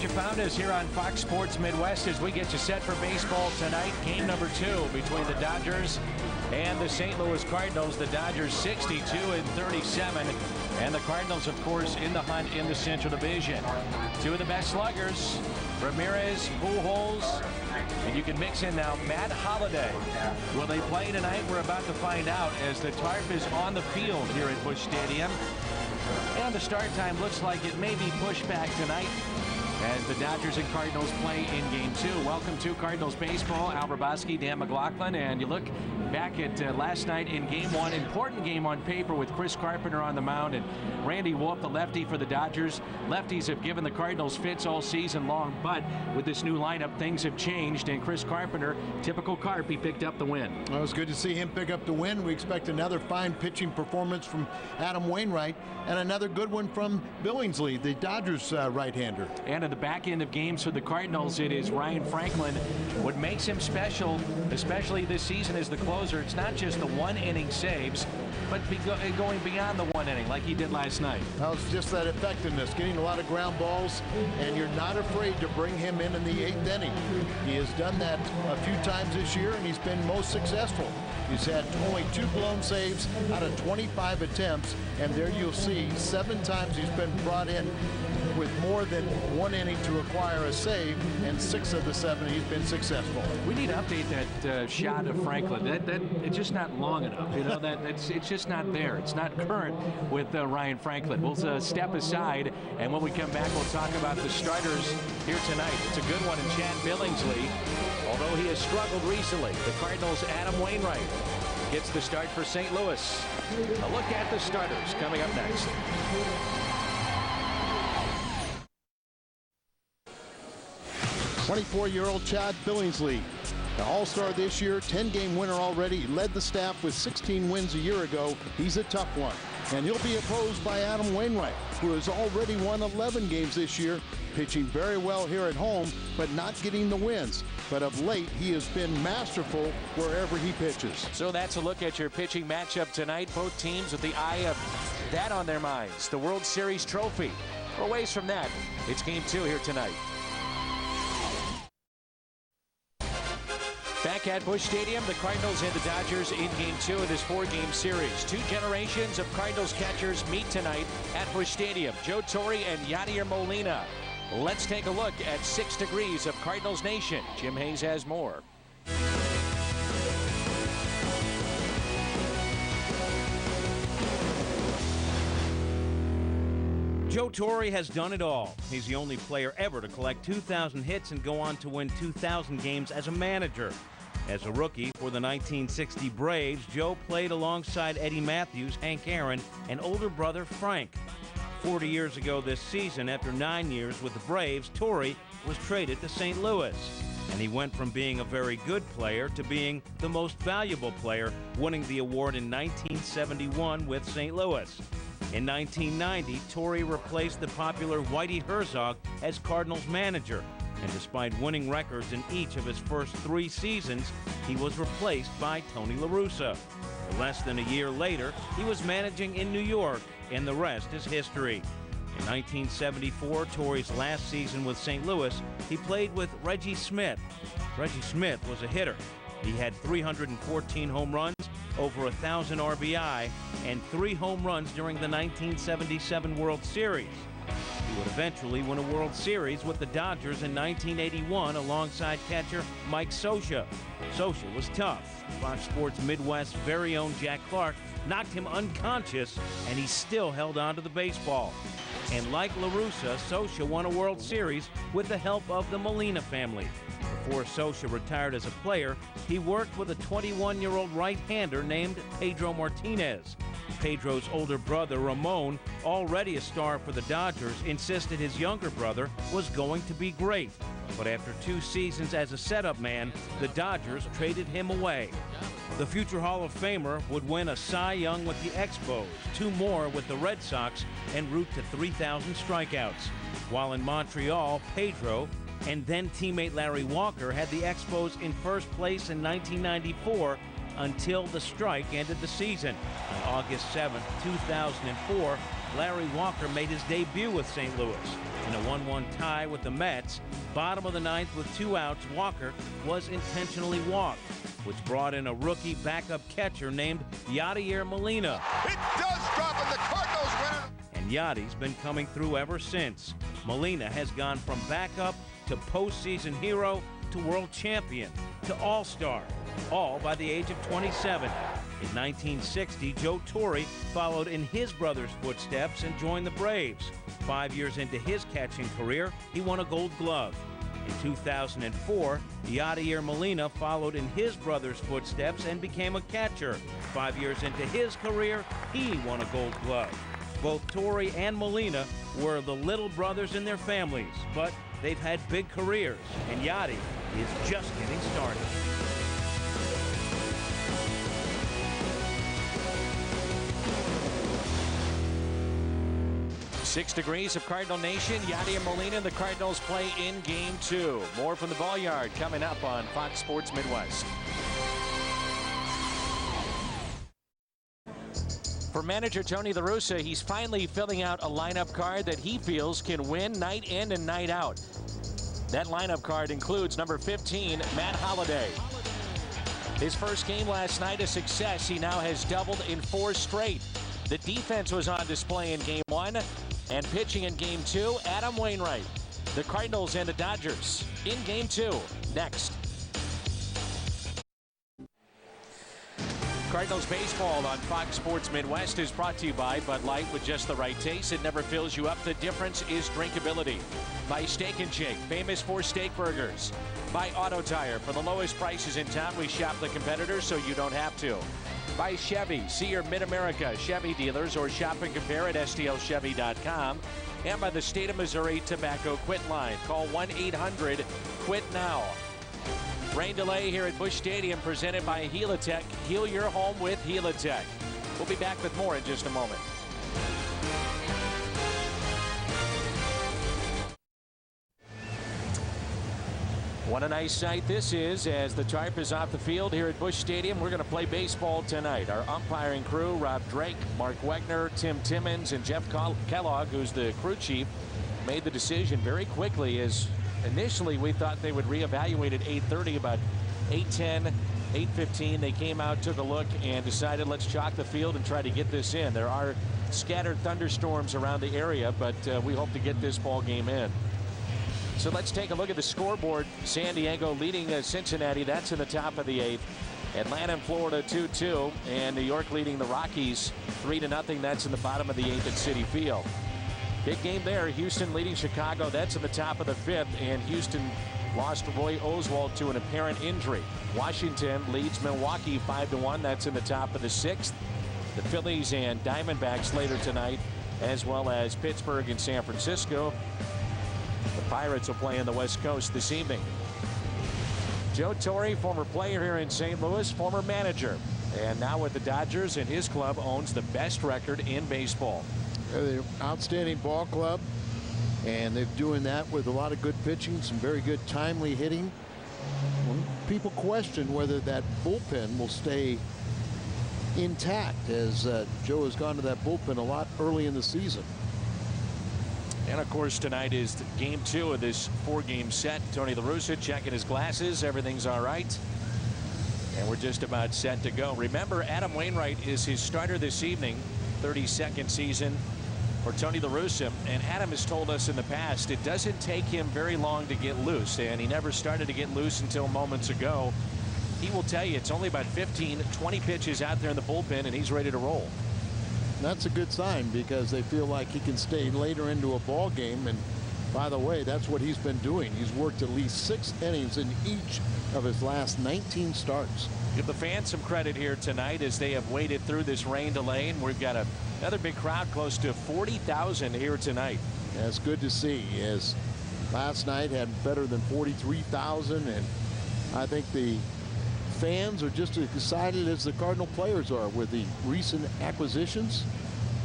you found us here on Fox Sports Midwest as we get you set for baseball tonight. Game number 2 between the Dodgers and the St. Louis Cardinals. The Dodgers 62-37, and the Cardinals, of course, in the hunt in the Central Division. Two of the best sluggers, Ramirez, Pujols, and you can mix in now Matt Holliday. Will they play tonight? We're about to find out as the tarp is on the field here at Busch Stadium. And the start time looks like it may be pushed back tonight as the Dodgers and Cardinals play in Game 2. Welcome to Cardinals baseball. Al Hrabosky, Dan McLaughlin, and you look back at last night in Game 1. Important game on paper with Chris Carpenter on the mound and Randy Wolf, the lefty for the Dodgers. Lefties have given the Cardinals fits all season long, but with this new lineup, things have changed, and Chris Carpenter, typical Carp, he picked up the win. Well, it was good to see him pick up the win. We expect another fine pitching performance from Adam Wainwright and another good one from Billingsley, the Dodgers right-hander. And at the back end of games for the Cardinals, it is Ryan Franklin. What makes him special, especially this season, is the closer. It's not just the one-inning saves, but going beyond the one inning like he did last night. Well, it's just that effectiveness, getting a lot of ground balls, and you're not afraid to bring him in the 8th inning. He has done that a few times this year, and he's been most successful. He's had only 2 blown saves out of 25 attempts, and there you'll see 7 times he's been brought in with more than 1 inning to acquire a save, and 6 of the 7 he's been successful. We need to update that shot of Franklin. That it's just not long enough. You know, it's just not there. It's not current with Ryan Franklin. We'll step aside, and when we come back, we'll talk about the starters here tonight. It's a good one in Chad Billingsley, although he has struggled recently. The Cardinals' Adam Wainwright gets the start for St. Louis. A look at the starters coming up next. '24-year-old Chad Billingsley, the All-Star this year, 10-game winner already. He led the staff with 16 wins a year ago. He's a tough one. And he'll be opposed by Adam Wainwright, who has already won 11 games this year, pitching very well here at home, but not getting the wins. But of late, he has been masterful wherever he pitches. So that's a look at your pitching matchup tonight. Both teams with the eye of that on their minds, the World Series trophy. We're a ways from that. It's Game 2 here tonight. Back at Busch Stadium, the Cardinals and the Dodgers in Game 2 of this 4-game series. 2 generations of Cardinals catchers meet tonight at Busch Stadium. Joe Torre and Yadier Molina. Let's take a look at 6 degrees of Cardinals Nation. Jim Hayes has more. Joe Torre has done it all. He's the only player ever to collect 2,000 hits and go on to win 2,000 games as a manager. As a rookie for the 1960 Braves, Joe played alongside Eddie Matthews, Hank Aaron, and older brother Frank. 40 years ago this season, after 9 years with the Braves, Torre was traded to St. Louis. And he went from being a very good player to being the most valuable player, winning the award in 1971 with St. Louis. In 1990, Torre replaced the popular Whitey Herzog as Cardinals manager. And despite winning records in each of his first 3 seasons, he was replaced by Tony La Russa. Less than a year later, he was managing in New York, and the rest is history. In 1974, Torre's last season with St. Louis, he played with Reggie Smith. Reggie Smith was a hitter. He had 314 home runs, over 1,000 RBI, and 3 home runs during the 1977 World Series. He would eventually win a World Series with the Dodgers in 1981 alongside catcher Mike Scioscia. Scioscia was tough. Fox Sports Midwest's very own Jack Clark knocked him unconscious, and he still held on to the baseball. And like La Russa, Scioscia won a World Series with the help of the Molina family. Before Scioscia retired as a player, he worked with a 21-year-old right-hander named Pedro Martinez. Pedro's older brother, Ramon, already a star for the Dodgers, insisted his younger brother was going to be great. But after 2 seasons as a setup man, the Dodgers traded him away. The future Hall of Famer would win a Cy Young with the Expos, 2 more with the Red Sox, en route to 3,000 strikeouts. While in Montreal, Pedro and then teammate Larry Walker had the Expos in first place in 1994 until the strike ended the season. On August 7, 2004, Larry Walker made his debut with St. Louis. In a 1-1 tie with the Mets, bottom of the ninth with 2 outs, Walker was intentionally walked, which brought in a rookie backup catcher named Yadier Molina. It does drop, and the Cardinals win it. And Yadi's been coming through ever since. Molina has gone from backup to postseason hero to world champion to all-star, all by the age of 27. In 1960, Joe Torre followed in his brother's footsteps and joined the Braves. 5 years into his catching career, he won a Gold Glove. In 2004, Yadier Molina followed in his brother's footsteps and became a catcher. 5 years into his career, he won a Gold Glove. Both Torre and Molina were the little brothers in their families, but they've had big careers, and Yadi is just getting started. 6 degrees of Cardinal Nation. Yadier Molina and the Cardinals play in Game 2. More from the Ball Yard coming up on Fox Sports Midwest. For manager Tony La Russa, he's finally filling out a lineup card that he feels can win night in and night out. That lineup card includes number 15, Matt Holliday. His first game last night a success. He now has doubled in 4 straight. The defense was on display in Game 1. And pitching in Game 2, Adam Wainwright. The Cardinals and the Dodgers in Game 2. Next. Cardinals baseball on Fox Sports Midwest is brought to you by Bud Light. With just the right taste, it never fills you up. The difference is drinkability. By Steak and Shake, famous for steak burgers. By Auto Tire, for the lowest prices in town, we shop the competitors so you don't have to. By Chevy, see your Mid-America Chevy dealers or shop and compare at stlchevy.com. And by the State of Missouri Tobacco Quit Line. Call 1-800-QUIT-NOW. Rain delay here at Busch Stadium presented by Helitech. Heal your home with Helitech. We'll be back with more in just a moment. What a nice sight this is as the tarp is off the field here at Busch Stadium. We're going to play baseball tonight. Our umpiring crew, Rob Drake, Mark Wegner, Tim Timmons, and Jeff Kellogg, who's the crew chief, made the decision very quickly, as initially we thought they would reevaluate at 8:30. About 8:10, 8:15, they came out, took a look, and decided let's chalk the field and try to get this in. There are scattered thunderstorms around the area, but we hope to get this ball game in. So let's take a look at the scoreboard. San Diego leading Cincinnati. That's in the top of the 8th. Atlanta and Florida 2-2. And New York leading the Rockies 3-0. That's in the bottom of the 8th at Citi Field. Big game there. Houston leading Chicago. That's in the top of the 5th. And Houston lost Roy Oswalt to an apparent injury. Washington leads Milwaukee 5-1. That's in the top of the 6th. The Phillies and Diamondbacks later tonight, as well as Pittsburgh and San Francisco. The Pirates will play on the West Coast this evening. Joe Torre, former player here in St. Louis, former manager, and now with the Dodgers, and his club owns the best record in baseball. They're an outstanding ball club, and they're doing that with a lot of good pitching, some very good timely hitting. People question whether that bullpen will stay intact, as Joe has gone to that bullpen a lot early in the season. And of course tonight is Game 2 of this 4-game set. Tony La Russa checking his glasses. Everything's all right. And we're just about set to go. Remember, Adam Wainwright is his starter this evening. 32nd season for Tony La Russa. And Adam has told us in the past it doesn't take him very long to get loose. And he never started to get loose until moments ago. He will tell you it's only about 15, 20 pitches out there in the bullpen, and he's ready to roll. That's a good sign, because they feel like he can stay later into a ball game. And by the way, that's what he's been doing. He's worked at least 6 innings in each of his last 19 starts. Give the fans some credit here tonight as they have waded through this rain delay, and we've got another big crowd, close to 40,000 here tonight. That's good to see, as last night had better than 43,000, and I think the fans are just as excited as the Cardinal players are with the recent acquisitions.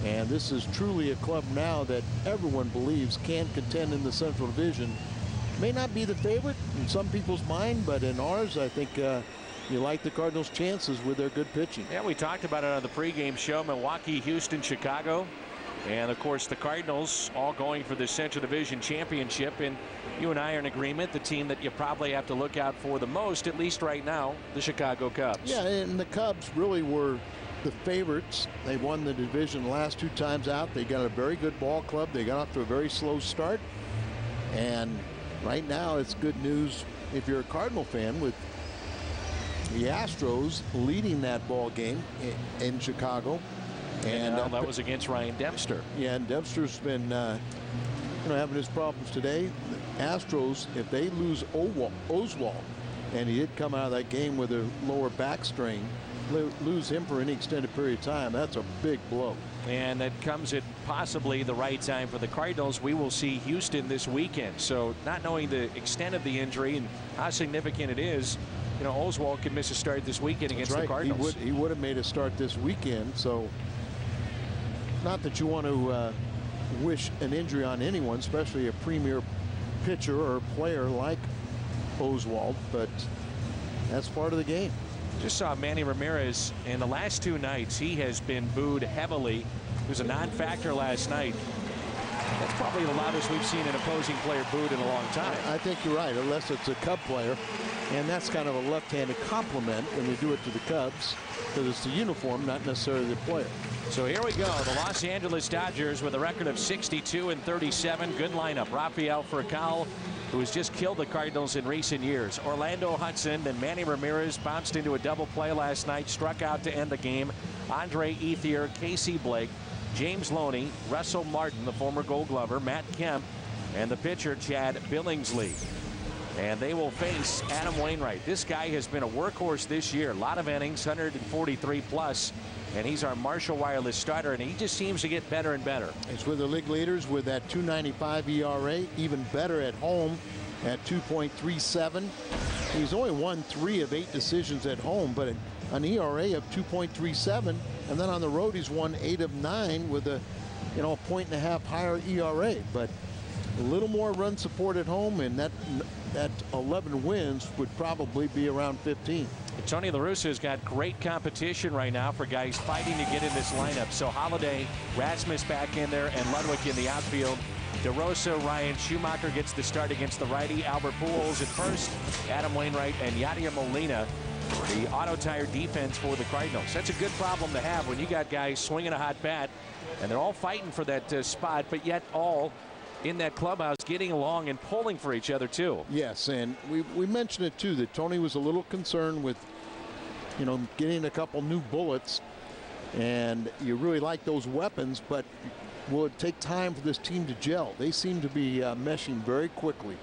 And this is truly a club now that everyone believes can contend in the Central Division. May not be the favorite in some people's mind, but in ours, I think you like the Cardinals' chances with their good pitching. Yeah, we talked about it on the pregame show. Milwaukee, Houston, Chicago. And of course the Cardinals all going for the Central Division Championship, and you and I are in agreement the team that you probably have to look out for the most, at least right now, the Chicago Cubs. Yeah, and the Cubs really were the favorites. They won the division the last 2 times out. They got a very good ball club. They got off to a very slow start, and right now it's good news if you're a Cardinal fan, with the Astros leading that ball game in Chicago. And that was against Ryan Dempster. Yeah, and Dempster's been having his problems today. The Astros, if they lose Oswald, and he did come out of that game with a lower back strain, lose him for any extended period of time, that's a big blow. And that comes at possibly the right time for the Cardinals. We will see Houston this weekend. So not knowing the extent of the injury and how significant it is, Oswald could miss a start this weekend against the Cardinals. He would have made a start this weekend. So not that you want to wish an injury on anyone, especially a premier pitcher or player like Oswald, but that's part of the game. Just saw Manny Ramirez in the last 2 nights. He has been booed heavily. It was a non-factor last night. That's probably the loudest we've seen an opposing player booed in a long time. I think you're right, unless it's a Cub player. And that's kind of a left-handed compliment when you do it to the Cubs, because it's the uniform, not necessarily the player. So here we go. The Los Angeles Dodgers with a record of 62-37. Good lineup. Rafael Furcal, who has just killed the Cardinals in recent years. Orlando Hudson, then Manny Ramirez bounced into a double play last night, struck out to end the game. Andre Ethier, Casey Blake, James Loney, Russell Martin, the former Gold Glover, Matt Kemp, and the pitcher Chad Billingsley. And they will face Adam Wainwright. This guy has been a workhorse this year. A lot of innings, 143 plus. And he's our Marshall Wireless starter, and he just seems to get better and better. He's with the league leaders with that 2.95 ERA, even better at home at 2.37. He's only won 3 of 8 decisions at home, but an ERA of 2.37, and then on the road he's won 8 of 9 with a 1.5 higher ERA. But a little more run support at home, and that 11 wins would probably be around 15. Tony La Russa's got great competition right now for guys fighting to get in this lineup. So Holiday, Rasmus back in there, and Ludwig in the outfield. DeRosa, Ryan Schumacher gets the start against the righty. Albert Pujols at first, Adam Wainwright, and Yadier Molina, the auto-tire defense for the Cardinals. That's a good problem to have when you got guys swinging a hot bat, and they're all fighting for that spot, but yet all in that clubhouse getting along and pulling for each other too. Yes, and we mentioned it too, that Tony was a little concerned with getting a couple new bullets, and you really like those weapons, but will it take time for this team to gel? They seem to be meshing very quickly.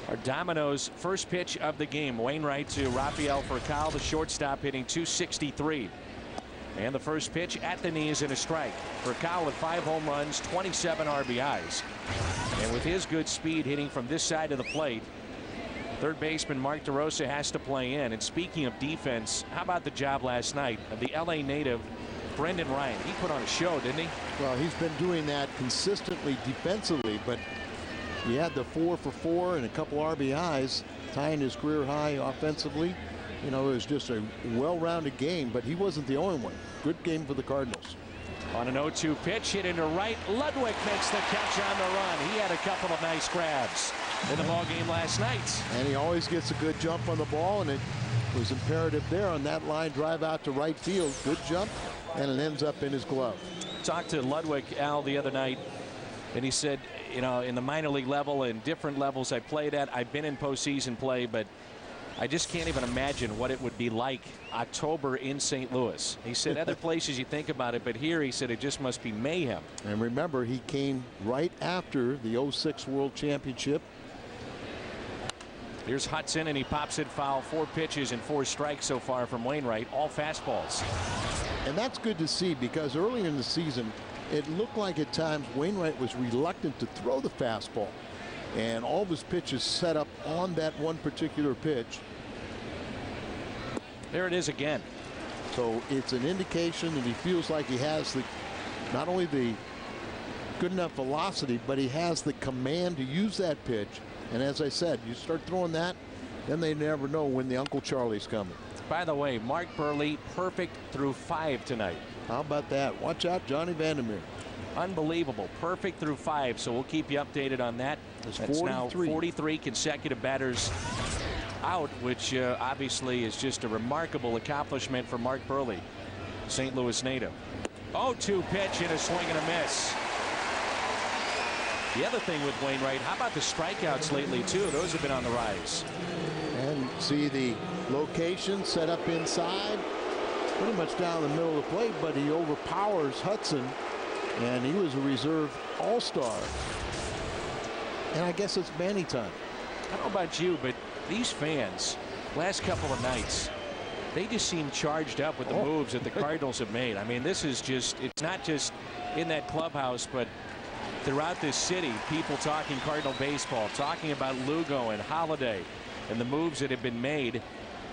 Our Domino's first pitch of the game. Wainwright to Rafael Furcal, the shortstop, hitting 263. And the first pitch at the knees and a strike. Furcal with 5 home runs, 27 RBIs. And with his good speed hitting from this side of the plate, third baseman Mark DeRosa has to play in. And speaking of defense, how about the job last night of the LA native Brendan Ryan? He put on a show, didn't he? Well, he's been doing that consistently defensively, but he had the 4 for 4 and a couple RBIs, tying his career high offensively. It was just a well-rounded game, but he wasn't the only one. Good game for the Cardinals. On an 0-2 pitch, hit into right. Ludwig makes the catch on the run. He had a couple of nice grabs in the ball game last night. And he always gets a good jump on the ball, and it was imperative there on that line drive out to right field. Good jump, and it ends up in his glove. Talked to Ludwig, Al, the other night, and he said, in the minor league level and different levels I played at, I've been in postseason play, but I just can't even imagine what it would be like October in St. Louis. He said other places you think about it, but here he said it just must be mayhem. And remember, he came right after the 06 World Championship. Here's Hudson, and he pops it foul. 4 pitches and 4 strikes so far from Wainwright, all fastballs. And that's good to see, because early in the season it looked like at times Wainwright was reluctant to throw the fastball, and all of his pitches set up on that one particular pitch. There it is again. So it's an indication that he feels like he has not only the good enough velocity, but he has the command to use that pitch. And as I said, you start throwing that, then they never know when the Uncle Charlie's coming. By the way, Mark Burley perfect through 5 tonight. How about that? Watch out, Johnny Vandermeer. Unbelievable. Perfect through 5, so we'll keep you updated on that. That's now 43 consecutive batters out, which obviously is just a remarkable accomplishment for Mark Burley, St. Louis native. 0-2 pitch and a swing and a miss. The other thing with Wainwright, how about the strikeouts lately too? Those have been on the rise. And see the location set up inside, pretty much down the middle of the plate, but he overpowers Hudson, and he was a reserve all-star. And I guess it's Manny time. I don't know about you, but these fans, last couple of nights, they just seem charged up with the moves that the Cardinals have made. I mean, this is just, it's not just in that clubhouse, but throughout this city, people talking Cardinal baseball, talking about Lugo and Holiday and the moves that have been made.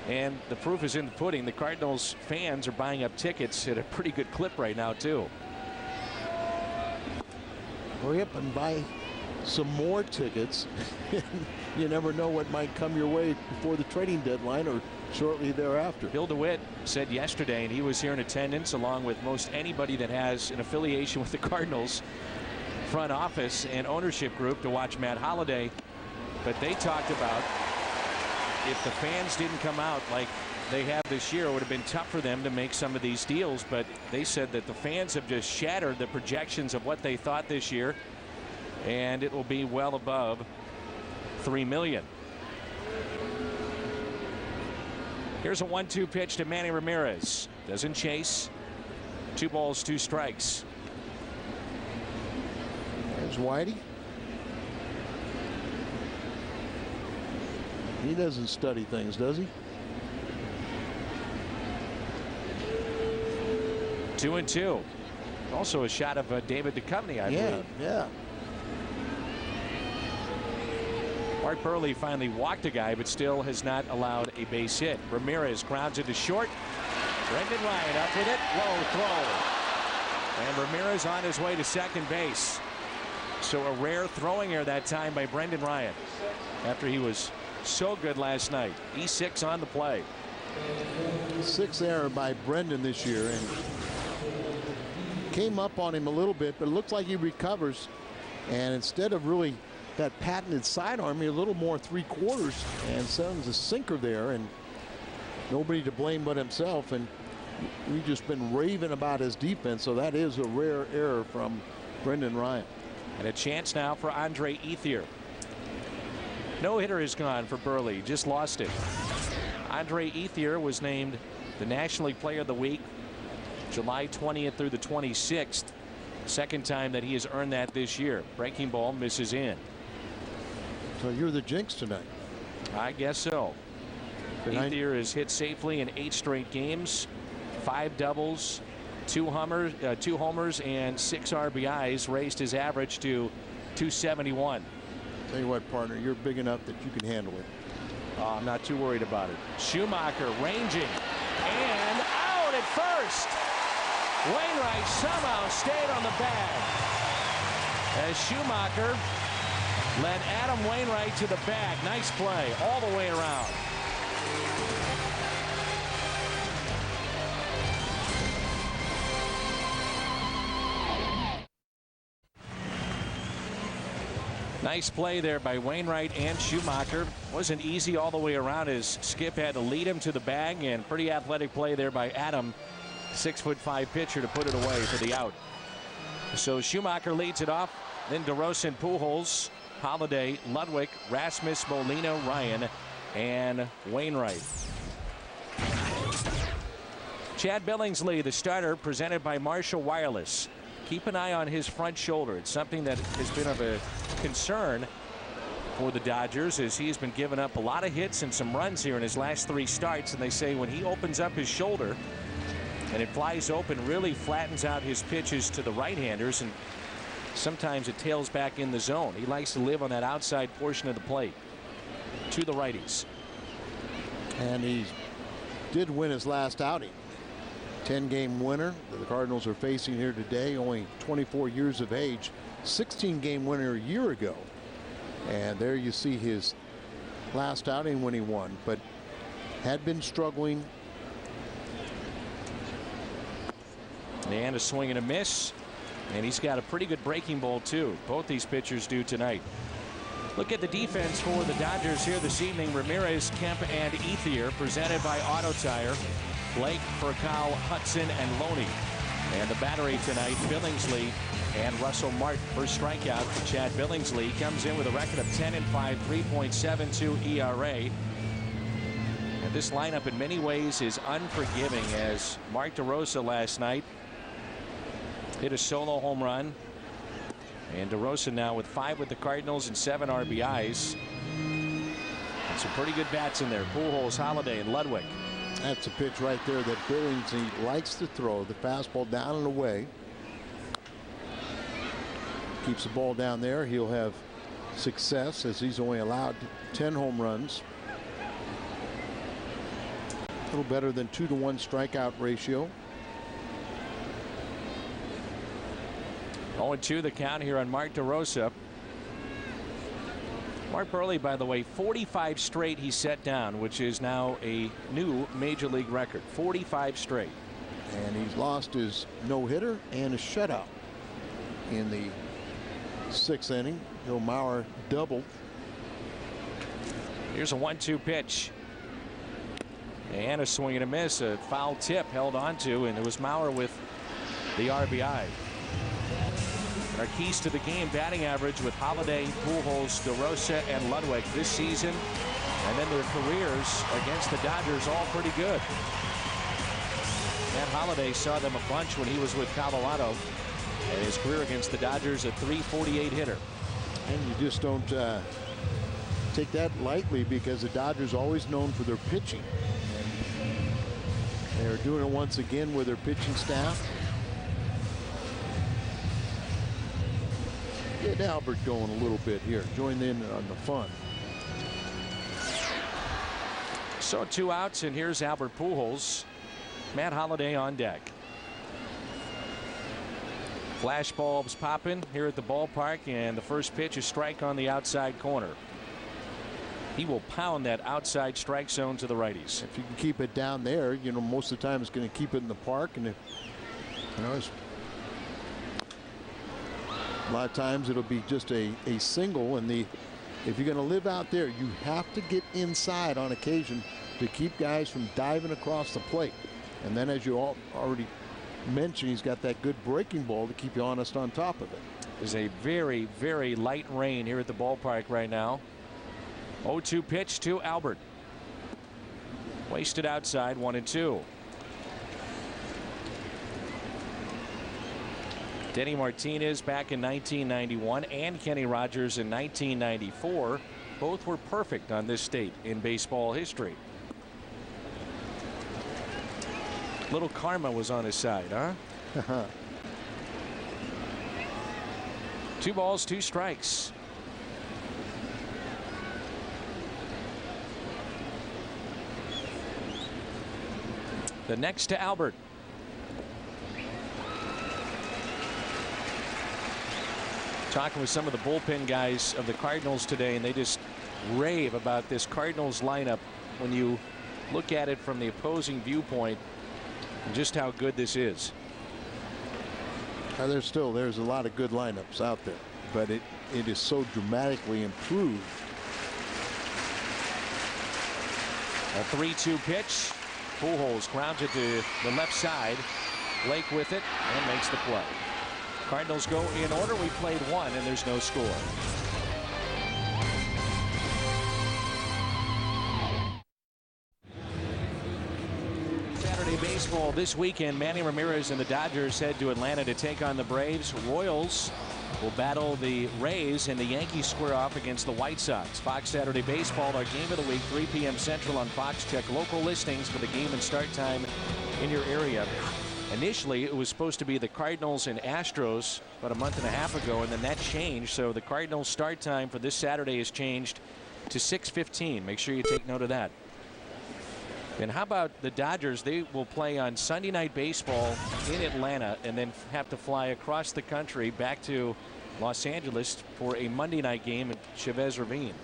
And the proof is in the pudding. The Cardinals fans are buying up tickets at a pretty good clip right now, too. Hurry up and buy some more tickets. You never know what might come your way before the trading deadline or shortly thereafter. Bill DeWitt said yesterday, and he was here in attendance along with most anybody that has an affiliation with the Cardinals front office and ownership group, to watch Matt Holliday. But they talked about if the fans didn't come out like they have this year, it would have been tough for them to make some of these deals. But they said that the fans have just shattered the projections of what they thought this year, and it will be well above $3 million. Here's a 1-2 pitch to Manny Ramirez. Doesn't chase. 2 balls, 2 strikes. There's Whitey. He doesn't study things, does he? 2-2. Also a shot of David Duchovny, I believe. Yeah. Mark Burley finally walked a guy, but still has not allowed a base hit. Ramirez grounds it to short. Brendan Ryan up with it. Low throw. And Ramirez on his way to second base. So a rare throwing error that time by Brendan Ryan after he was so good last night. E6 on the play. 6th error by Brendan this year, and came up on him a little bit, but it looks like he recovers. And instead of really that patented sidearm, he a little more 3/4 and sends a sinker there, and nobody to blame but himself. And we've just been raving about his defense, so that is a rare error from Brendan Ryan. And a chance now for Andre Ethier. No hitter is gone for Burley, just lost it. Andre Ethier was named the National League Player of the Week July 20th through the 26th. Second time that he has earned that this year. Breaking ball misses in. So you're the jinx tonight. I guess so. Ethier has hit safely in 8 straight games, 5 doubles, 2 homers and 6 RBIs, raised his average to 271. Tell you what, partner, you're big enough that you can handle it. I'm not too worried about it. Schumacher ranging and out at first. Wainwright somehow stayed on the bag as Schumacher led Adam Wainwright to the bag. Nice play all the way around. Nice play there by Wainwright and Schumacher. Wasn't easy all the way around as Skip had to lead him to the bag, and pretty athletic play there by Adam, 6'5" pitcher, to put it away for the out. So Schumacher leads it off, then DeRosa and Pujols, Holiday, Ludwig, Rasmus, Molina, Ryan, and Wainwright. Chad Billingsley, the starter, presented by Marshall Wireless. Keep an eye on his front shoulder. It's something that has been of a concern for the Dodgers, as he's been giving up a lot of hits and some runs here in his last 3 starts. And they say when he opens up his shoulder and it flies open, really flattens out his pitches to the right-handers, and sometimes it tails back in the zone. He likes to live on that outside portion of the plate to the righties. And he did win his last outing. 10-game winner that the Cardinals are facing here today, only 24 years of age. 16-game winner a year ago. And there you see his last outing when he won, but had been struggling. And a swing and a miss. And he's got a pretty good breaking ball, too. Both these pitchers do tonight. Look at the defense for the Dodgers here this evening. Ramirez, Kemp, and Ethier, presented by Auto Tire. Blake, Furcal, Hudson, and Loney. And the battery tonight, Billingsley and Russell Martin. First strikeout for Chad Billingsley. Comes in with a record of 10-5, 3.72 ERA. And this lineup in many ways is unforgiving, as Mark DeRosa last night hit a solo home run. And DeRosa now with 5 with the Cardinals and 7 RBIs. And some pretty good bats in there. Pujols, Holiday, and Ludwig. That's a pitch right there that Billingsley likes to throw. The fastball down and away. Keeps the ball down there. He'll have success, as he's only allowed 10 home runs. A little better than 2-to-1 strikeout ratio. 0-2 the count here on Mark DeRosa. Mark Burley, by the way, 45 straight he set down, which is now a new major league record. 45 straight. And he's lost his no-hitter and a shutout in the 6th inning. Joe Mauer doubled. Here's a 1-2 pitch. And a swing and a miss. A foul tip held onto, and it was Mauer with the RBI. Our keys to the game: batting average with Holiday, Pujols, DeRosa, and Ludwig this season. And then their careers against the Dodgers all pretty good. Matt Holiday saw them a bunch when he was with Colorado. And his career against the Dodgers, a .348 hitter. And you just don't take that lightly, because the Dodgers are always known for their pitching. And they're doing it once again with their pitching staff. Get Albert going a little bit here. Join in on the fun. So 2 outs, and here's Albert Pujols. Matt Holiday on deck. Flash bulbs popping here at the ballpark, and the first pitch is strike on the outside corner. He will pound that outside strike zone to the righties. If you can keep it down there, you know, most of the time it's going to keep it in the park. And if, you know, a lot of times it'll be just a single. And if you're going to live out there, you have to get inside on occasion to keep guys from diving across the plate. And then, as you already mentioned, he's got that good breaking ball to keep you honest on top of it. There's a very, very light rain here at the ballpark right now. 0-2 pitch to Albert. Wasted outside, 1-2. Denny Martinez back in 1991 and Kenny Rogers in 1994. Both were perfect on this date in baseball history. Little karma was on his side, huh? 2 balls, 2 strikes. The next to Albert. Talking with some of the bullpen guys of the Cardinals today, and they just rave about this Cardinals lineup when you look at it from the opposing viewpoint, and just how good this is. There's a lot of good lineups out there, but it is so dramatically improved. A 3-2 pitch. Pujols grounds it to the left side. Blake with it and makes the play. Cardinals go in order. We played 1 and there's no score. Saturday baseball this weekend. Manny Ramirez and the Dodgers head to Atlanta to take on the Braves. Royals will battle the Rays, and the Yankees square off against the White Sox. Fox Saturday Baseball, our game of the week, 3 p.m. Central on Fox. Check local listings for the game and start time in your area. Initially, it was supposed to be the Cardinals and Astros about a month and a half ago, and then that changed. So the Cardinals start time for this Saturday has changed to 6:15. Make sure you take note of that. And how about the Dodgers? They will play on Sunday Night Baseball in Atlanta and then have to fly across the country back to Los Angeles for a Monday night game at Chavez Ravine.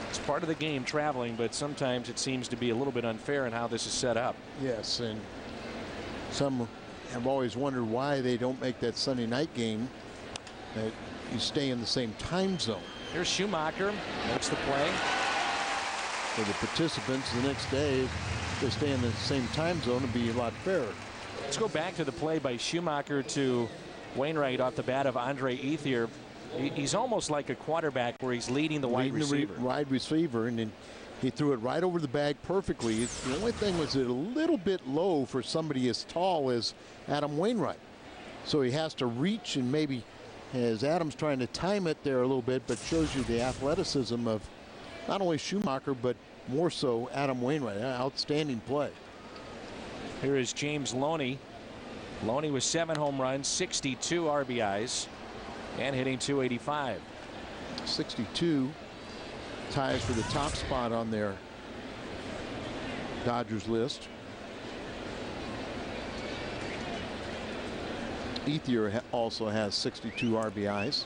It's part of the game, traveling, but sometimes it seems to be a little bit unfair in how this is set up. Yes, and some I've always wondered why they don't make that Sunday night game that you stay in the same time zone. Here's Schumacher. Makes the play. For the participants the next day, if they stay in the same time zone, it'd be a lot fairer. Let's go back to the play by Schumacher to Wainwright off the bat of Andre Ethier. He's almost like a quarterback where he's leading the wide receiver. And then he threw it right over the bag perfectly. The only thing was it a little bit low for somebody as tall as Adam Wainwright. So he has to reach, and maybe as Adam's trying to time it there a little bit, but shows you the athleticism of not only Schumacher, but more so Adam Wainwright. Outstanding play. Here is James Loney. Loney with 7 home runs, 62 RBIs, and hitting .285. 62 ties for the top spot on their Dodgers list. Ethier also has 62 RBIs.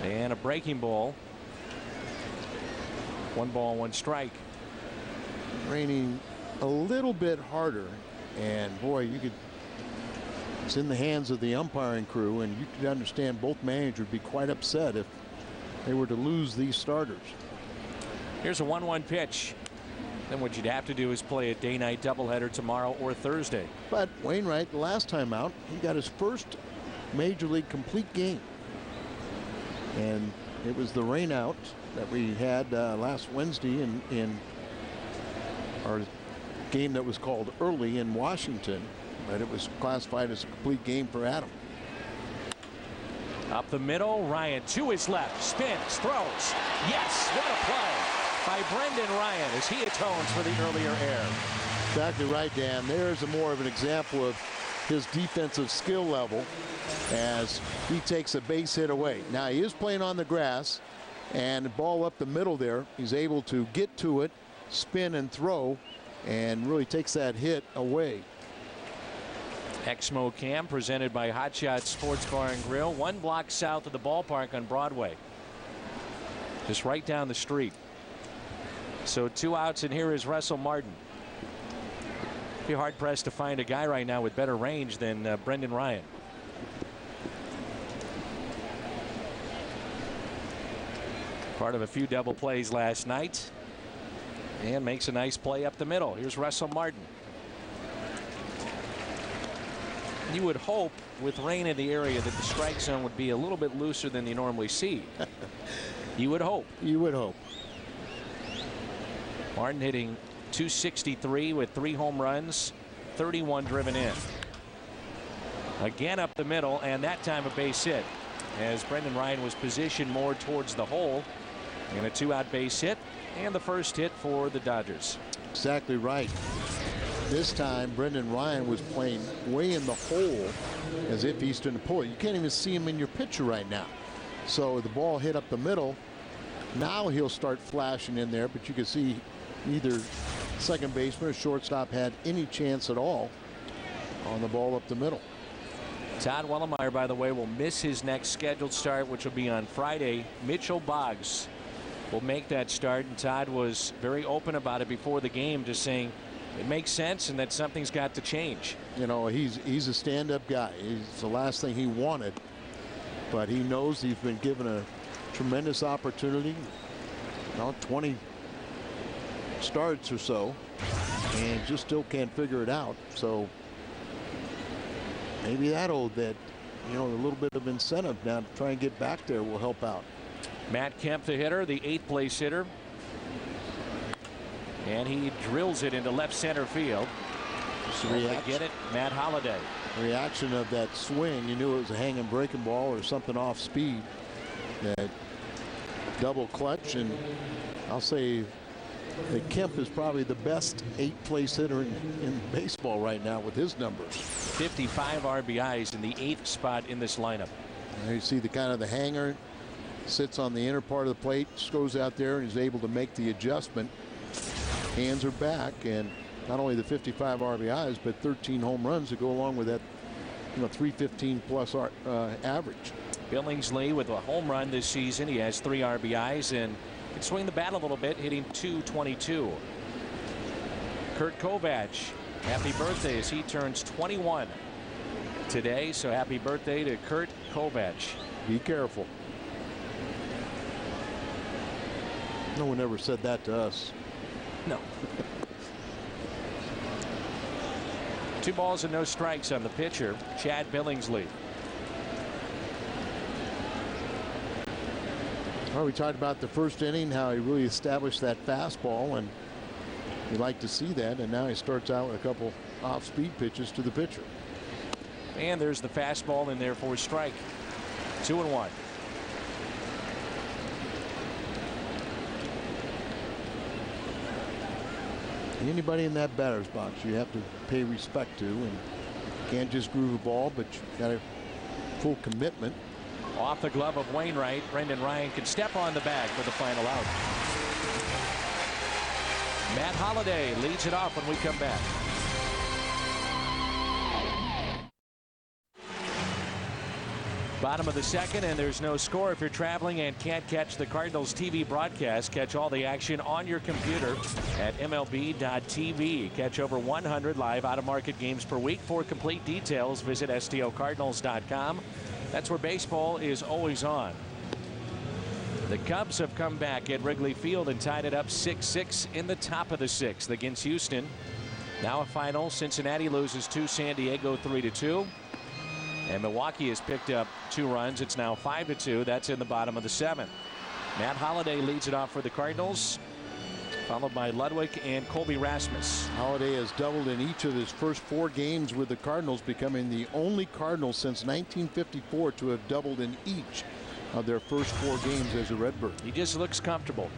And a breaking ball. 1 ball, 1 strike. Raining a little bit harder, and boy, it's in the hands of the umpiring crew, and you could understand both managers would be quite upset if they were to lose these starters. Here's a 1-1 pitch. Then what you'd have to do is play a day-night doubleheader tomorrow or Thursday. But Wainwright, the last time out, he got his first major league complete game, and it was the rain out that we had last Wednesday in our game that was called early in Washington, but it was classified as a complete game for Adam. Up the middle, Ryan to his left, spins, throws. Yes, what a play by Brendan Ryan as he atones for the earlier error. Exactly right, Dan. There's more of an example of his defensive skill level as he takes a base hit away. Now he is playing on the grass, and the ball up the middle there, he's able to get to it, spin and throw, and really takes that hit away. Exmo Cam presented by Hot Shot Sports Bar and Grill, 1 block south of the ballpark on Broadway. Just right down the street. So 2 outs, and here is Russell Martin. Be hard pressed to find a guy right now with better range than Brendan Ryan. Part of a few double plays last night, and makes a nice play up the middle. Here's Russell Martin. You would hope with rain in the area that the strike zone would be a little bit looser than you normally see. You would hope. You would hope. Martin hitting .263 with 3 home runs, 31 driven in. Again up the middle, and that time a base hit as Brendan Ryan was positioned more towards the hole. And a 2-out base hit, and the first hit for the Dodgers. Exactly right. This time Brendan Ryan was playing way in the hole as if he's going to pull it. You can't even see him in your picture right now. So the ball hit up the middle. Now he'll start flashing in there, but you can see neither second baseman or shortstop had any chance at all on the ball up the middle. Todd Wellemeyer, by the way, will miss his next scheduled start, which will be on Friday. Mitchell Boggs will make that start, and Todd was very open about it before the game, just saying it makes sense and that something's got to change. You know, he's a stand-up guy. It's the last thing he wanted, but he knows he's been given a tremendous opportunity. 20 starts or so, and just still can't figure it out. So maybe that a little bit of incentive now to try and get back there will help out. Matt Kemp, the hitter, the 8th place hitter, and he drills it into left center field. Get it, Matt Holliday. Reaction of that swing, you knew it was a hanging breaking ball or something off speed. That double clutch, and I'll say that Kemp is probably the best 8th place hitter in baseball right now with his numbers. 55 RBIs in the 8th spot in this lineup. There you see the kind of the hanger, sits on the inner part of the plate, goes out there and is able to make the adjustment. Hands are back, and not only the 55 RBIs, but 13 home runs to go along with that 315 plus average. Billingsley with a home run this season. He has 3 RBIs and can swing the bat a little bit, hitting .222. Kurt Kovach Happy birthday as he turns 21 today. So happy birthday to Kurt Kovach. Be careful. No one ever said that to us. No. 2 balls and no strikes on the pitcher, Chad Billingsley. Well, we talked about the first inning, how he really established that fastball, and you like to see that. And now he starts out with a couple off-speed pitches to the pitcher. And there's the fastball in there for a strike. 2-1. Anybody in that batter's box you have to pay respect to, and you can't just groove a ball, but you got a full commitment. Off the glove of Wainwright, Brendan Ryan can step on the bag for the final out. Matt Holliday leads it off when we come back. Bottom of the second, and there's no score. If you're traveling and can't catch the Cardinals TV broadcast, catch all the action on your computer at MLB.tv. Catch over 100 live out-of-market games per week. For complete details, visit STOCardinals.com. That's where baseball is always on. The Cubs have come back at Wrigley Field and tied it up 6-6 in the top of the 6th against Houston. Now a final. Cincinnati loses to San Diego 3-2. And Milwaukee has picked up 2 runs. It's now 5-2. That's in the bottom of the 7th. Matt Holliday leads it off for the Cardinals, followed by Ludwig and Colby Rasmus. Holliday has doubled in each of his first 4 games with the Cardinals, becoming the only Cardinal since 1954 to have doubled in each of their first 4 games as a Redbird. He just looks comfortable.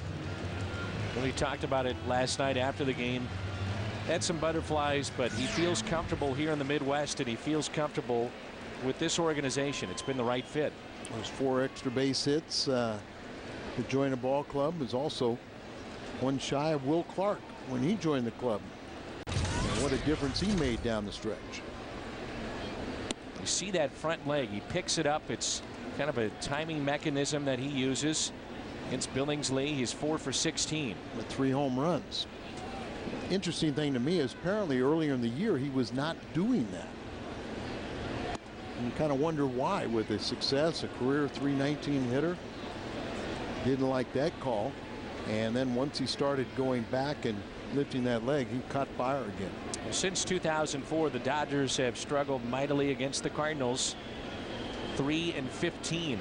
When we talked about it last night after the game, had some butterflies, but he feels comfortable here in the Midwest, and he feels comfortable with this organization. It's been the right fit. Those 4 extra base hits to join a ball club is also one shy of Will Clark when he joined the club. And what a difference he made down the stretch. You see that front leg. He picks it up. It's kind of a timing mechanism that he uses. Against Billingsley, he's 4 for 16 with 3 home runs. Interesting thing to me is apparently earlier in the year he was not doing that. And you kind of wonder why. With his success, a career .319 hitter, didn't like that call, and then once he started going back and lifting that leg, he caught fire again. Since 2004, the Dodgers have struggled mightily against the Cardinals. 3-15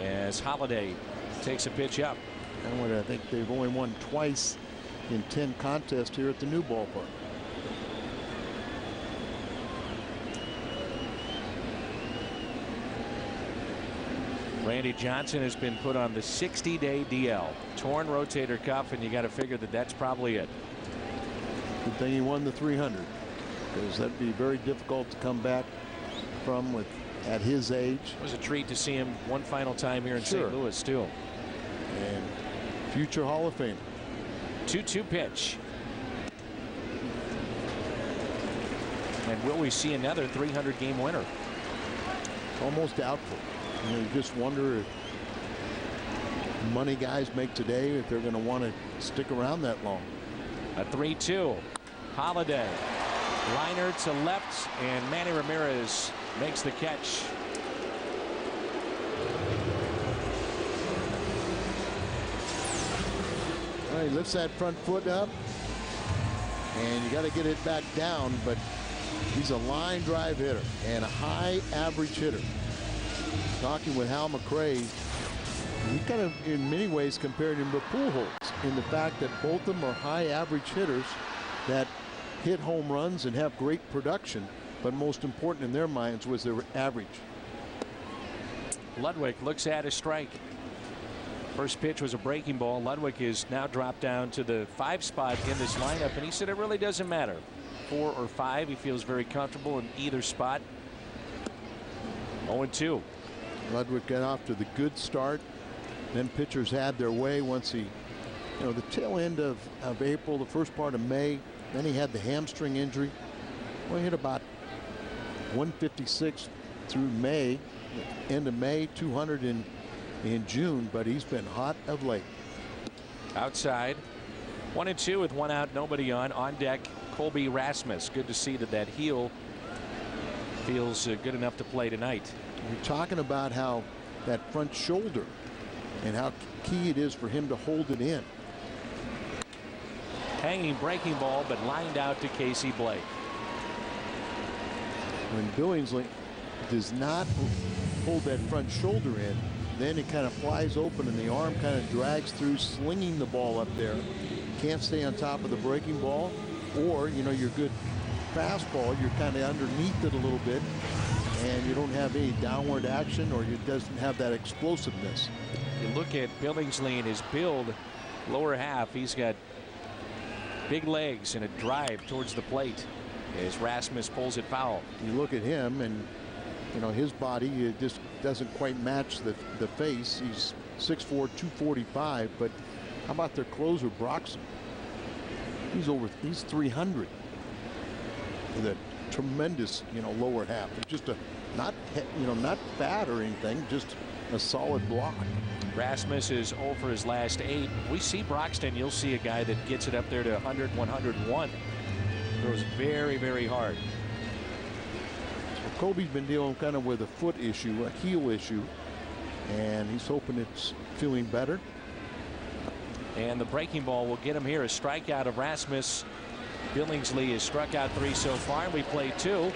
as Holliday takes a pitch up. And I think they've only won twice in 10 contests here at the new ballpark. Randy Johnson has been put on the 60-day DL. Torn rotator cuff, and you got to figure that that's probably it. Good thing he won the 300, because that'd be very difficult to come back from at his age. It was a treat to see him one final time here in St. Louis too. And future Hall of Fame. 2-2 pitch. And will we see another 300-game winner? Almost doubtful. You know, you just wonder if money guys make today, if they're going to want to stick around that long. A 3-2. Holliday. Liner to left, and Manny Ramirez makes the catch. Well, he lifts that front foot up, and you got to get it back down, but he's a line drive hitter and a high average hitter. Talking with Hal McRae, he kind of in many ways compared him to Pujols in the fact that both of them are high average hitters that hit home runs and have great production, but most important in their minds was their average. Ludwig looks at a strike. First pitch was a breaking ball. Ludwig is now dropped down to the 5 spot in this lineup, and he said it really doesn't matter 4 or 5. He feels very comfortable in either spot. 0-2. Ludwig got off to the good start. Then pitchers had their way once he, the tail end of April, the first part of May. Then he had the hamstring injury. Well, he hit about 156 through May, end of May, 200 in June, but he's been hot of late. Outside. 1-2 with 1 out, nobody on. On deck, Colby Rasmus. Good to see that heel feels good enough to play tonight. We're talking about how that front shoulder and how key it is for him to hold it in. Hanging breaking ball, but lined out to Casey Blake. When Billingsley does not hold that front shoulder in, then it kind of flies open and the arm kind of drags through, slinging the ball up there. Can't stay on top of the breaking ball, or your good fastball, you're kind of underneath it a little bit and you don't have any downward action, or it doesn't have that explosiveness. You look at Billingsley and his build, lower half, he's got big legs and a drive towards the plate as Rasmus pulls it foul. You look at him and his body, it just doesn't quite match the face. He's 6'4", 245, but how about their closer, Broxton? He's 300 with a tremendous lower half. It's just not fat or anything, just a solid block. Rasmus is 0 for his last 8. We see Broxton, you'll see a guy that gets it up there to 100, 101. Throws very, very hard. Kobe's been dealing kind of with a foot issue, a heel issue, and he's hoping it's feeling better. And the breaking ball will get him here. A strikeout of Rasmus. Billingsley has struck out 3 so far, and we play 2.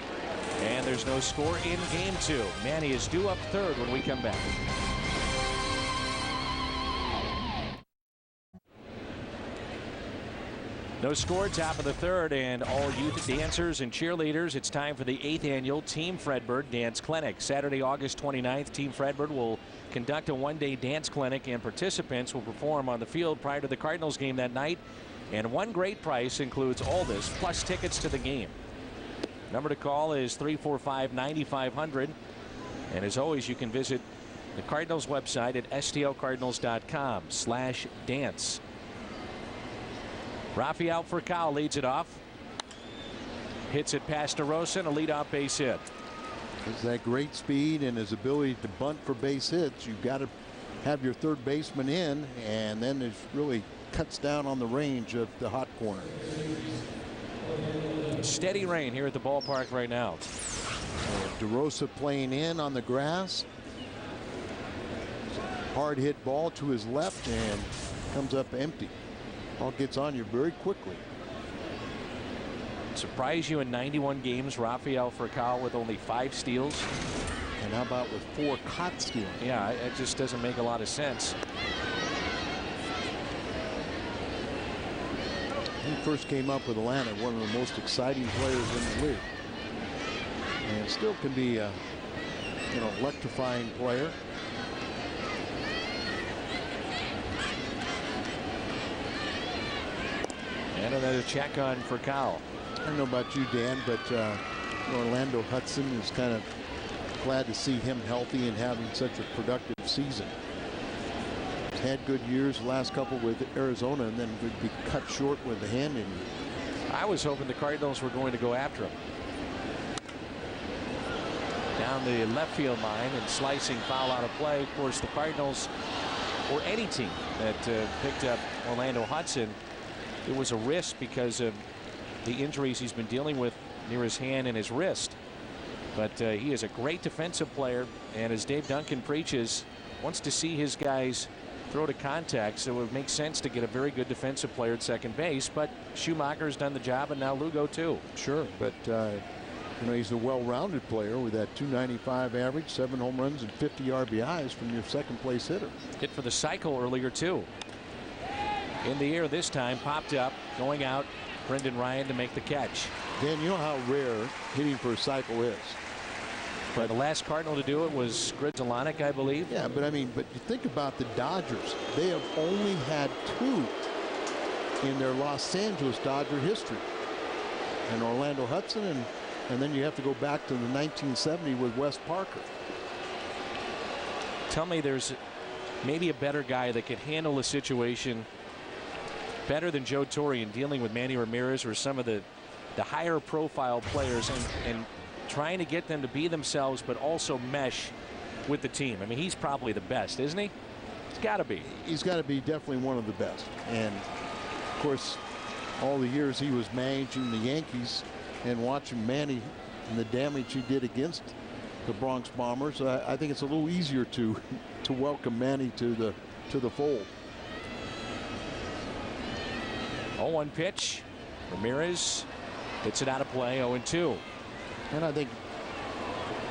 And there's no score in game 2. Manny is due up third when we come back. No score, top of the third, and all youth dancers and cheerleaders. It's time for the 8th annual Team Fredbird Dance Clinic. Saturday, August 29th, Team Fredbird will conduct a one-day dance clinic, and participants will perform on the field prior to the Cardinals game that night. And one great price includes all this, plus tickets to the game. Number to call is 345-9500. And as always, you can visit the Cardinals website at stlcardinals.com/dance. Rafael Furcal leads it off. Hits it past DeRosa, and a leadoff base hit. It's that great speed and his ability to bunt for base hits. You've got to have your third baseman in, and then it really cuts down on the range of the hot corner. Steady rain here at the ballpark right now. DeRosa playing in on the grass. Hard hit ball to his left and comes up empty. Ball gets on you very quickly. Surprise you in 91 games, Rafael Furcal with only 5 steals. And how about with 4 caught steals? Yeah, it just doesn't make a lot of sense. He first came up with Atlanta, one of the most exciting players in the league, and still can be a electrifying player. And another check on Furcal. I don't know about you, Dan, but Orlando Hudson is kind of glad to see him healthy and having such a productive season. He's had good years the last couple with Arizona, and then would be cut short with the hand injury. I was hoping the Cardinals were going to go after him. Down the left field line and slicing foul out of play. Of course, the Cardinals, or any team that picked up Orlando Hudson, it was a risk because of the injuries he's been dealing with near his hand and his wrist. But he is a great defensive player, and as Dave Duncan preaches, wants to see his guys throw to contact, so it would make sense to get a very good defensive player at second base. But Schumacher's done the job, and now Lugo too. Sure, but he's a well-rounded player with that .295 average, 7 home runs and 50 RBIs from your second place hitter. Hit for the cycle earlier too. In the air this time, popped up, going out. Brendan Ryan to make the catch. Dan, you know how rare hitting for a cycle is. But the last Cardinal to do it was Grizzolonic, I believe. Yeah, but you think about the Dodgers. They have only had 2 in their Los Angeles Dodger history. And Orlando Hudson, and then you have to go back to the 1970 with Wes Parker. Tell me there's maybe a better guy that could handle a situation better than Joe Torre in dealing with Manny Ramirez or some of the higher profile players and trying to get them to be themselves but also mesh with the team. I mean, he's probably the best, isn't he? He's got to be. He's got to be definitely one of the best. And Of course, all the years he was managing the Yankees and watching Manny and the damage he did against the Bronx Bombers, I think it's a little easier to welcome Manny to the fold. 0-1 pitch. Ramirez hits it out of play. 0-2. And I think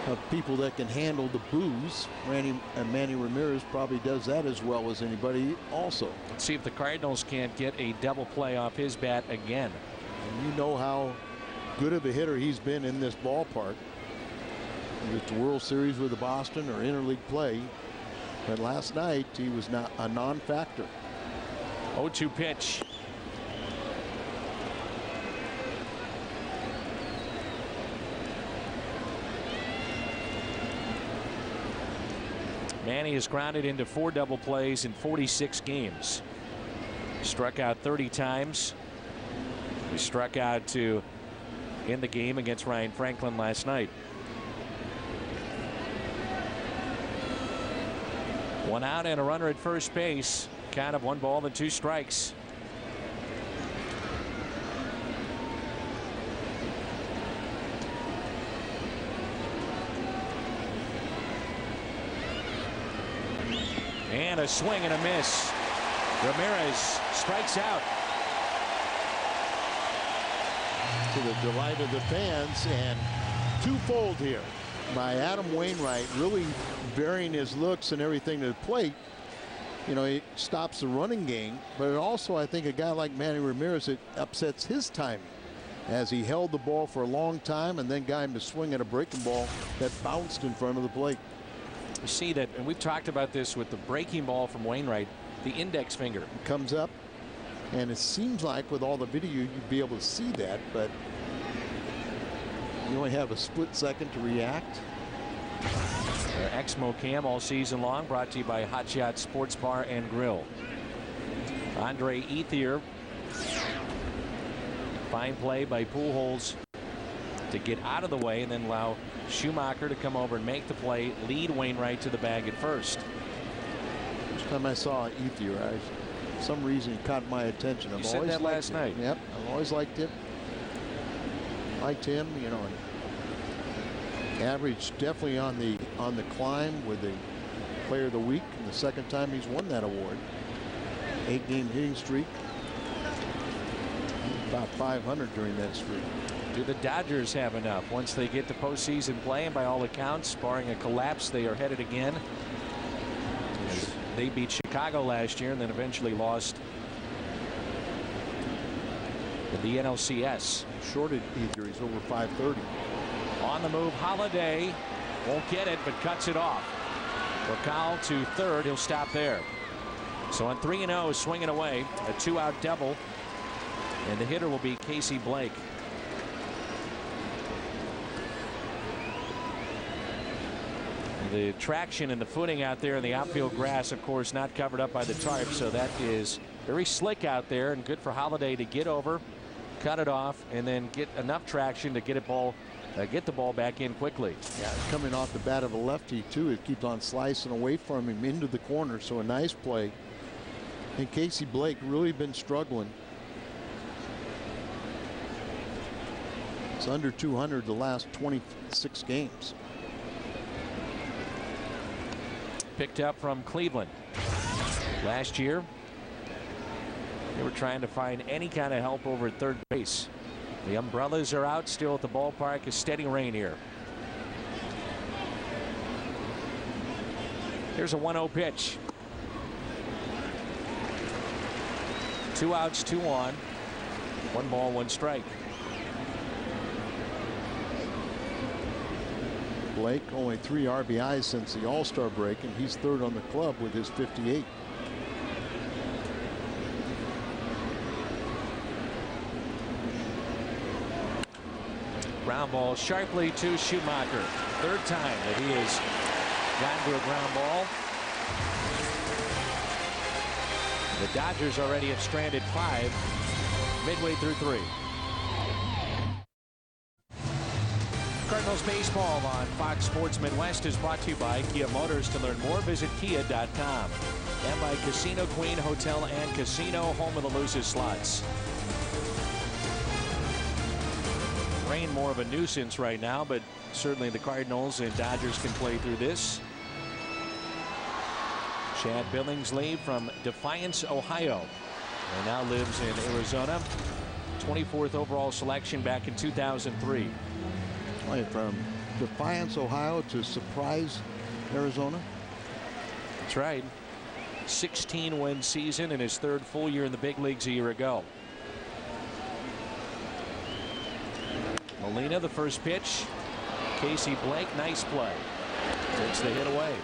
of people that can handle the boos, Manny Ramirez probably does that as well as anybody also. Let's see if the Cardinals can't get a double play off his bat again. And you know how good of a hitter he's been in this ballpark. Whether it's the World Series with the Boston or interleague play. But last night he was not a non-factor. 0-2 pitch. Manny is grounded into 4 double plays in 46 games. Struck out 30 times. He struck out to end the game against Ryan Franklin last night. 1 out and a runner at first base. Count of 1 ball and 2 strikes. And a swing and a miss. Ramirez strikes out. To the delight of the fans, and twofold here by Adam Wainwright, really varying his looks and everything to the plate. You know, it stops the running game, but it also, I think, a guy like Manny Ramirez, it upsets his timing as he held the ball for a long time and then got him to swing at a breaking ball that bounced in front of the plate. You see that, and we've talked about this with the breaking ball from Wainwright, the index finger comes up, and it seems like with all the video you'd be able to see that, but you only have a split second to react. Exmo Cam all season long, brought to you by Hot Shot Sports Bar and Grill. Andre Ethier. Fine play by Pujols to get out of the way and then allow Schumacher to come over and make the play, lead Wainwright to the bag at first. First time I saw Ethier, for some reason he caught my attention. You said that last night. Yep, I've always liked him. Liked him, you know. Average definitely on the climb with the Player of the Week, and the second time he's won that award. 8-game hitting streak. About 500 during that streak. Do the Dodgers have enough once they get to postseason play? And by all accounts, barring a collapse, they are headed again. As they beat Chicago last year and then eventually lost in the NLCS. Shorted Ethier, he's over 530. On the move, Holiday won't get it, but cuts it off. Racal to third. He'll stop there. So on 3-0, swinging away, a 2-out double, and the hitter will be Casey Blake. The traction and the footing out there in the outfield grass, of course, not covered up by the tarp, so that is very slick out there and good for Holiday to get over, cut it off, and then get enough traction to get the ball back in quickly. Yeah, coming off the bat of a lefty too, it keeps on slicing away from him into the corner, so a nice play. And Casey Blake really been struggling. It's under 200 the last 26 games. Picked up from Cleveland last year. They were trying to find any kind of help over at third base. The umbrellas are out still at the ballpark. A steady rain here. Here's a 1-0 pitch. 2 outs, 2 on. 1 ball, 1 strike. Blake only 3 RBIs since the All-Star break, and he's third on the club with his 58. Ground ball sharply to Schumacher. Third time that he has gotten to a ground ball. The Dodgers already have stranded 5 midway through 3. Cardinals baseball on Fox Sports Midwest is brought to you by Kia Motors. To learn more, visit kia.com. and by Casino Queen Hotel and Casino, home of the loosest slots. Rain more of a nuisance right now, but certainly the Cardinals and Dodgers can play through this. Chad Billingsley from Defiance, Ohio, and now lives in Arizona. 24th overall selection back in 2003. From Defiance, Ohio to Surprise, Arizona. That's right. 16-win season in his third full year in the big leagues a year ago. Molina, the first pitch. Casey Blake, nice play. Takes the hit away.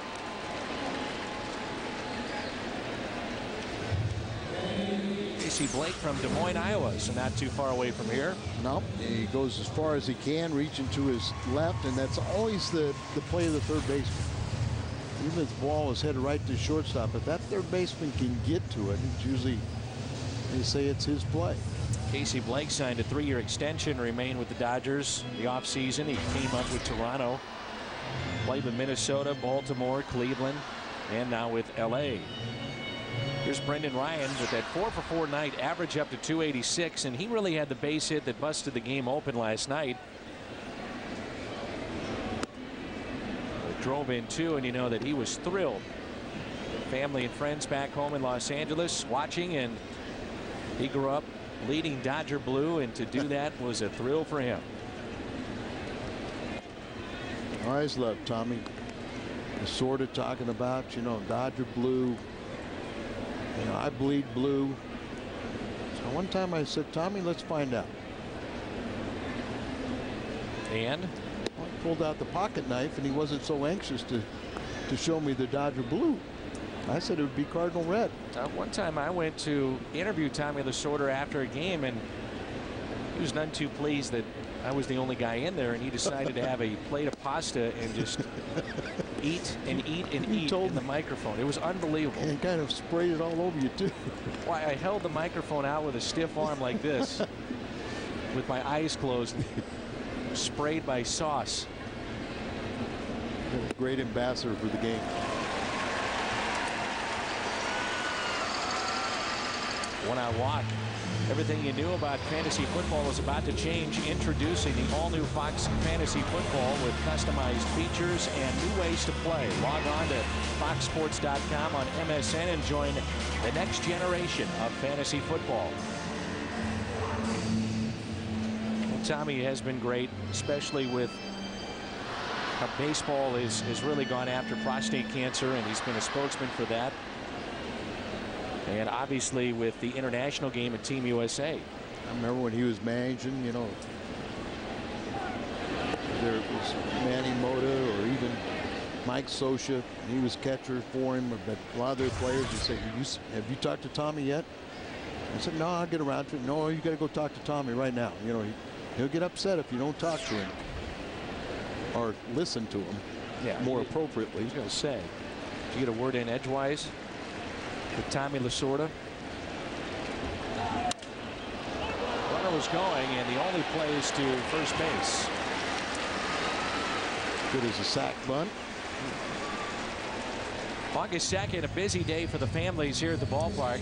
Casey Blake from Des Moines, Iowa, so not too far away from here. Nope. He goes as far as he can, reaching to his left, and that's always the play of the third baseman. Even if the ball is headed right to shortstop, if that third baseman can get to it, it's usually, they say it's his play. Casey Blake signed a 3-year extension to remain with the Dodgers the offseason. He came up with Toronto, played with Minnesota, Baltimore, Cleveland, and now with LA. Here's Brendan Ryan with that 4-for-4 night, average up to 286, and he really had the base hit that busted the game open last night. Drove in two, and you know that he was thrilled. Family and friends back home in Los Angeles watching, and he grew up leading Dodger blue, and to do that was a thrill for him. I always loved Tommy. Sort of talking about, you know, Dodger blue. You know, I bleed blue. So one time I said, Tommy, let's find out. And well, I pulled out the pocket knife, and he wasn't so anxious to show me the Dodger blue. I said it would be Cardinal red. One time I went to interview Tommy Lasorda after a game, and he was none too pleased that I was the only guy in there, and he decided to have a plate of pasta and just eat and eat and eat in the microphone. It was unbelievable. And kind of sprayed it all over you too. Why, I held the microphone out with a stiff arm like this, with my eyes closed, sprayed by sauce. A great ambassador for the game. One-out walk. Everything you knew about fantasy football is about to change. Introducing the all-new Fox Fantasy Football with customized features and new ways to play. Log on to foxsports.com on MSN and join the next generation of fantasy football. Well, Tommy has been great, especially with how baseball has really gone after prostate cancer, and he's been a spokesman for that. And obviously with the international game at Team USA. I remember when he was managing, you know, whether it was Manny Mota or even Mike Scioscia, he was catcher for him. But a lot of their players would say, have you talked to Tommy yet? I said, no, I'll get around to it. No, you got to go talk to Tommy right now. You know, he'll get upset if you don't talk to him or listen to him. Yeah, more appropriately. I was going to say, did you get a word in edgewise with Tommy Lasorda? Runner was going, and the only play is to first base. Good as a sack bunt. August 2nd, a busy day for the families here at the ballpark.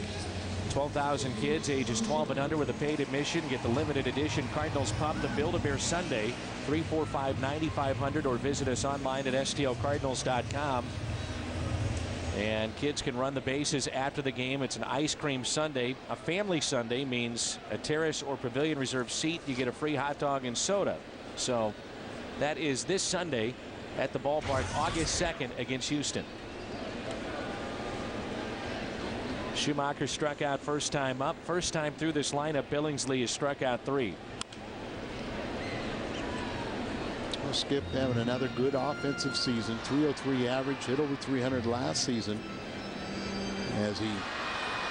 12,000 kids ages 12 and under with a paid admission get the limited edition Cardinals Pub, the Build-A-Bear Sunday, 345-9500, or visit us online at stlcardinals.com. And kids can run the bases after the game. It's an ice cream sundae. A family sundae means a terrace or pavilion reserved seat. You get a free hot dog and soda. So that is this Sunday at the ballpark, August 2nd against Houston. Schumacher struck out first time up. First time through this lineup, Billingsley has struck out 3. Well, Skip having another good offensive season. 303 average, hit over 300 last season. As he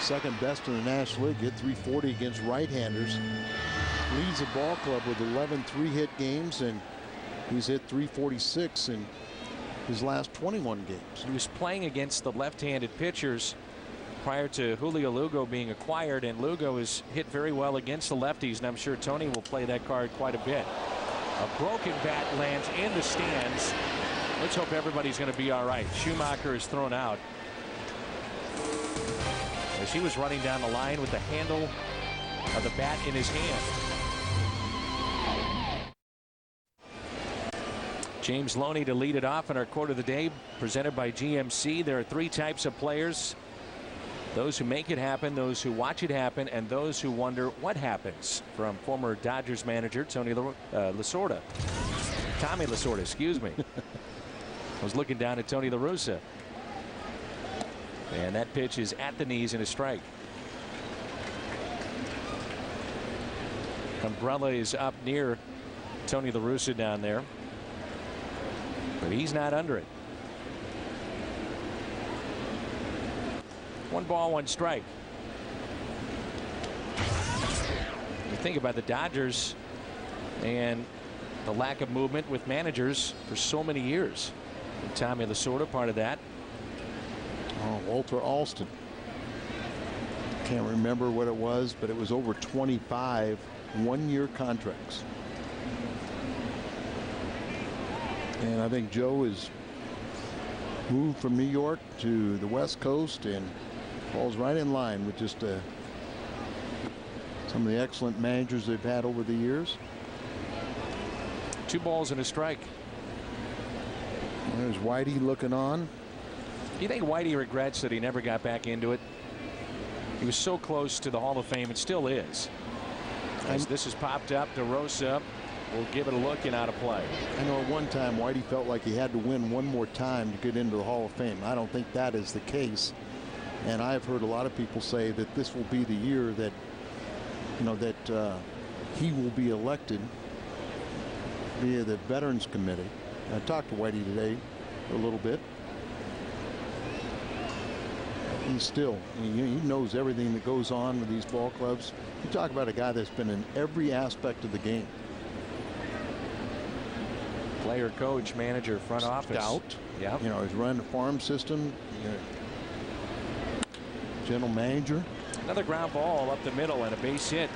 second best in the National League, hit 340 against right-handers. Leads the ball club with 11 3-hit games, and he's hit 346 in his last 21 games. He was playing against the left-handed pitchers prior to Julio Lugo being acquired, and Lugo has hit very well against the lefties, and I'm sure Tony will play that card quite a bit. A broken bat lands in the stands. Let's hope everybody's going to be all right. Schumacher is thrown out. as he was running down the line with the handle of the bat in his hand. James Loney to lead it off in our quote of the day, presented by GMC. There are three types of players: those who make it happen, those who watch it happen, and those who wonder what happens. From former Dodgers manager Tommy Lasorda, excuse me. I was looking down at Tony La Russa, and that pitch is at the knees and a strike. Umbrella is up near Tony La Russa down there, but he's not under it. 1 ball, 1 strike. You think about the Dodgers and the lack of movement with managers for so many years. And Tommy Lasorda, part of that. Oh, Walter Alston. Can't remember what it was, but it was over 25 one-year contracts. And I think Joe has moved from New York to the West Coast and falls right in line with just some of the excellent managers they've had over the years. 2 balls and a strike. There's Whitey looking on. Do you think Whitey regrets that he never got back into it? He was so close to the Hall of Fame, and still is. As this has popped up, DeRosa will give it a look and out of play. I know at one time Whitey felt like he had to win one more time to get into the Hall of Fame. I don't think that is the case. And I've heard a lot of people say that this will be the year that, he will be elected via the Veterans Committee. I talked to Whitey today a little bit. He knows everything that goes on with these ball clubs. You talk about a guy that's been in every aspect of the game. Player, coach, manager, front office. Scout. Yeah. He's run the farm system. General manager. Another ground ball up the middle and a base hit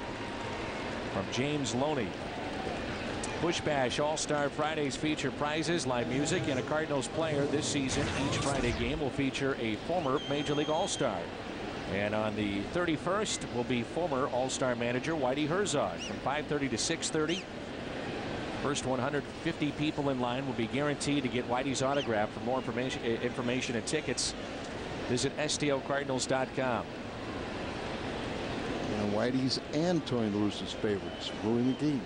from James Loney. Bush Bash All-Star Fridays feature prizes, live music, and a Cardinals player. This season, each Friday game will feature a former Major League All-Star. And on the 31st will be former All-Star manager Whitey Herzog from 5:30 to 6:30. First 150 people in line will be guaranteed to get Whitey's autograph. For more information and tickets, visit STLCardinals.com. Whitey's and Tony La Russa's favorites. Willie McGee.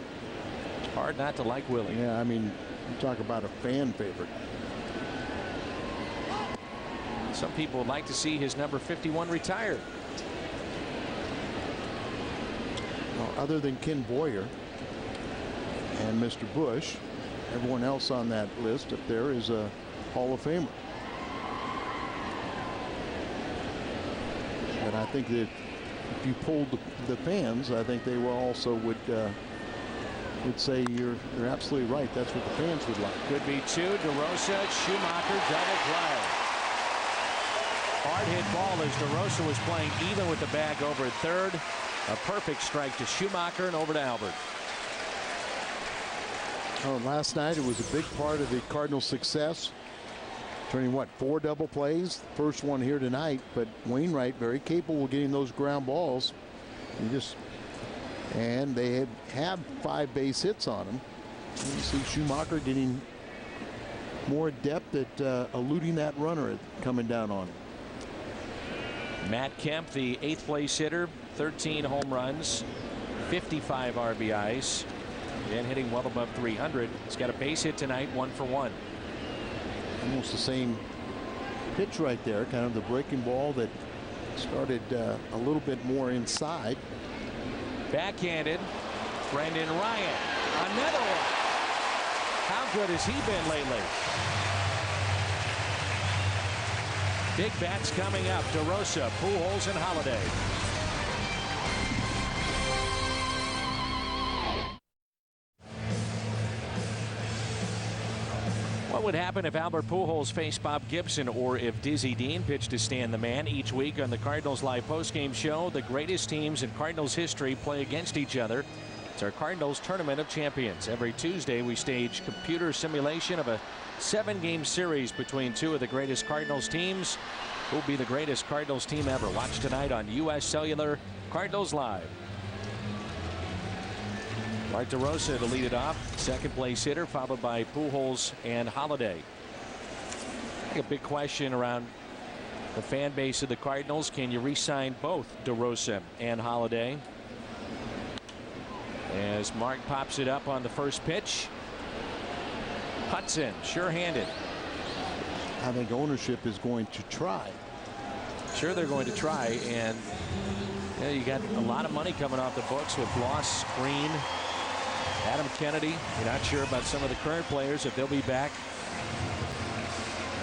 Hard not to like Willie. Yeah, I mean, you talk about a fan favorite. Some people would like to see his number 51 retired. Well, other than Ken Boyer and Mr. Bush, everyone else on that list up there is a Hall of Famer. And I think that if you polled the fans, I think they will also would say you're absolutely right. That's what the fans would like. Could be 2. DeRosa, Schumacher, double play. Hard hit ball as DeRosa was playing even with the bag over at third. A perfect strike to Schumacher and over to Albert. Oh, last night it was a big part of the Cardinals' success. Turning 4 double plays. First one here tonight, but Wainwright very capable of getting those ground balls. And they have 5 base hits on him. You see Schumacher getting more adept at eluding that runner coming down on him. Matt Kemp, the 8th place hitter, 13 home runs, 55 RBIs, and hitting well above 300. He's got a base hit tonight, 1 for 1. Almost the same pitch right there, kind of the breaking ball that started a little bit more inside. Backhanded, Brendan Ryan. Another one. How good has he been lately? Big bats coming up. DeRosa, Pujols, and Holiday. What would happen if Albert Pujols faced Bob Gibson, or if Dizzy Dean pitched to Stan the Man? Each week on the Cardinals Live postgame show, the greatest teams in Cardinals history play against each other. It's our Cardinals Tournament of Champions. Every Tuesday we stage computer simulation of a 7-game series between 2 of the greatest Cardinals teams. who'll be the greatest Cardinals team ever. Watch tonight on U.S. Cellular Cardinals Live. Mark DeRosa to lead it off. Second place hitter, followed by Pujols and Holiday. A big question around the fan base of the Cardinals. Can you re-sign both DeRosa and Holiday? As Mark pops it up on the first pitch. Hudson, sure-handed. I think ownership is going to try. Sure, they're going to try, and you got a lot of money coming off the books with Loss, Green, Adam Kennedy. You're not sure about some of the current players, if they'll be back.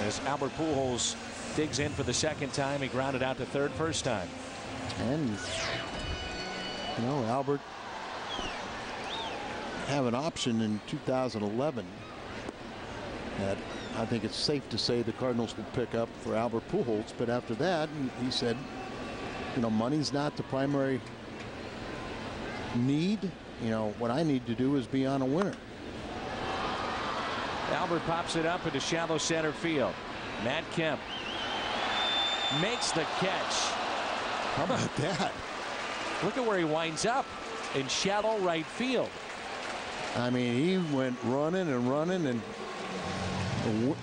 As Albert Pujols digs in for the second time, he grounded out to third first time. And, you know, Albert have an option in 2011 that I think it's safe to say the Cardinals will pick up for Albert Pujols. But after that, he said, you know, money's not the primary need. You know, what I need to do is be on a winner. Albert pops it up into shallow center field. Matt Kemp makes the catch. How about that? Look at where he winds up, in shallow right field. I mean, he went running and running, and it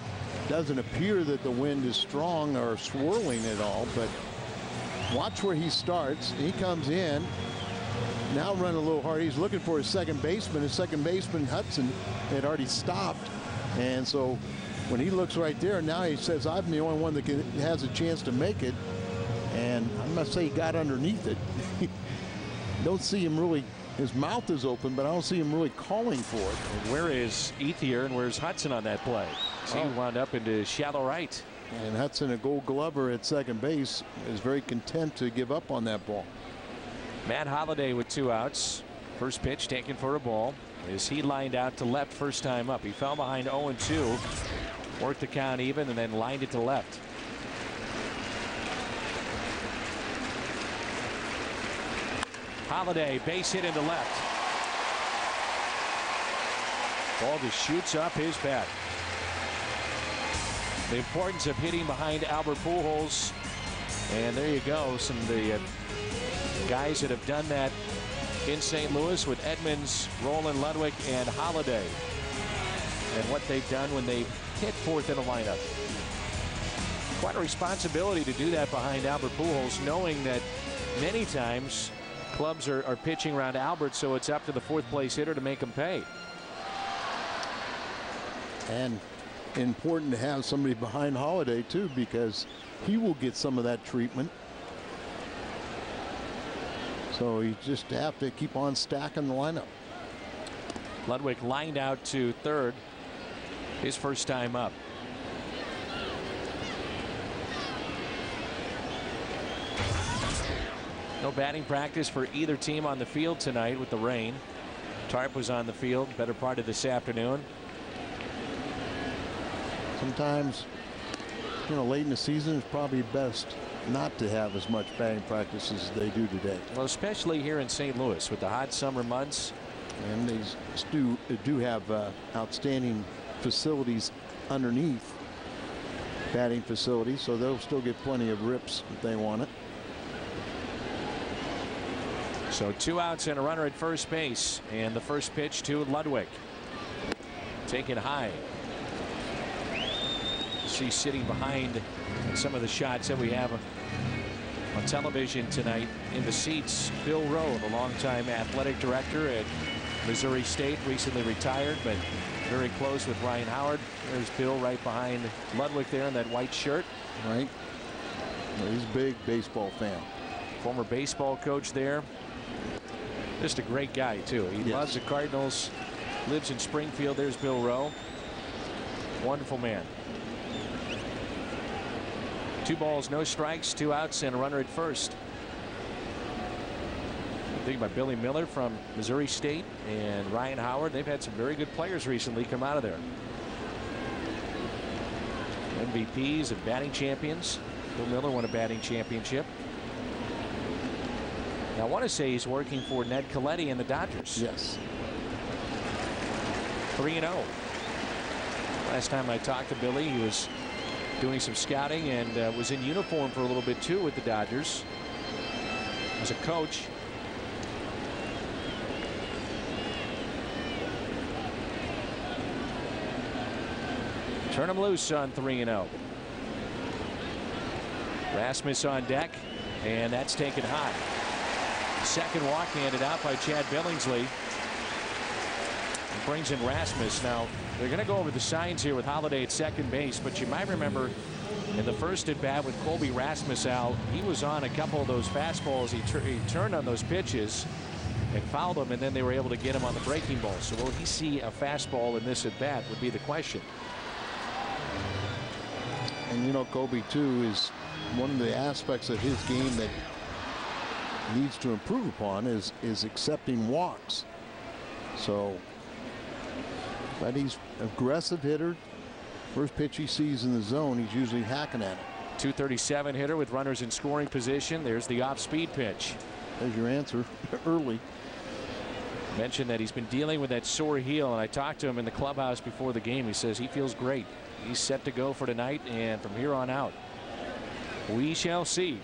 doesn't appear that the wind is strong or swirling at all, but watch where he starts. He comes in, now running a little hard. He's looking for his second baseman. His second baseman, Hudson, had already stopped. And so when he looks right there, now he says, I'm the only one that has a chance to make it. And I must say he got underneath it. Don't see him really. His mouth is open, but I don't see him really calling for it. And where is Ethier and where's Hudson on that play? So he wound up into shallow right. And Hudson, a Gold Glover at second base, is very content to give up on that ball. Matt Holliday with 2 outs. First pitch taken for a ball. As he lined out to left first time up. He fell behind 0-2. Worked the count even and then lined it to left. Holiday, base hit into left. Ball just shoots up his bat. The importance of hitting behind Albert Pujols. And there you go. Some of the guys that have done that in St. Louis with Edmonds, Roland, Ludwig, and Holiday. And what they've done when they hit fourth in a lineup. Quite a responsibility to do that behind Albert Pujols, knowing that many times clubs are pitching around Albert, so it's up to the fourth place hitter to make him pay. And important to have somebody behind Holiday too, because he will get some of that treatment. So you just have to keep on stacking the lineup. Ludwig lined out to third, his first time up. No batting practice for either team on the field tonight with the rain. Tarp was on the field better part of this afternoon. Sometimes, you know, late in the season it's probably best not to have as much batting practice as they do today. Well, especially here in St. Louis with the hot summer months. And they do have outstanding facilities underneath, batting facilities, so they'll still get plenty of rips if they want it. So 2 outs and a runner at first base, and the first pitch to Ludwig. Taken high. See sitting behind some of the shots that we have on television tonight in the seats. Bill Rowe, the longtime athletic director at Missouri State, recently retired, but very close with Ryan Howard. There's Bill right behind Ludwig there in that white shirt. Right. Well, he's a big baseball fan. Former baseball coach there. Just a great guy too. He loves the Cardinals. Lives in Springfield. There's Bill Rowe. Wonderful man. 2 balls, no strikes, 2 outs, and a runner at first. Think about Billy Miller from Missouri State and Ryan Howard. They've had some very good players recently come out of there. MVPs and batting champions. Bill Miller won a batting championship. Now, I want to say he's working for Ned Colletti and the Dodgers. Yes. 3-0. Last time I talked to Billy, he was doing some scouting and was in uniform for a little bit too with the Dodgers as a coach. Turn him loose on 3-0. Rasmus on deck, and that's taken high. Second walk handed out by Chad Billingsley. And brings in Rasmus. Now, they're going to go over the signs here with Holiday at second base, but you might remember in the first at bat with Colby Rasmus out, he was on a couple of those fastballs. He turned on those pitches and fouled them, and then they were able to get him on the breaking ball. So will he see a fastball in this at bat would be the question. And you know, Colby too is one of the aspects of his game that needs to improve upon is accepting walks. So, but he's an aggressive hitter. First pitch he sees in the zone, he's usually hacking at it. 237 hitter with runners in scoring position. There's the off-speed pitch. There's your answer early. Mentioned that he's been dealing with that sore heel, and I talked to him in the clubhouse before the game. He says he feels great. He's set to go for tonight, and from here on out, we shall see.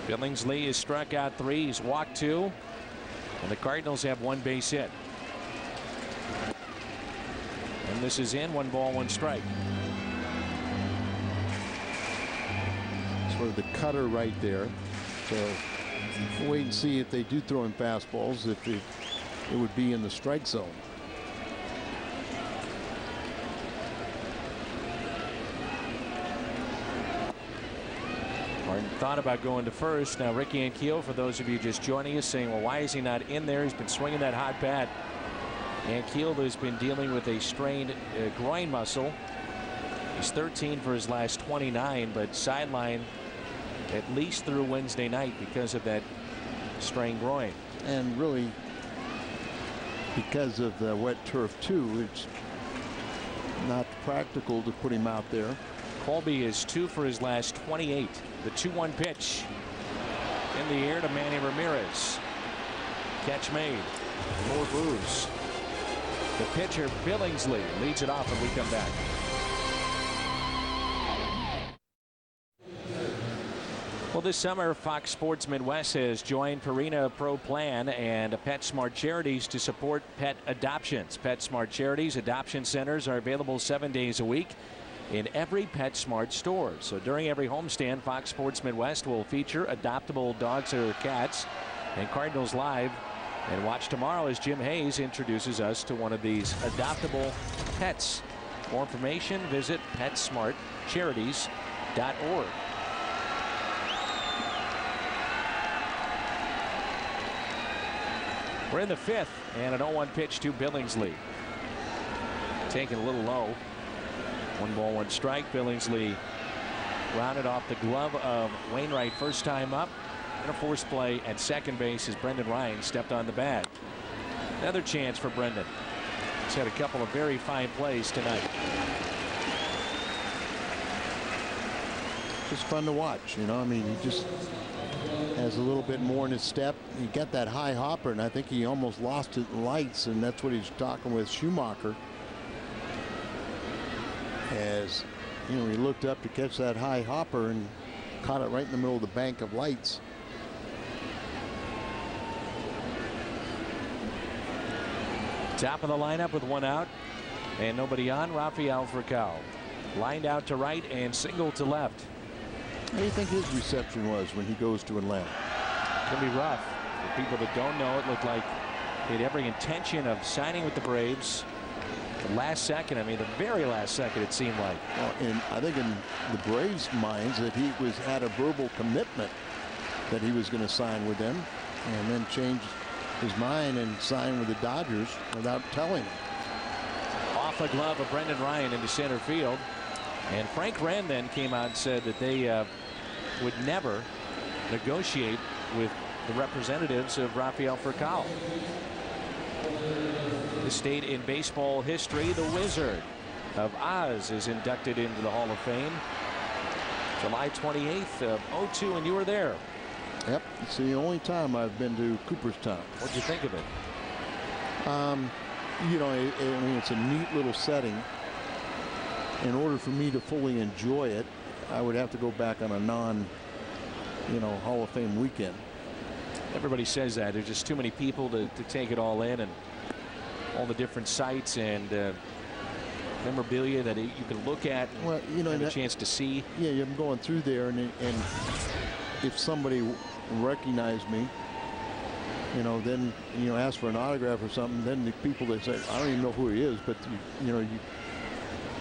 Billingsley has struck out 3. He's walked 2, and the Cardinals have 1 base hit. And this is in 1 ball 1 strike. Sort of the cutter right there. So we'll wait and see if they do throw in fastballs, if it would be in the strike zone. Martin thought about going to first. Now Ricky Ankiel, for those of you just joining us, saying, well, why is he not in there? He's been swinging that hot bat. Ankiel has been dealing with a strained groin muscle. He's 13 for his last 29, but sidelined at least through Wednesday night because of that strained groin. And really, because of the wet turf too, it's not practical to put him out there. Colby is 2 for his last 28. The 2-1 pitch in the air to Manny Ramirez. Catch made. 4 Blues. The pitcher Billingsley leads it off when we come back. Well, this summer, Fox Sports Midwest has joined Purina Pro Plan and PetSmart Charities to support pet adoptions. PetSmart Charities adoption centers are available 7 days a week in every PetSmart store. So during every homestand, Fox Sports Midwest will feature adoptable dogs or cats and Cardinals Live. And watch tomorrow as Jim Hayes introduces us to one of these adoptable pets. For more information, visit PetSmartCharities.org. We're in the 5th, and an 0-1 pitch to Billingsley. Taken a little low. 1 ball 1 strike. Billingsley rounded off the glove of Wainwright first time up. And a forced play at second base as Brendan Ryan stepped on the bat. Another chance for Brendan. He's had a couple of very fine plays tonight. Just fun to watch, you know. I mean, he just has a little bit more in his step. He got that high hopper, and I think he almost lost it in lights, and that's what he's talking with Schumacher. As you know, he looked up to catch that high hopper and caught it right in the middle of the bank of lights. Top of the lineup with 1 out and nobody on. Rafael Furcal lined out to right and single to left. How do you think his reception was when he goes to Atlanta? It's going to be rough. For people that don't know, it looked like he had every intention of signing with the Braves. The last second, I mean, the very last second, it seemed like. Well, and I think in the Braves' minds that he had a verbal commitment that he was going to sign with them, and then changed his mind and signed with the Dodgers without telling him. Off the glove of Brendan Ryan into center field. And Frank Wren then came out and said that they would never negotiate with the representatives of Rafael Furcal. This date in baseball history, the Wizard of Oz is inducted into the Hall of Fame. July 28th of '02, and you were there. Yep, it's the only time I've been to Cooperstown. What'd you think of it? You know, I mean, it's a neat little setting. in order for me to fully enjoy it, I would have to go back on a Hall of Fame weekend. Everybody says that. There's just too many people to take it all in, and all the different sites and memorabilia that you can look at and well, have a chance to see. Yeah, I'm going through there, and if somebody recognized me, then ask for an autograph or something, then the people that say, I don't even know who he is, but you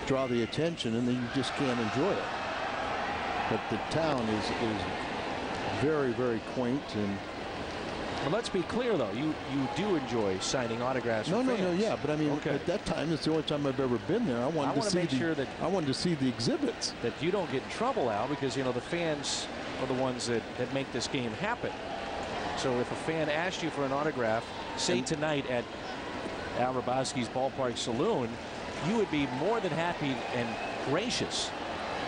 draw the attention, and then you just can't enjoy it. But the town is very, very quaint. And well, let's be clear, though, you do enjoy signing autographs. No, fans. yeah, but I mean, at that time, it's the only time I've ever been there. I wanted to see the exhibits. That you don't get in trouble, Al, because the fans are the ones that make this game happen. So if a fan asked you for an autograph, say tonight at Al Hrabosky's Ballpark Saloon, you would be more than happy and gracious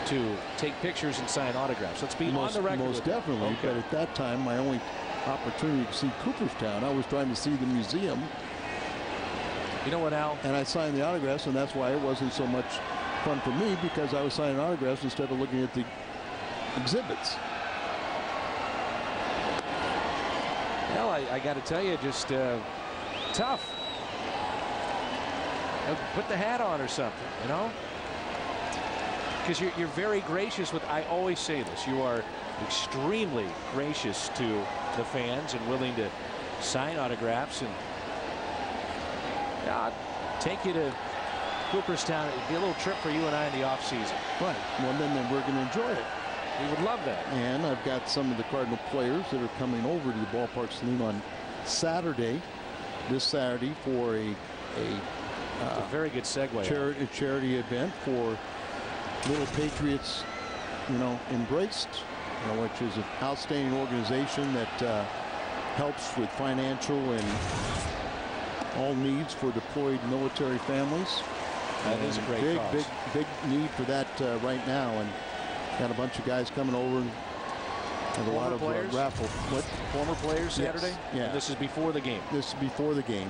to take pictures and sign autographs. Let's be on the record. Most definitely. Okay. But at that time, my only opportunity to see Cooperstown, I was trying to see the museum. You know what, Al? And I signed the autographs, and that's why it wasn't so much fun for me, because I was signing autographs instead of looking at the exhibits. Well, I got to tell you, just tough. Put the hat on or something, because you're very gracious with. I always say this. You are extremely gracious to the fans and willing to sign autographs, and I'll take you to Cooperstown. It'd be a little trip for you and I in the offseason. Right. Well, then we're going to enjoy it. We would love that. And I've got some of the Cardinal players that are coming over to the Ballpark Saloon on Saturday, this Saturday, for a very good segue. Charity event for Little Patriots, Embraced, which is an outstanding organization that helps with financial and all needs for deployed military families. That is a great cause. Big need for that right now, and got a bunch of guys coming over and have a lot of raffle. Former players Saturday? Yes. Yeah. And this is before the game. This is before the game.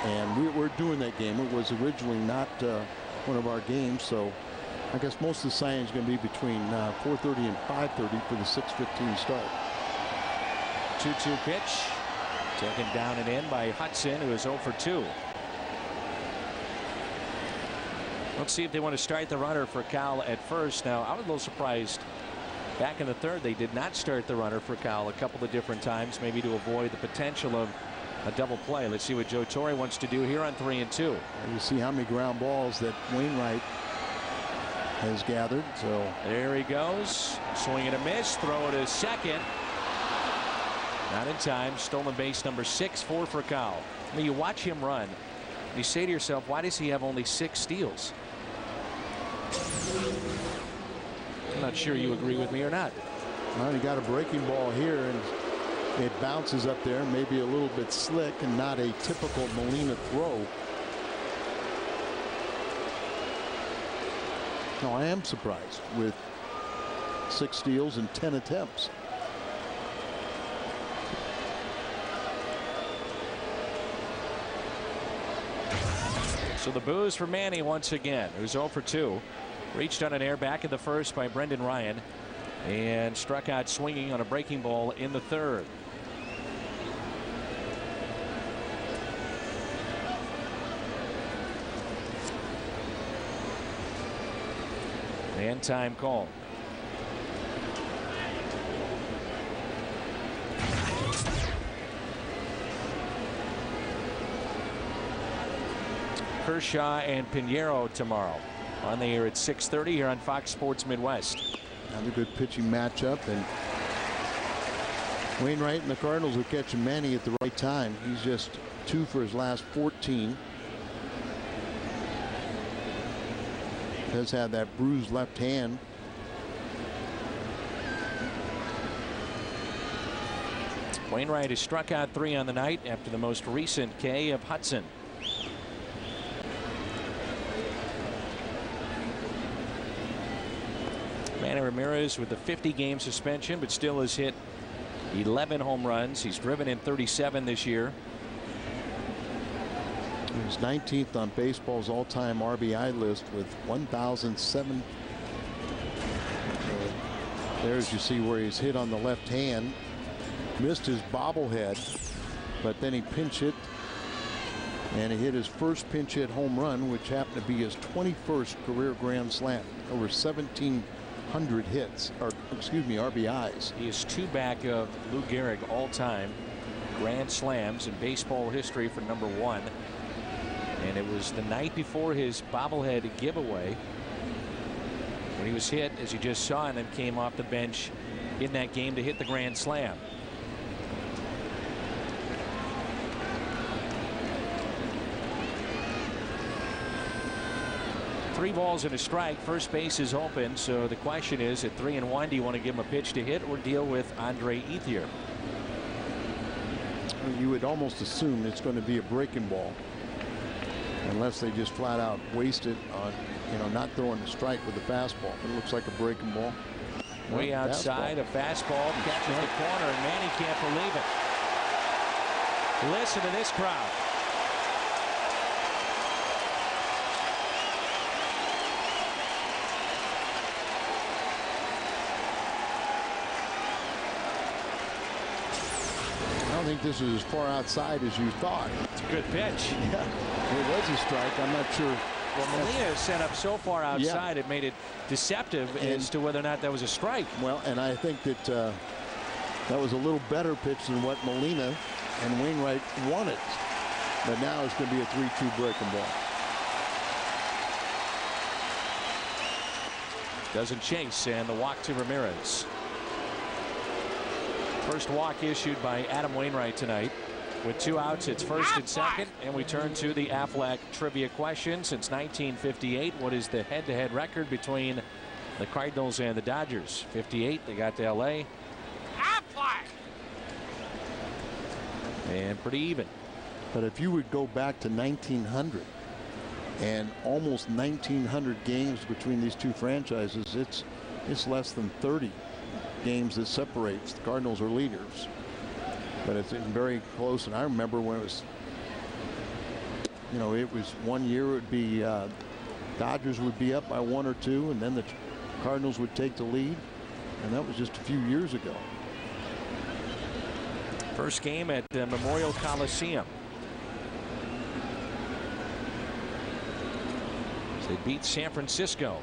And we're doing that game. It was originally not one of our games, so I guess most of the signing is going to be between 4:30 and 5:30 for the 6:15 start. 2-2 pitch. Taken down and in by Hudson, who is 0 for 2. Let's see if they want to start the runner for Cal at first. Now, I was a little surprised. Back in the third, they did not start the runner for Cal a couple of different times, maybe to avoid the potential of a double play. Let's see what Joe Torre wants to do here on 3-2. And you see how many ground balls that Wainwright has gathered. So there he goes. Swing and a miss. Throw to second. Not in time. Stolen base number 6, 4 for Cal. I mean, you watch him run. You say to yourself, why does he have only 6 steals? I'm not sure you agree with me or not. Well, he got a breaking ball here, and it bounces up there, maybe a little bit slick and not a typical Molina throw. No, I am surprised with 6 steals and 10 attempts. So the booze for Manny once again, who's 0 for 2. Reached on an air back in the first by Brendan Ryan, and struck out swinging on a breaking ball in the third. And time call. Kershaw and Pinheiro tomorrow on the air at 6:30 here on Fox Sports Midwest. Another good pitching matchup, and Wainwright and the Cardinals are catching Manny at the right time. He's just 2 for his last 14. Has had that bruised left hand. Wainwright has struck out 3 on the night after the most recent K of Hudson. Manny Ramirez with the 50-game suspension, but still has hit 11 home runs. He's driven in 37 this year. He's 19th on baseball's all-time RBI list with 1,007. There's, you see where he's hit on the left hand, missed his bobblehead, but then he pinch hit, and he hit his first pinch hit home run, which happened to be his 21st career grand slam. Over 1,700 hits, or excuse me, RBIs. He is 2 back of Lou Gehrig all-time grand slams in baseball history for number 1. And it was the night before his bobblehead giveaway when he was hit, as you just saw, and then came off the bench in that game to hit the grand slam. Three balls and a strike. First base is open. So the question is, at 3-1, do you want to give him a pitch to hit or deal with Andre Ethier? You would almost assume it's going to be a breaking ball, unless they just flat out waste it on, not throwing the strike with the fastball. It looks like a breaking ball. Way outside, a fastball catches the corner, and Manny can't believe it. Listen to this crowd. I don't think this is as far outside as you thought. It's a good pitch. Yeah, it was a strike. I'm not sure. Well, Molina is set up so far outside, it made it deceptive as to whether or not that was a strike. Well, and I think that that was a little better pitch than what Molina and Wainwright wanted. But now it's going to be a 3-2 breaking ball. Doesn't chase, and the walk to Ramirez. First walk issued by Adam Wainwright tonight. With 2 outs, it's first and second, and we turn to the Aflac trivia question. Since 1958, what is the head-to-head record between the Cardinals and the Dodgers? 58, they got to L.A. Aflac! And pretty even. But if you would go back to 1900 and almost 1900 games between these two franchises, it's less than 30 games that separates. The Cardinals are leaders. But it's very close, and I remember when it was, it was one year it would be Dodgers would be up by 1 or 2, and then the Cardinals would take the lead, and that was just a few years ago. First game at Memorial Coliseum. They beat San Francisco.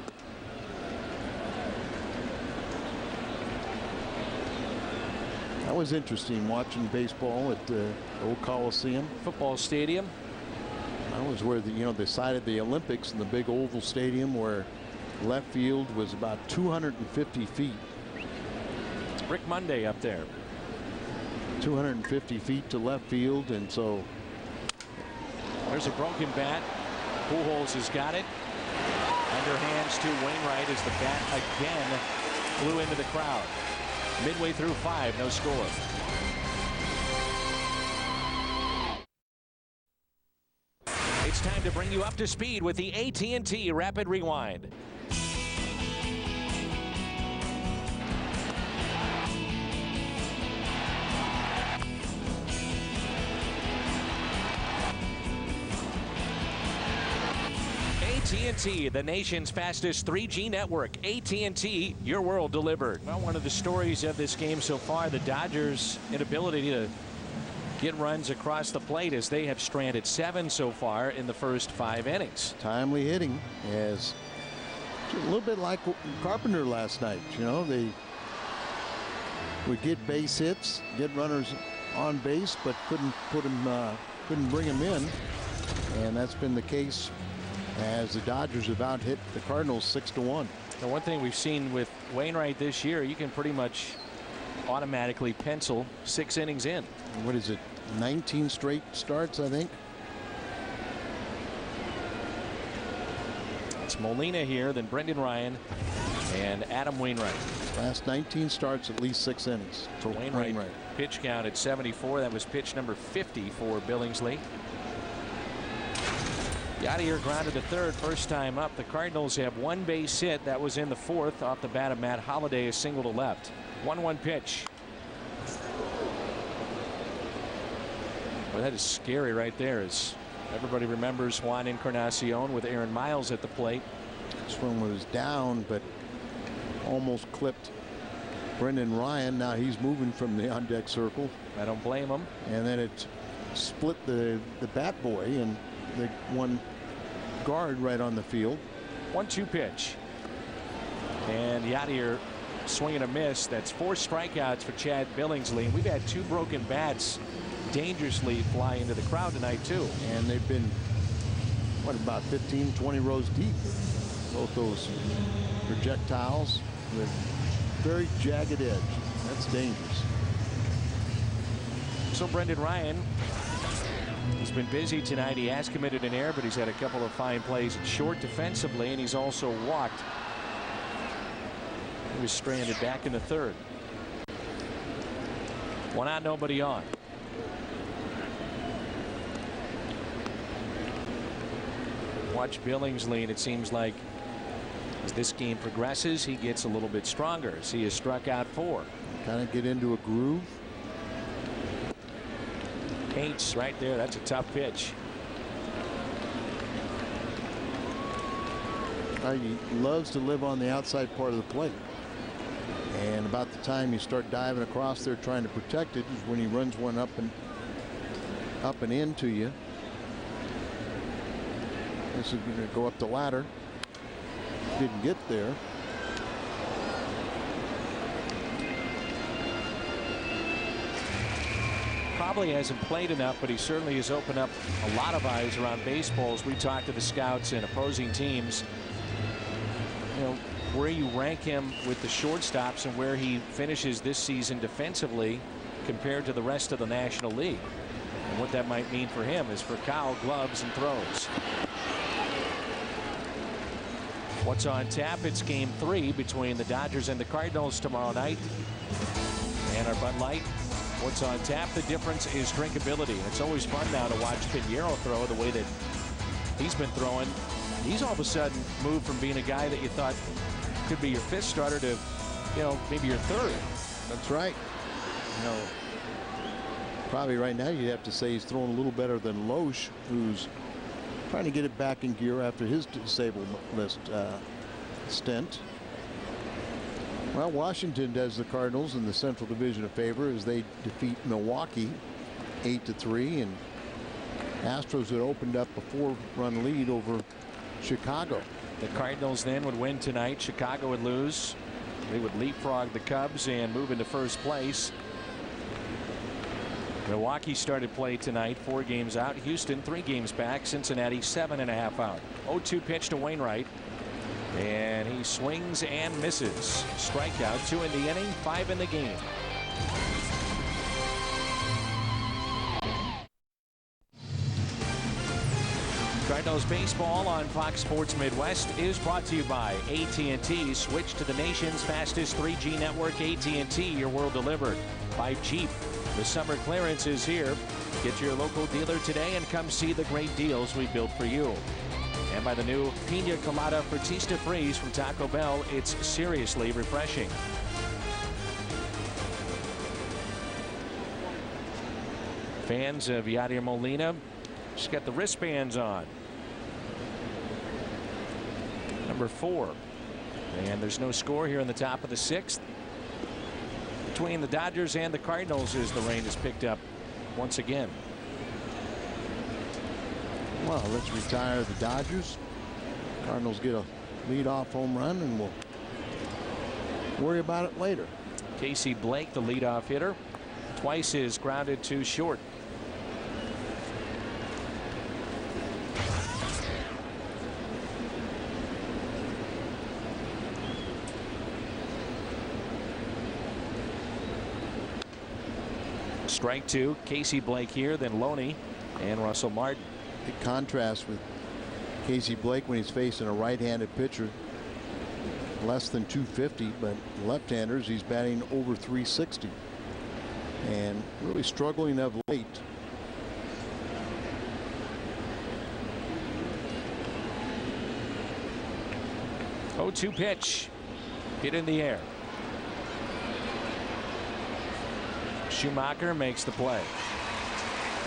That was interesting watching baseball at the old Coliseum. Football stadium. That was where they cited the Olympics in the big oval stadium, where left field was about 250 feet. Rick Monday up there. 250 feet to left field, and so there's a broken bat. Pujols has got it. Underhands to Wainwright as the bat again flew into the crowd. Midway through 5, no score. It's time to bring you up to speed with the AT&T Rapid Rewind. AT&T, the nation's fastest 3G network. AT&T, your world delivered. Well, one of the stories of this game so far, the Dodgers' inability to get runs across the plate, as they have stranded 7 so far in the first 5 innings. Timely hitting, as a little bit like Carpenter last night. They would get base hits, get runners on base, but couldn't bring them in, and that's been the case as the Dodgers have out-hit the Cardinals 6-1. The one thing we've seen with Wainwright this year, you can pretty much automatically pencil 6 innings in. What is it, 19 straight starts, I think? It's Molina here, then Brendan Ryan and Adam Wainwright. Last 19 starts, at least 6 innings for Wainwright. Pitch count at 74. That was pitch number 50 for Billingsley. Yadier grounded to third, first time up. The Cardinals have 1 base hit. That was in the 4th off the bat of Matt Holliday, a single to left. 1-1 pitch. Well, that is scary right there, as Everybody remembers Juan Encarnacion with Aaron Miles at the plate. This one was down, but almost clipped Brendan Ryan. Now he's moving from the on-deck circle. I don't blame him. And then it split the bat boy and the one guard right on the field. 1-2 pitch. And Yadier swinging a miss. That's 4 strikeouts for Chad Billingsley. And we've had 2 broken bats dangerously fly into the crowd tonight too. And they've been, what, about 15-20 rows deep. Both those projectiles with very jagged edge. That's dangerous. So Brendan Ryan has been busy tonight. He has committed an error, but he's had a couple of fine plays at short defensively, and he's also walked. He was stranded back in the 3rd. 1 out, nobody on. Watch Billingsley, and it seems like as this game progresses, he gets a little bit stronger as he has struck out 4. Kind of get into a groove. Paints right there. That's a tough pitch. He loves to live on the outside part of the plate. And about the time you start diving across there trying to protect it is when he runs one up and into you. This is going to go up the ladder. Didn't get there. Probably hasn't played enough, but he certainly has opened up a lot of eyes around baseball as we talk to the scouts and opposing teams. You know, where you rank him with the shortstops and where he finishes this season defensively compared to the rest of the National League. And what that might mean for him is for Kyle gloves and throws. What's on tap? It's game 3 between the Dodgers and the Cardinals tomorrow night. And our Bud Light. What's on tap? The difference is drinkability. It's always fun now to watch Pinheiro throw the way that he's been throwing. He's all of a sudden moved from being a guy that you thought could be your 5th starter to, you know, maybe your 3rd. That's right. You know, probably right now you'd have to say he's throwing a little better than Loesch, who's trying to get it back in gear after his disabled list stint. Well, Washington does the Cardinals in the Central Division a favor as they defeat Milwaukee 8-3, and Astros had opened up a 4-run lead over Chicago. The Cardinals then would win tonight. Chicago would lose. They would leapfrog the Cubs and move into 1st place. Milwaukee started play tonight, 4 games out. Houston 3 games back. Cincinnati 7.5 out. 0-2 pitch to Wainwright. And he swings and misses. Strikeout, 2 in the inning, 5 in the game. Cardinals baseball on Fox Sports Midwest is brought to you by AT&T. Switch to the nation's fastest 3G network. AT&T, your world delivered. By Jeep. The summer clearance is here. Get to your local dealer today and come see the great deals we built for you. And by the new Pina Colada Frutista Freeze from Taco Bell. It's seriously refreshing. Fans of Yadier Molina just got the wristbands on. Number 4. And there's no score here in the top of the 6th. Between the Dodgers and the Cardinals as the rain has picked up once again. Well, let's retire the Dodgers. Cardinals get a leadoff home run, and we'll worry about it later. Casey Blake, the leadoff hitter, twice is grounded to short. Strike 2. Casey Blake here, then Loney and Russell Martin. Big contrast with Casey Blake when he's facing a right-handed pitcher. Less than 250, but left-handers he's batting over 360 and really struggling of late. Oh, 2 pitch. Hit in the air. Schumacher makes the play.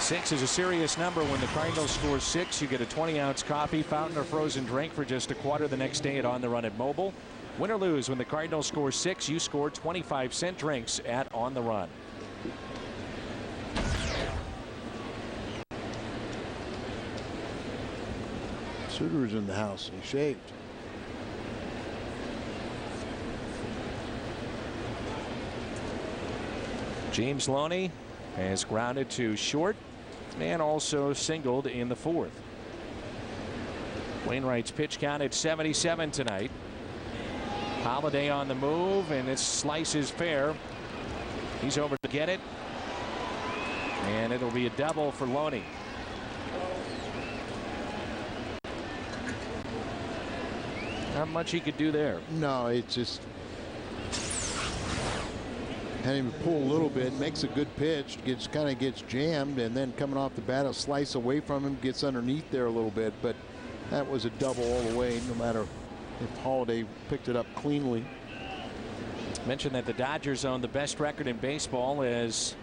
6 is a serious number. When the Cardinals score 6, you get a 20-ounce coffee, fountain, or frozen drink for just $1 the next day at On the Run at Mobile. Win or lose, when the Cardinals score 6, you score 25-cent drinks at On the Run. Suter's in the house. He shaved. James Loney has grounded to short and also singled in the 4th. Wainwright's pitch count at 77 tonight. Holiday on the move, and this slice is fair. He's over to get it, and it'll be a double for Loney. Not much he could do there. No, it's just had him pull a little bit, makes a good pitch, kind of gets jammed, and then coming off the bat, a slice away from him, gets underneath there a little bit. But that was a double all the way, no matter if Holiday picked it up cleanly. Mentioned that the Dodgers own the best record in baseball, as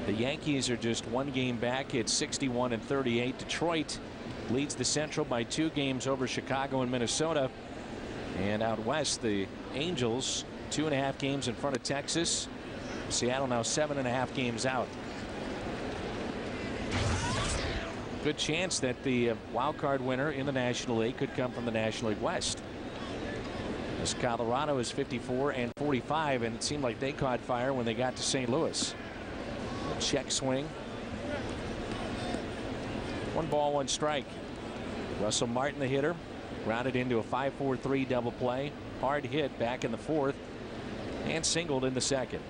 the Yankees are just 1 game back at 61-38. Detroit leads the Central by 2 games over Chicago and Minnesota. And out west, the Angels 2.5 games in front of Texas. Seattle now 7.5 games out. Good chance that the wild card winner in the National League could come from the National League West. As Colorado is 54-45, and it seemed like they caught fire when they got to St. Louis. Check swing. 1 ball, 1 strike. Russell Martin, the hitter, grounded into a 5-4-3 double play. Hard hit back in the 4th and singled in the 2nd.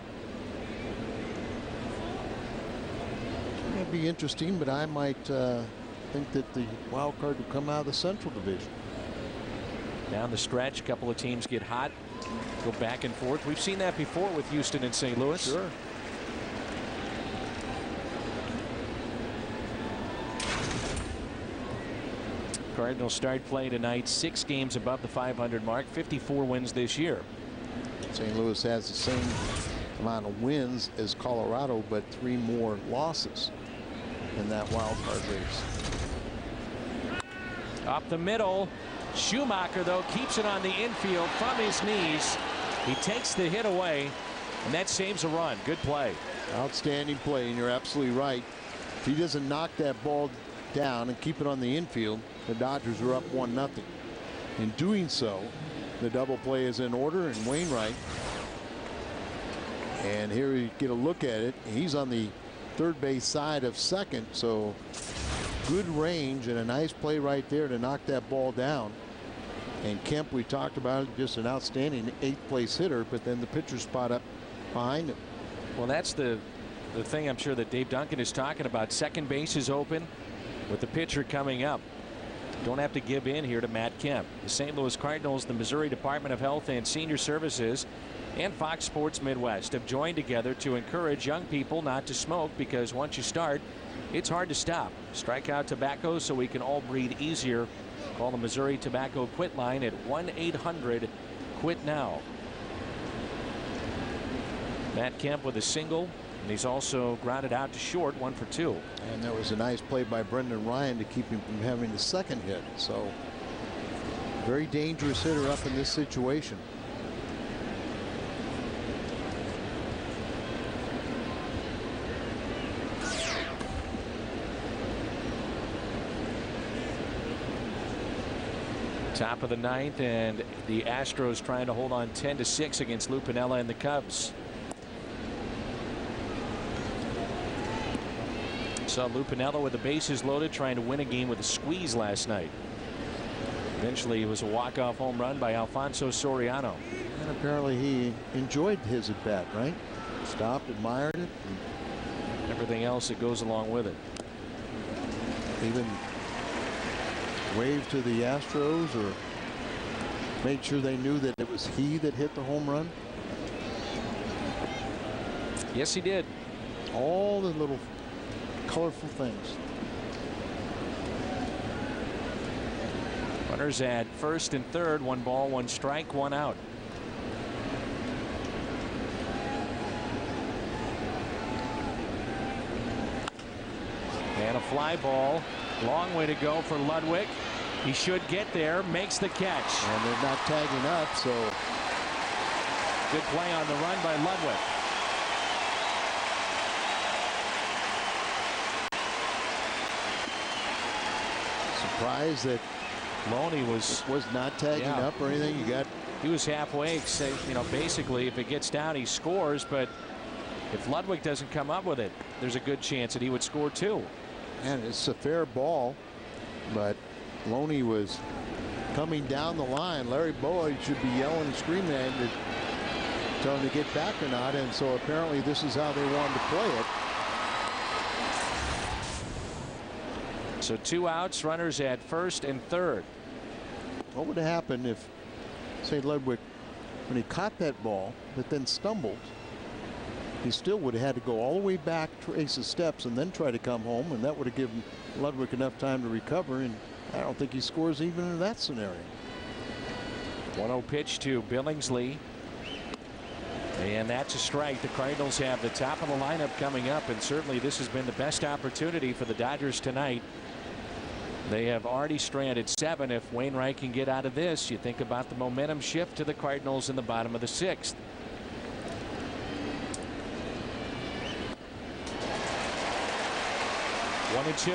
It'd be interesting, but I might think that the wild card will come out of the Central Division. Down the stretch, a couple of teams get hot, go back and forth. We've seen that before with Houston and St. Louis. Sure. Cardinals start play tonight 6 games above the 500 mark, 54 wins this year. St. Louis has the same amount of wins as Colorado, but 3 more losses in that wild card race. Up the middle. Schumacher, though, keeps it on the infield from his knees. He takes the hit away, and that saves a run. Good play. Outstanding play, and you're absolutely right. If he doesn't knock that ball down and keep it on the infield, the Dodgers are up 1-0. In doing so, the double play is in order, and Wainwright, and here you get a look at it. He's on the third base side of second, so good range and a nice play right there to knock that ball down. And Kemp, we talked about it, just an outstanding 8th place hitter, but then the pitcher spot up behind him. Well, that's the thing I'm sure that Dave Duncan is talking about. Second base is open with the pitcher coming up. Don't have to give in here to Matt Kemp. The St. Louis Cardinals, the Missouri Department of Health and Senior Services, and Fox Sports Midwest have joined together to encourage young people not to smoke, because once you start, it's hard to stop. Strike out tobacco so we can all breathe easier. Call the Missouri Tobacco Quit line at 1-800-QUIT-NOW. Matt Kemp with a single, and he's also grounded out to short, 1 for 2. And there was a nice play by Brendan Ryan to keep him from having the second hit. So very dangerous hitter up in this situation. Top of the 9th, and the Astros trying to hold on 10-6 against Lou Piniella and the Cubs. Saw Lou Piniella with the bases loaded, trying to win a game with a squeeze last night. Eventually, it was a walk-off home run by Alfonso Soriano. And apparently he enjoyed his at bat, right? Stopped, admired it, and everything else that goes along with it. Even waved to the Astros, or made sure they knew that it was he that hit the home run. Yes, he did. All the little colorful things. Runners at first and third, 1 ball, 1 strike, 1 out. a fly ball. Long way to go for Ludwig. He should get there. Makes the catch. And they're not tagging up, so good play on the run by Ludwig. Surprised that Loney was not tagging up or anything. He was halfway. You know, basically, if it gets down, he scores. But if Ludwig doesn't come up with it, there's a good chance that he would score too. And it's a fair ball, but Loney was coming down the line. Larry Boyd should be yelling and screaming at him to tell him to get back or not. And so apparently this is how they wanted to play it. So 2 outs, runners at first and third. What would have happened if St. Ludwig, when he caught that ball but then stumbled, he still would have had to go all the way back, trace his steps, and then try to come home, and that would have given Ludwig enough time to recover, and I don't think he scores even in that scenario. 1-0 pitch to Billingsley. And that's a strike. The Cardinals have the top of the lineup coming up, and certainly this has been the best opportunity for the Dodgers tonight. They have already stranded 7. If Wainwright can get out of this, you think about the momentum shift to the Cardinals in the bottom of the 6th. One and 2.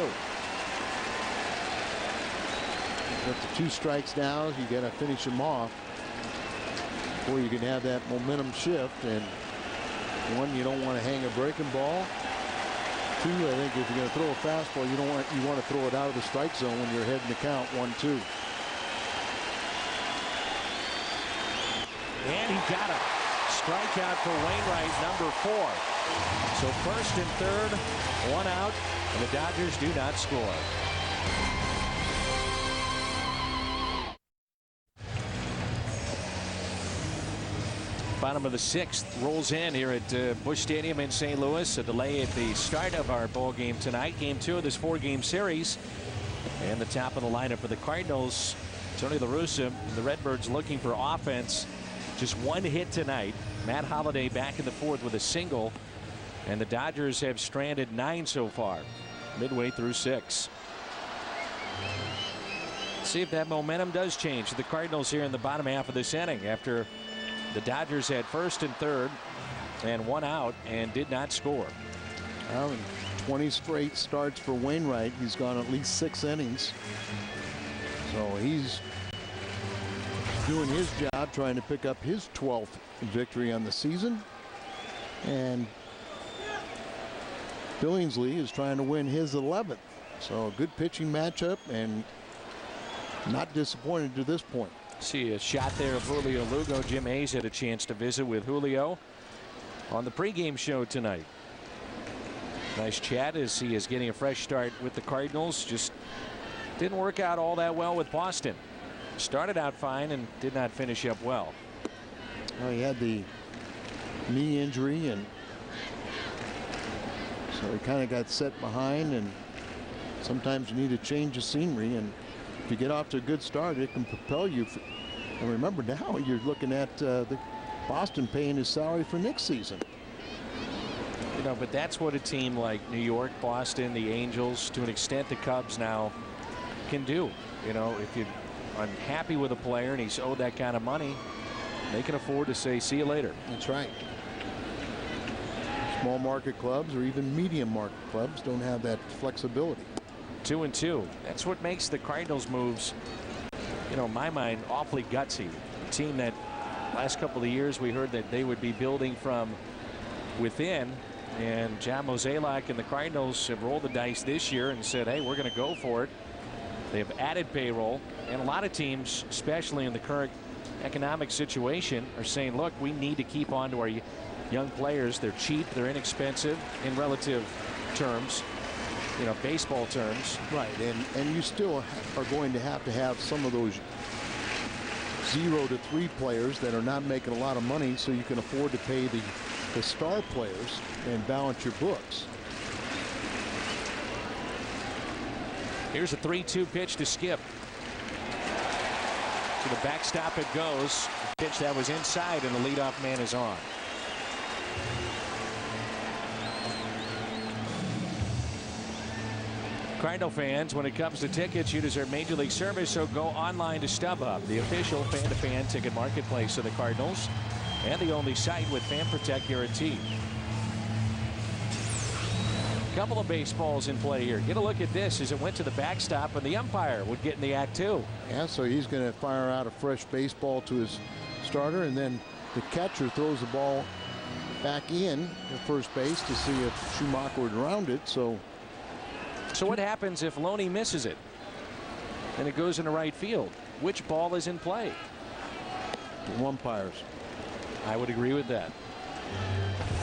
With the 2 strikes now, you got to finish them off before you can have that momentum shift. And 1, you don't want to hang a breaking ball. 2, I think if you're going to throw a fastball, you want to throw it out of the strike zone when you're heading the count 1-2. And he got it. Strikeout for Wainwright, number 4. So first and third, 1 out, and the Dodgers do not score. Bottom of the 6th rolls in here at Busch Stadium in St. Louis. A delay at the start of our ball game tonight. Game 2 of this 4-game series. And the top of the lineup for the Cardinals, Tony La Russa. The Redbirds looking for offense. Just 1 hit tonight. Matt Holliday back in the 4th with a single. And the Dodgers have stranded 9 so far, midway through 6. See if that momentum does change. The Cardinals here in the bottom half of this inning after the Dodgers had first and third and 1 out and did not score. Well, 20 straight starts for Wainwright. He's gone at least 6 innings. So he's doing his job, trying to pick up his 12th victory on the season. And Billingsley is trying to win his 11th. So a good pitching matchup and not disappointed to this point. See a shot there of Julio Lugo. Jim Hayes had a chance to visit with Julio on the pregame show tonight. Nice chat as he is getting a fresh start with the Cardinals. Just didn't work out all that well with Boston. Started out fine and did not finish up well. Well, he had the knee injury, and so he kind of got set behind, and sometimes you need to change the scenery, and if you get off to a good start, it can propel you. And remember, now you're looking at the Boston paying his salary for next season. You know, but that's what a team like New York, Boston, the Angels, to an extent the Cubs now can do. You know, if you're unhappy with a player and he's owed that kind of money, they can afford to say, see you later. That's right. Small market clubs or even medium market clubs don't have that flexibility. 2-2. That's what makes the Cardinals moves, you know, in my mind, awfully gutsy. A team that last couple of years we heard that they would be building from within, and John Mozeliak and the Cardinals have rolled the dice this year and said, hey, we're going to go for it. They have added payroll, and a lot of teams, especially in the current economic situation, are saying, look, we need to keep on to our young players. They're cheap, they're inexpensive in relative terms, you know, baseball terms. Right, and you still are going to have some of those 0 to 3 players that are not making a lot of money, so you can afford to pay the star players and balance your books. Here's a 3-2 pitch to Skip. To the backstop it goes. Pitch that was inside, and the leadoff man is on. Cardinal fans, when it comes to tickets, you deserve Major League service, so go online to StubHub, the official fan-to-fan ticket marketplace of the Cardinals, and the only site with Fan Protect guarantee. Couple of baseballs in play here. Get a look at this as it went to the backstop, and the umpire would get in the act too. Yeah, so he's going to fire out a fresh baseball to his starter, and then the catcher throws the ball back in at first base to see if Schumacher would round it. So what happens if Loney misses it and it goes into right field? Which ball is in play? The umpires. I would agree with that.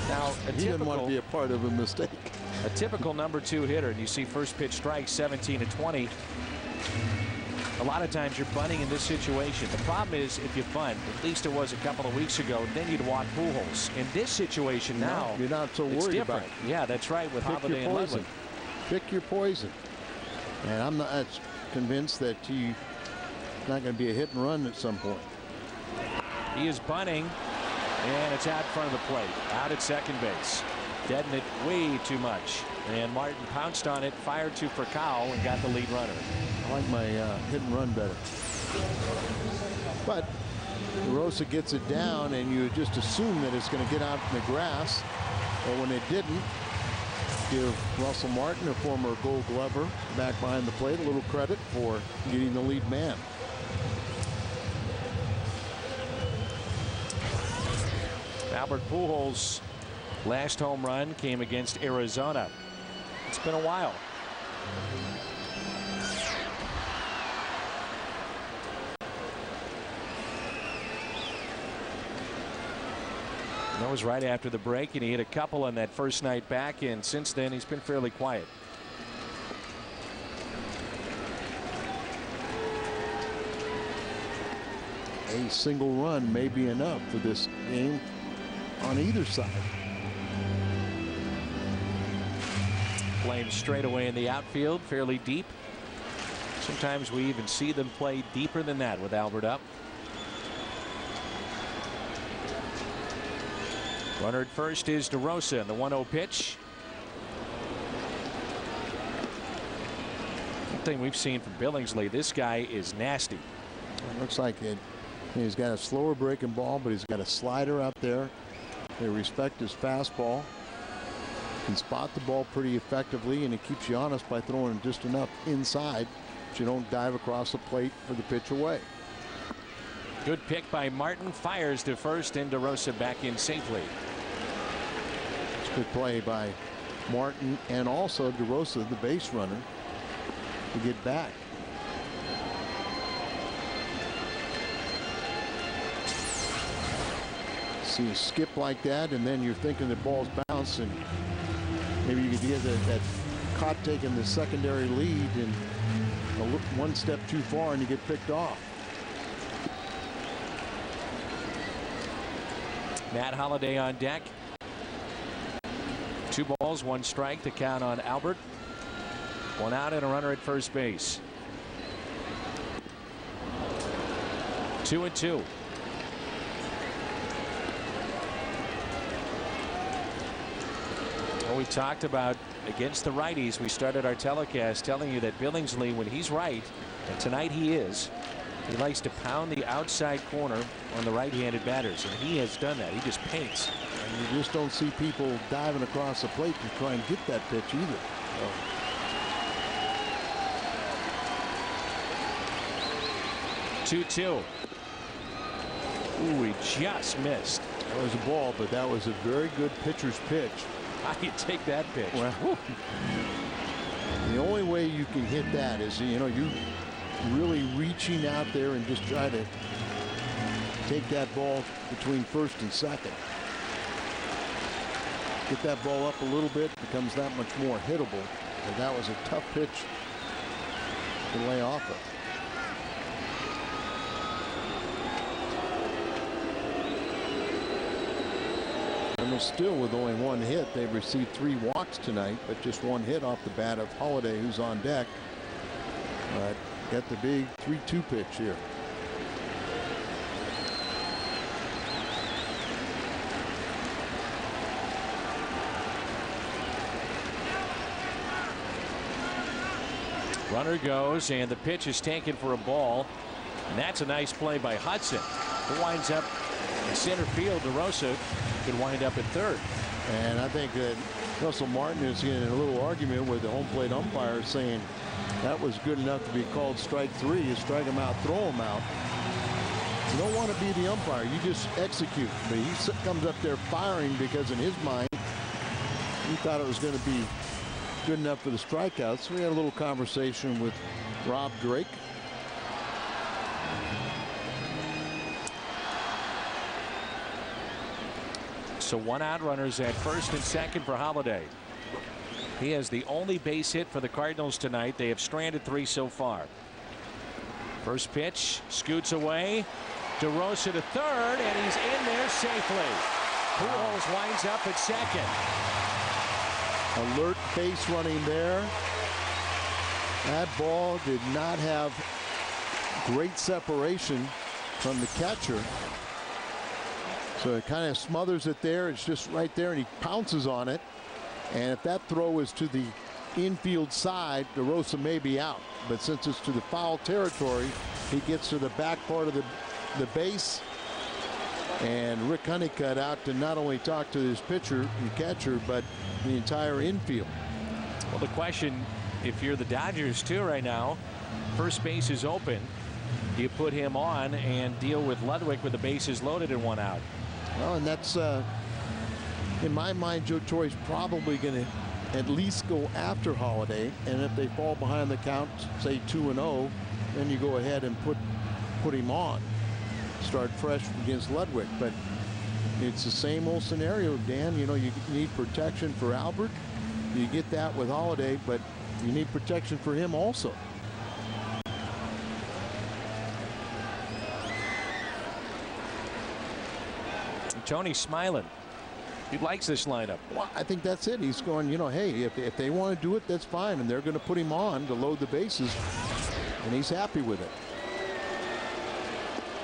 Now, he didn't want to be a part of a mistake. A typical number 2 hitter, and you see first pitch strikes 17-20. A lot of times you're bunting in this situation. The problem is if you bunt, at least it was a couple of weeks ago, then you'd walk Pujols. In this situation now, you're not so worried about it. Yeah, that's right, with Holiday and Ludwig. Pick your poison. And I'm not convinced that he's not going to be a hit and run at some point. He is bunting, and it's out front of the plate, out at second base. Deadened it way too much, and Martin pounced on it, fired to Furcal, and got the lead runner. I like my hit and run better. But Rosa gets it down, and you just assume that it's going to get out in the grass. But when it didn't, give Russell Martin, a former Gold Glover, back behind the plate, a little credit for getting the lead man. Albert Pujols' last home run came against Arizona. It's been a while. That was right after the break, and he hit a couple on that first night back, and since then he's been fairly quiet. A single run may be enough for this game on either side. Flames straight away in the outfield, fairly deep. Sometimes we even see them play deeper than that with Albert up. Runner at first is DeRosa, and the 1-0 pitch. One thing we've seen from Billingsley, this guy is nasty. It looks like it. He's got a slower breaking ball, but he's got a slider out there. They respect his fastball. Can spot the ball pretty effectively, and it keeps you honest by throwing just enough inside so you don't dive across the plate for the pitch away. Good pick by Martin, fires to first, and DeRosa back in safely. It's good play by Martin and also DeRosa, the base runner, to get back. See a skip like that, and then you're thinking the ball's bouncing. Maybe you could get that caught taking the secondary lead and one step too far and you get picked off. Matt Holliday on deck. 2 balls, 1 strike to count on Albert. 1 out and a runner at first base. 2-2. Well, we talked about against the righties. We started our telecast telling you that Billingsley, when he's right, and tonight he is, he likes to pound the outside corner on the right-handed batters, and he has done that. He just paints. And you just don't see people diving across the plate to try and get that pitch either. So. 2-2. Ooh, he just missed. That was a ball, but that was a very good pitcher's pitch. How do you take that pitch? Well, the only way you can hit that is, you really reaching out there and just try to take that ball between first and second. Get that ball up a little bit, becomes that much more hittable. And that was a tough pitch to lay off of. And still with only 1 hit, they've received 3 walks tonight, but just 1 hit off the bat of Holliday, who's on deck. But got the big 3-2 pitch here. Runner goes, and the pitch is taken for a ball. And that's a nice play by Hudson, who winds up in center field. DeRosa could wind up at third. And I think that Russell Martin is in a little argument with the home plate umpire, saying that was good enough to be called strike three. You strike him out, throw him out. You don't want to be the umpire. You just execute. But he comes up there firing because in his mind, he thought it was going to be good enough for the strikeouts. So we had a little conversation with Rob Drake. So 1 out, runners at first and second for Holiday. He has the only base hit for the Cardinals tonight. They have stranded 3 so far. First pitch, scoots away. DeRosa to third, and he's in there safely. Pujols winds up at second. Alert base running there. That ball did not have great separation from the catcher. So it kind of smothers it there. It's just right there, and he pounces on it. And if that throw is to the infield side, DeRosa may be out. But since it's to the foul territory, he gets to the back part of the base. And Rick Honeycutt out to not only talk to his pitcher and catcher, but the entire infield. Well, the question, if you're the Dodgers too right now, first base is open. Do you put him on and deal with Ludwig with the bases loaded and 1 out? Well, and that's, in my mind, Joe Torre's probably going to at least go after Holiday. And if they fall behind the count, say 2-0, then you go ahead and put him on. Start fresh against Ludwig. But it's the same old scenario, Dan. You know, you need protection for Albert. You get that with Holiday, but you need protection for him also. Tony's smiling. He likes this lineup. Well, I think that's it. He's going, you know, hey, if they want to do it, that's fine. And they're going to put him on to load the bases. And he's happy with it.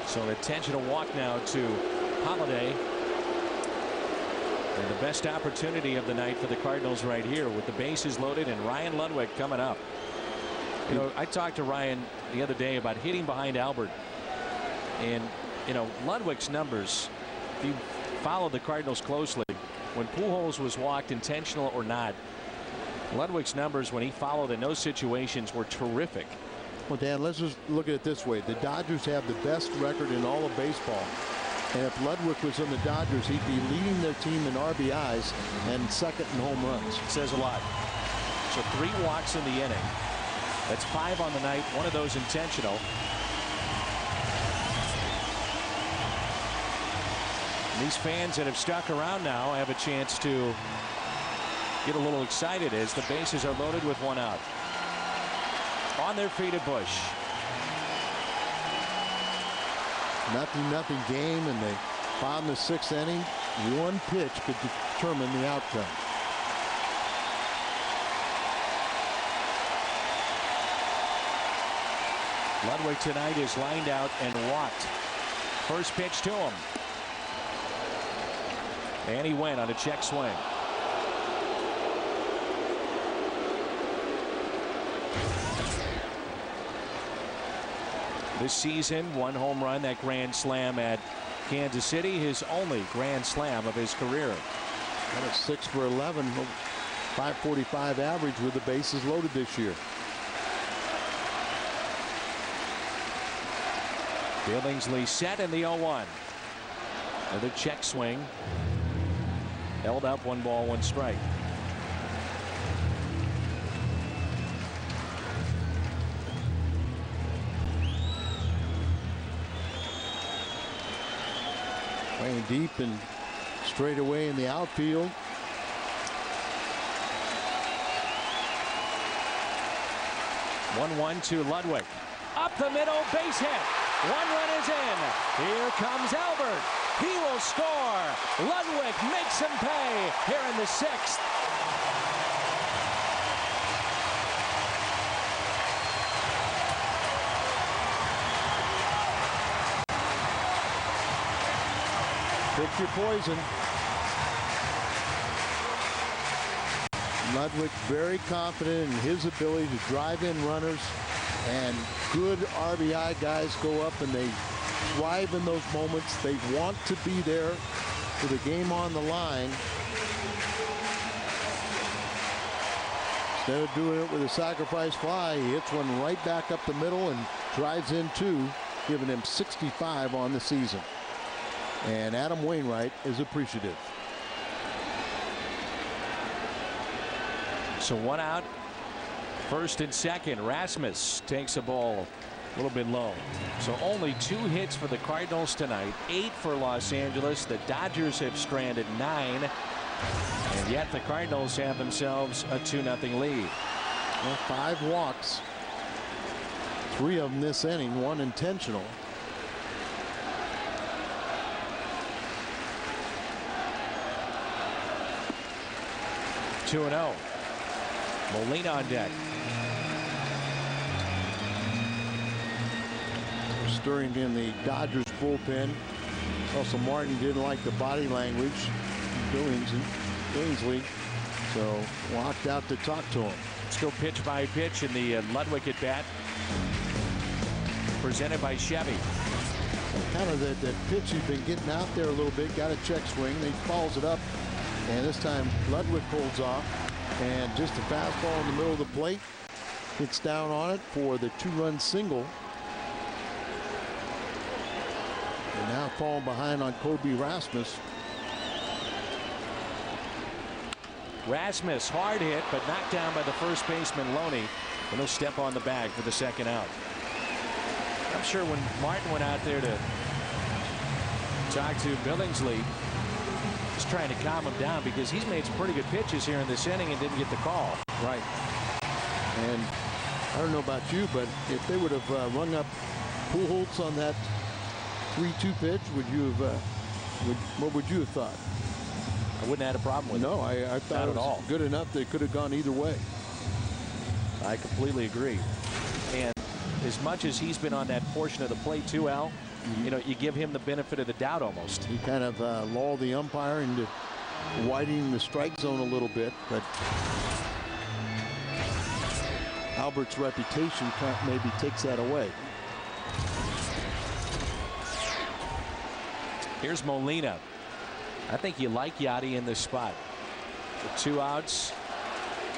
So an intentional walk now to Holiday. And the best opportunity of the night for the Cardinals right here with the bases loaded and Ryan Ludwig coming up. You know, I talked to Ryan the other day about hitting behind Albert. And, you know, Ludwig's numbers, if you followed the Cardinals closely, when Pujols was walked, intentional or not, Ludwig's numbers when he followed in those situations were terrific. Well, Dan, let's just look at it this way. The Dodgers have the best record in all of baseball. And if Ludwig was in the Dodgers, he'd be leading their team in RBIs and second in home runs. Says a lot. So 3 walks in the inning. That's 5 on the night, 1 of those intentional. These fans that have stuck around now have a chance to get a little excited as the bases are loaded with 1 out. On their feet at Busch. Nothing game, and they bottom the 6th inning. 1 pitch could determine the outcome. Ludwig tonight is lined out and walked. First pitch to him. And he went on a check swing. This season, 1 home run, that grand slam at Kansas City, his only grand slam of his career. Got a 6 for 11, 545 average with the bases loaded this year. Billingsley set in the 0-1. Another check swing. Held up, 1 ball, 1 strike. Playing deep and straight away in the outfield. One to Ludwig. Up the middle, base hit. 1 run is in. Here comes Albert. He will score. Ludwig makes him pay here in the 6th. Pick your poison. Ludwig very confident in his ability to drive in runners, and good RBI guys go up and they thrive in those moments. They want to be there for the game on the line. Instead of doing it with a sacrifice fly, he hits one right back up the middle and drives in two, giving him 65 on the season. And Adam Wainwright is appreciative. So one out, first and second. Rasmus takes a ball a little bit low. So only 2 hits for the Cardinals tonight, 8 for Los Angeles. The Dodgers have stranded 9. And yet the Cardinals have themselves a 2-0 lead. Well, 5 walks. 3 of them this inning, 1 intentional. Two and 0. Molina on deck. Stirring in the Dodgers bullpen. Also, Martin didn't like the body language. Billingsley, so walked out to talk to him. Still pitch by pitch in the Ludwig at bat. Presented by Chevy. Kind of the pitch he's been getting out there a little bit. Got a check swing. He follows it up. And this time Ludwig pulls off. And just a fastball in the middle of the plate. Gets down on it for the 2-run single. And now falling behind on Kobe Rasmus. Rasmus, hard hit, but knocked down by the first baseman Loney. And he'll step on the bag for the second out. I'm sure when Martin went out there to talk to Billingsley, he's trying to calm him down because he's made some pretty good pitches here in this inning and didn't get the call. Right. And I don't know about you, but if they would have rung up Pujols on that 3-2 pitch, would you have? What would you have thought? I wouldn't have had a problem with it. No, I thought it was good enough that it could have gone either way. I completely agree. And as much as he's been on that portion of the plate too, Al, you know, you give him the benefit of the doubt almost. He kind of lulled the umpire into widening the strike zone a little bit, but Albert's reputation maybe takes that away. Here's Molina. I think you like Yachty in this spot. For 2 outs.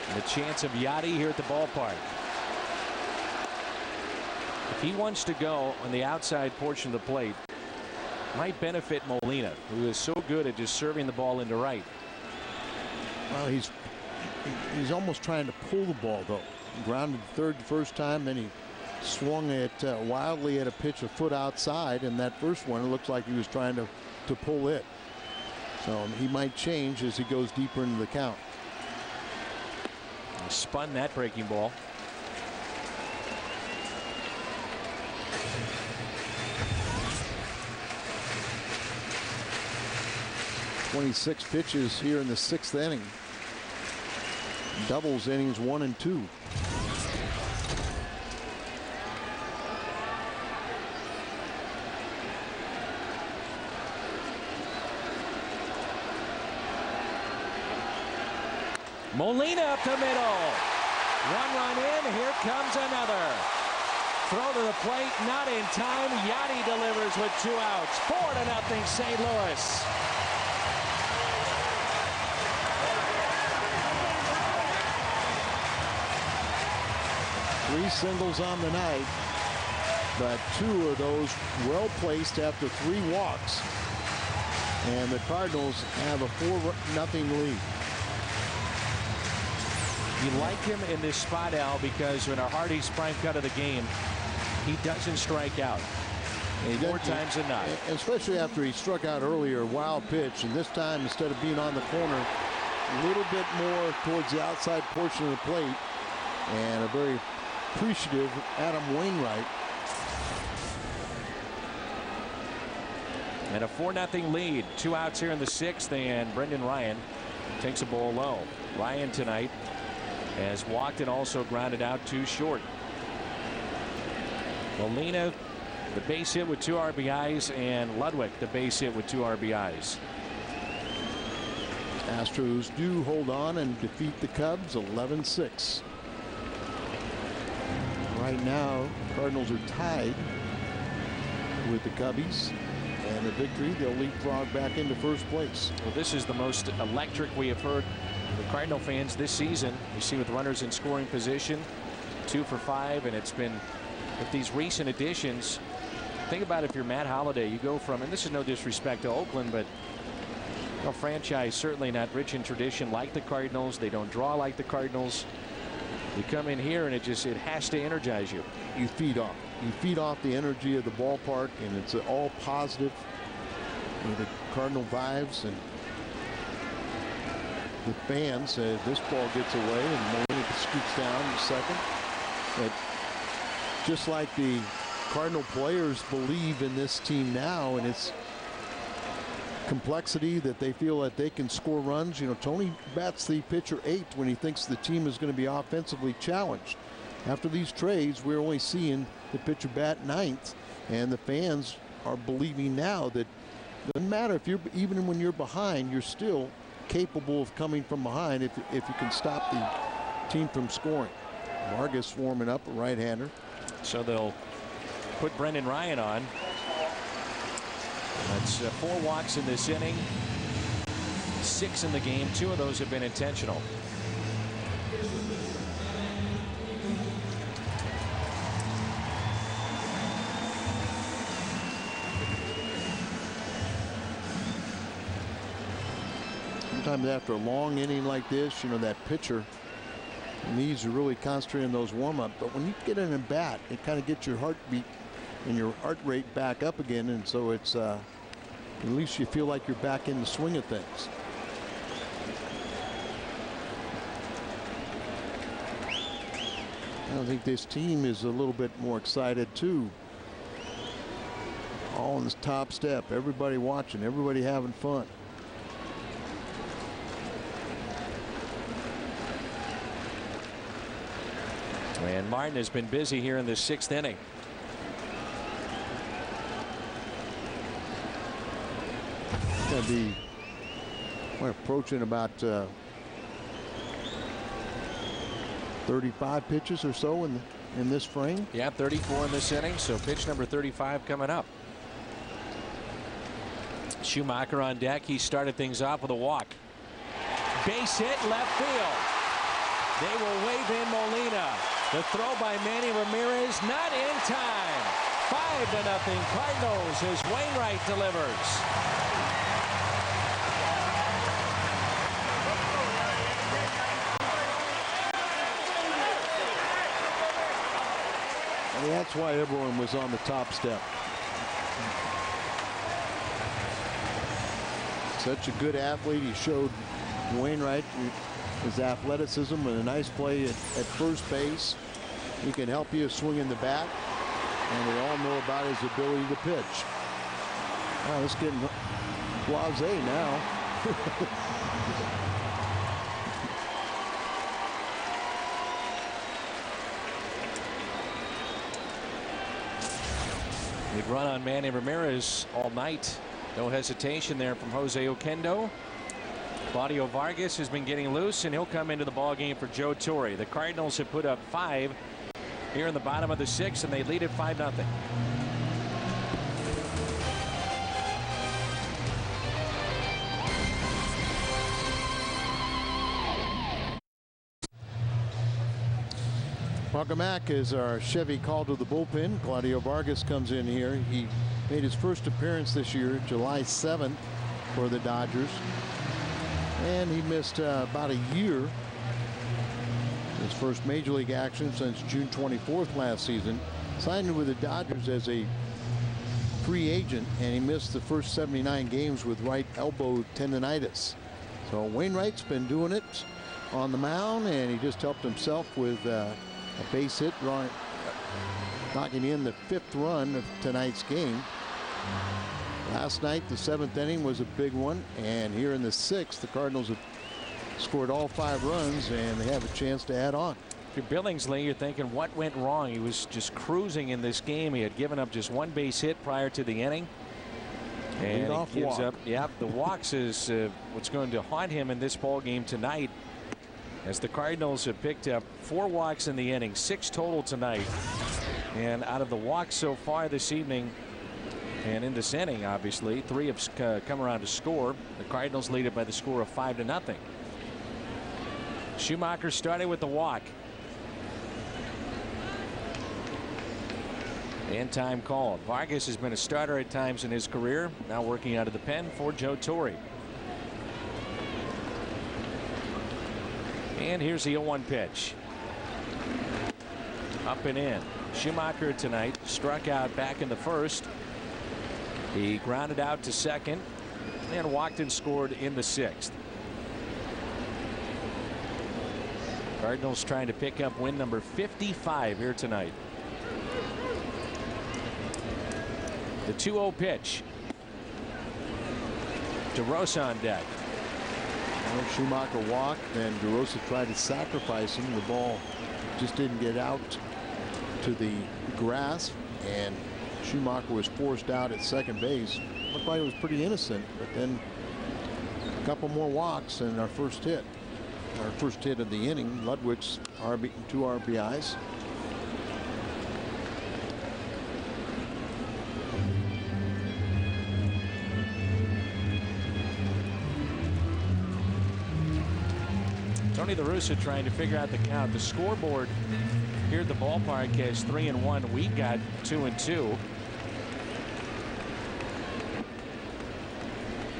And the chance of Yachty here at the ballpark. If he wants to go on the outside portion of the plate, might benefit Molina, who is so good at just serving the ball into right. Well, he's almost trying to pull the ball, though. Grounded third the first time, then he swung it wildly at a pitch a foot outside, and that first one, it looks like he was trying to pull it. So he might change as he goes deeper into the count. He spun that breaking ball. .26 pitches here in the 6th inning. Doubles innings 1 and 2. Molina up the middle. 1 run in. Here comes another. Throw to the plate. Not in time. Yachty delivers with 2 outs. 4-0 St. Louis. Three singles on the night, but 2 of those well placed after 3 walks. And the Cardinals have a 4-0 lead. You like him in this spot, Al, because in a Hardy's prime cut of the game, he doesn't strike out. More times than not. Especially after he struck out earlier, wild pitch, and this time instead of being on the corner, a little bit more towards the outside portion of the plate, and a very appreciative Adam Wainwright. And a 4-0 lead. 2 outs here in the 6th, and Brendan Ryan takes a ball low. Ryan tonight has walked and also grounded out 2 short. Molina, the base hit with 2 RBIs, and Ludwig, the base hit with 2 RBIs. Astros do hold on and defeat the Cubs 11-6. Right now, Cardinals are tied with the Cubbies, and a victory, they'll leapfrog back into first place. Well, this is the most electric we have heard the Cardinal fans this season. You see with runners in scoring position, 2 for 5, and it's been with these recent additions. Think about if you're Matt Holliday, you go from, and this is no disrespect to Oakland, but a franchise certainly not rich in tradition like the Cardinals. They don't draw like the Cardinals. You come in here and it has to energize you. You feed off. You feed off the energy of the ballpark, and it's all positive. The Cardinal vibes, and the fans. This ball gets away, and Molina scoots down in second. But just like the Cardinal players believe in this team now, and its complexity, that they feel that they can score runs. You know, Tony bats the pitcher 8th when he thinks the team is going to be offensively challenged. After these trades, we're only seeing the pitcher bat 9th, and the fans are believing now that it doesn't matter if you're, even when you're behind, you're still capable of coming from behind if you can stop the team from scoring. Vargas warming up, a right-hander. So they'll put Brendan Ryan on. That's 4 walks in this inning, 6 in the game. 2 of those have been intentional. Sometimes after a long inning like this, you know, that pitcher needs to really concentrate on those warm-up. But when you get in a bat, it kind of gets your heartbeat and your heart rate back up again, and so it's at least you feel like you're back in the swing of things. I think this team is a little bit more excited too. All on this top step, everybody watching, everybody having fun. And Martin has been busy here in the 6th inning. We're approaching about 35 pitches or so in this frame. Yeah, 34 in this inning, so pitch number 35 coming up. Schumacher on deck. He started things off with a walk. Base hit left field. They will wave in Molina. The throw by Manny Ramirez not in time. 5-0 Cardinals as Wainwright delivers. And that's why everyone was on the top step. Such a good athlete. He showed Wainwright his athleticism and a nice play at first base. He can help you swinging the bat, and we all know about his ability to pitch. Wow, it's getting blasé now. They'd run on Manny Ramirez all night. No hesitation there from Jose Oquendo. Claudio Vargas has been getting loose, and he'll come into the ball game for Joe Torre. The Cardinals have put up 5 here in the bottom of the 6th, and they lead it 5-0. Welcome back as our Chevy called to the bullpen. Claudio Vargas comes in here. He made his first appearance this year, July 7th, for the Dodgers. And he missed about a year. His first major league action since June 24th last season. Signed with the Dodgers as a free agent, and he missed the first 79 games with right elbow tendonitis. So Wainwright's been doing it on the mound, and he just helped himself with a base hit, knocking in the 5th run of tonight's game. Last night, the 7th inning was a big one, and here in the 6th, the Cardinals have scored all 5 runs, and they have a chance to add on. If you're Billingsley, you're thinking, what went wrong? He was just cruising in this game. He had given up just 1 base hit prior to the inning. And Lead-off he gives walk. up. Yeah, the walks is what's going to haunt him in this ball game tonight, as the Cardinals have picked up 4 walks in the inning, 6 total tonight. And out of the walks so far this evening and in this inning, obviously 3 have come around to score. The Cardinals lead it by the score of 5-0. Schumacher started with the walk. And time called. Vargas has been a starter at times in his career, now working out of the pen for Joe Torre. And here's the 0-1 pitch. Up and in. Schumacher tonight struck out back in the first. He grounded out to second and walked and scored in the 6th. Cardinals trying to pick up win number 55 here tonight. The 2-0 pitch. DeRosa on deck. Well, Schumacher walked, and DeRosa tried to sacrifice him. The ball just didn't get out to the grass, and Schumacher was forced out at second base. Looked like it was pretty innocent, but then a couple more walks and our first hit. Our first hit of the inning. Ludwig's 2 RBIs. Tony La Russa trying to figure out the count. The scoreboard here at the ballpark has 3-1. We got 2-2.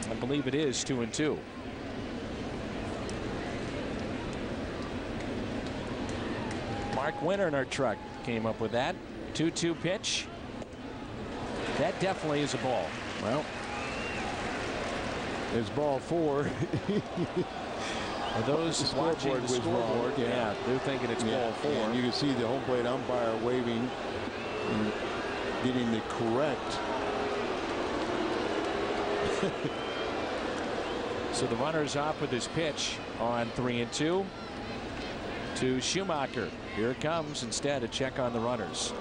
I believe it is 2-2. Mark Winter in our truck came up with that. 2-2 pitch. That definitely is a ball. Well, it's ball 4. For those watching the scoreboard, yeah, they're thinking it's ball 4. And you can see the home plate umpire waving and getting the correct. So the runner's off with his pitch on 3-2 to Schumacher. Here it comes instead, a check on the runners.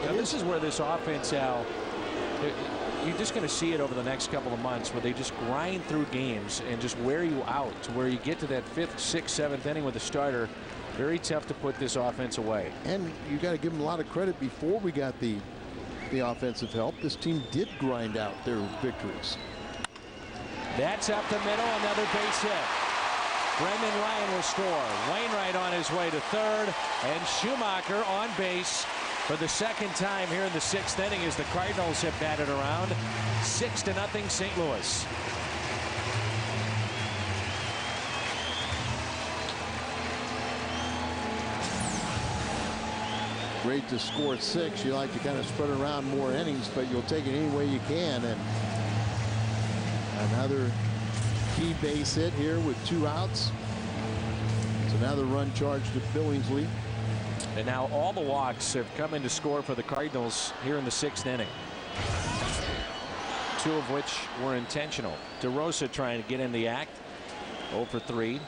Now, this is where this offense, Al, you're just going to see it over the next couple of months, where they just grind through games and just wear you out to where you get to that 5th, 6th, 7th inning with a starter. Very tough to put this offense away. And you got to give them a lot of credit. Before we got the offensive help, this team did grind out their victories. That's up the middle, another base hit. Brendan Ryan will score. Wainwright on his way to third, and Schumacher on base for the 2nd time here in the 6th inning, as the Cardinals have batted around. 6-0 St. Louis. Great to score 6. You like to kind of spread around more innings, but you'll take it any way you can. And another key base hit here with 2 outs. So now the run charged to Billingsley. And now all the walks have come in to score for the Cardinals here in the 6th inning. 2 of which were intentional. DeRosa trying to get in the act. 0 for 3.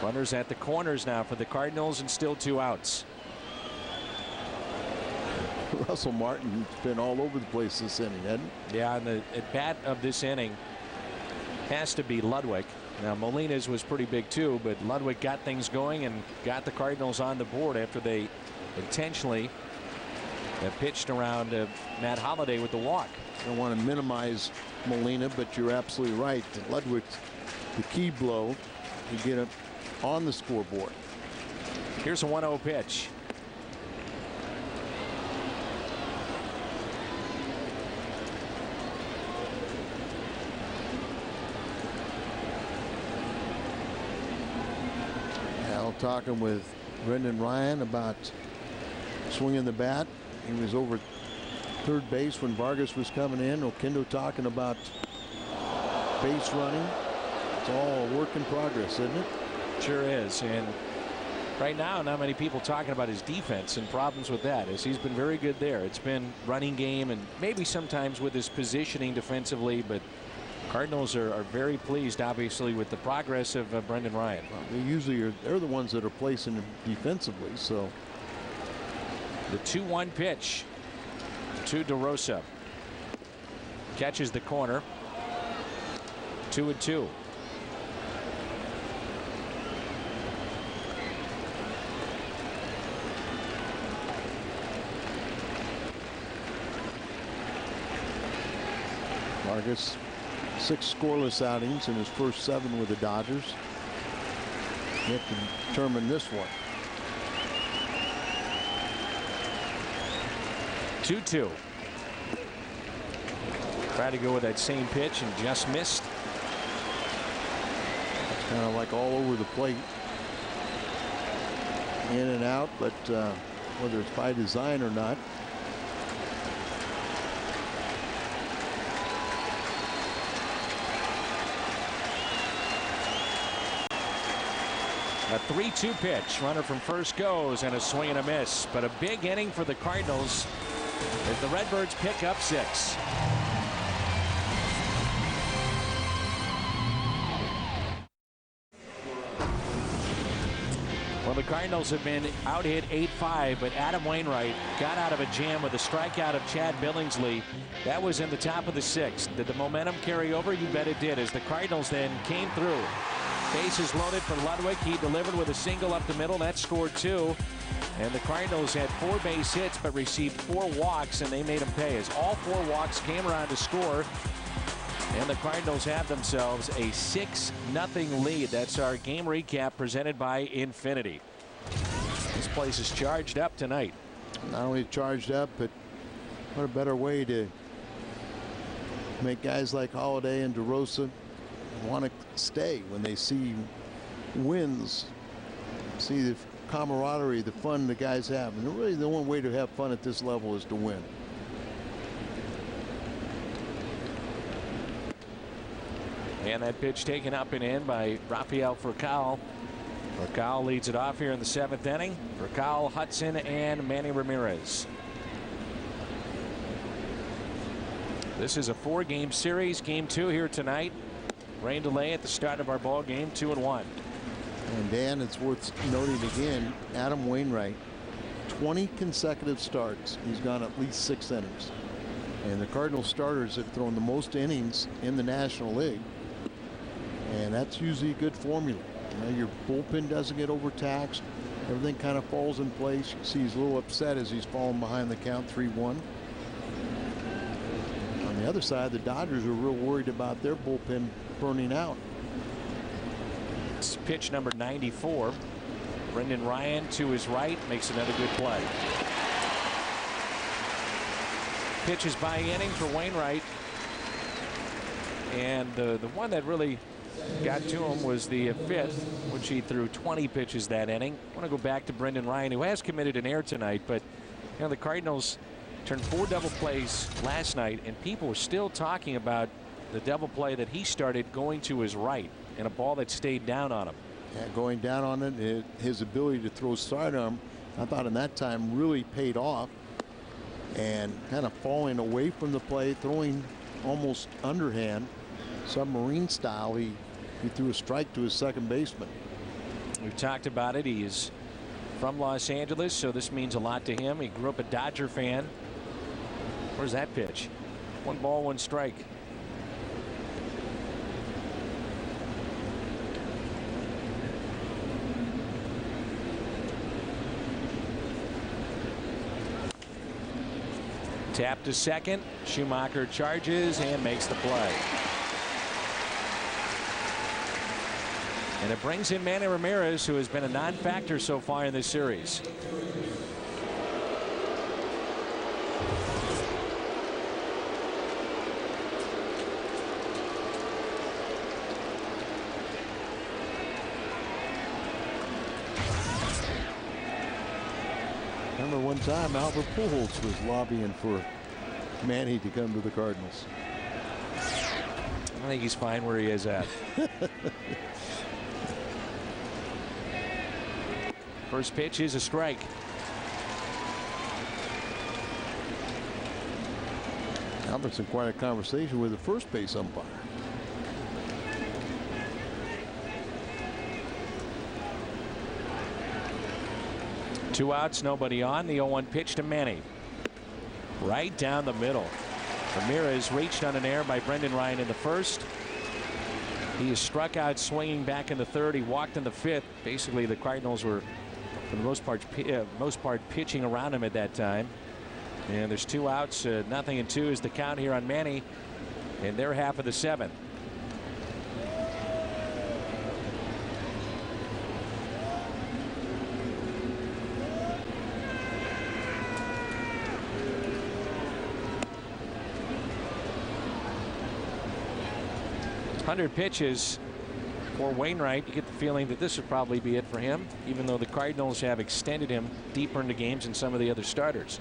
Runners at the corners now for the Cardinals, and still 2 outs. Russell Martin's been all over the place this inning, hasn't he? Yeah, and the at bat of this inning has to be Ludwig. Now, Molina's was pretty big too, but Ludwig got things going and got the Cardinals on the board after they intentionally have pitched around Matt Holliday with the walk. I don't want to minimize Molina, but you're absolutely right. Ludwig's the key blow to get him on the scoreboard. Here's a 1-0 pitch. Talking with Brendan Ryan about swinging the bat. He was over third base when Vargas was coming in. Oquendo talking about base running. It's all a work in progress, isn't it? Sure is. And right now, not many people talking about his defense and problems with that, as he's been very good there. It's been running game and maybe sometimes with his positioning defensively, but Cardinals are very pleased, obviously, with the progress of Brendan Ryan. Well, they're the ones that are placing him defensively. So the 2-1 pitch to DeRosa. catches the corner. 2-2. Vargas, 6 scoreless outings in his first 7 with the Dodgers. He have to determine this one. 2-2. Tried to go with that same pitch and just missed. It's kind of like all over the plate. In and out, but whether it's by design or not. A 3-2 pitch. Runner from first goes, and a swing and a miss. But a big inning for the Cardinals as the Redbirds pick up 6. Well, the Cardinals have been out hit 8-5, but Adam Wainwright got out of a jam with a strikeout of Chad Billingsley. That was in the top of the 6th. Did the momentum carry over? You bet it did, as the Cardinals then came through. Bases loaded for Ludwig. He delivered with a single up the middle. That scored 2. And the Cardinals had 4 base hits but received 4 walks, and they made them pay as all 4 walks came around to score. And the Cardinals have themselves a 6-0 lead. That's our game recap presented by Infinity. This place is charged up tonight. Not only charged up, but what a better way to make guys like Holiday and DeRosa want to stay when they see wins, see the camaraderie, the fun the guys have. And really the only way to have fun at this level is to win. And that pitch taken up and in by Rafael Furcal. Furcal leads it off here in the 7th inning. Furcal, Hudson, and Manny Ramirez. This is a 4-game series. Game 2 here tonight. Rain delay at the start of our ball game. 2-1. And Dan, it's worth noting again, Adam Wainwright, 20 consecutive starts. He's gone at least 6 innings. And the Cardinal starters have thrown the most innings in the National League. And that's usually a good formula. You know, your bullpen doesn't get overtaxed. Everything kind of falls in place. You see he's a little upset as he's falling behind the count 3-1. On the other side, the Dodgers are real worried about their bullpen burning out. It's pitch number 94. Brendan Ryan to his right makes another good play. Pitches by inning for Wainwright. And the one that really got to him was the 5th, which he threw 20 pitches that inning. I want to go back to Brendan Ryan, who has committed an error tonight, but you know, the Cardinals turned 4 double plays last night, and people were still talking about the double play that he started going to his right and a ball that stayed down on him. Yeah, going down on it, his ability to throw sidearm, I thought in that time really paid off. And kind of falling away from the play, throwing almost underhand, submarine style. He threw a strike to his second baseman. We've talked about it. He is from Los Angeles, so this means a lot to him. He grew up a Dodger fan. Where's that pitch? 1 ball, 1 strike. Tap to second. Schumacher charges and makes the play. And it brings in Manny Ramirez, who has been a non-factor so far in this series. Remember one time Albert Pujols was lobbying for Manny to come to the Cardinals. I think he's fine where he is at. First pitch is a strike. Albert's in quite a conversation with the first base umpire. Two outs, nobody on. The 0-1 pitch to Manny. Right down the middle. Ramirez reached on an error by Brendan Ryan in the first. He is struck out swinging back in the third. He walked in the fifth. Basically, the Cardinals were, for the most part, pitching around him at that time. And there's 2 outs. 0-2 is the count here on Manny in their half of the 7th. Hundred pitches for Wainwright. You get the feeling that this would probably be it for him, even though the Cardinals have extended him deeper into games than some of the other starters.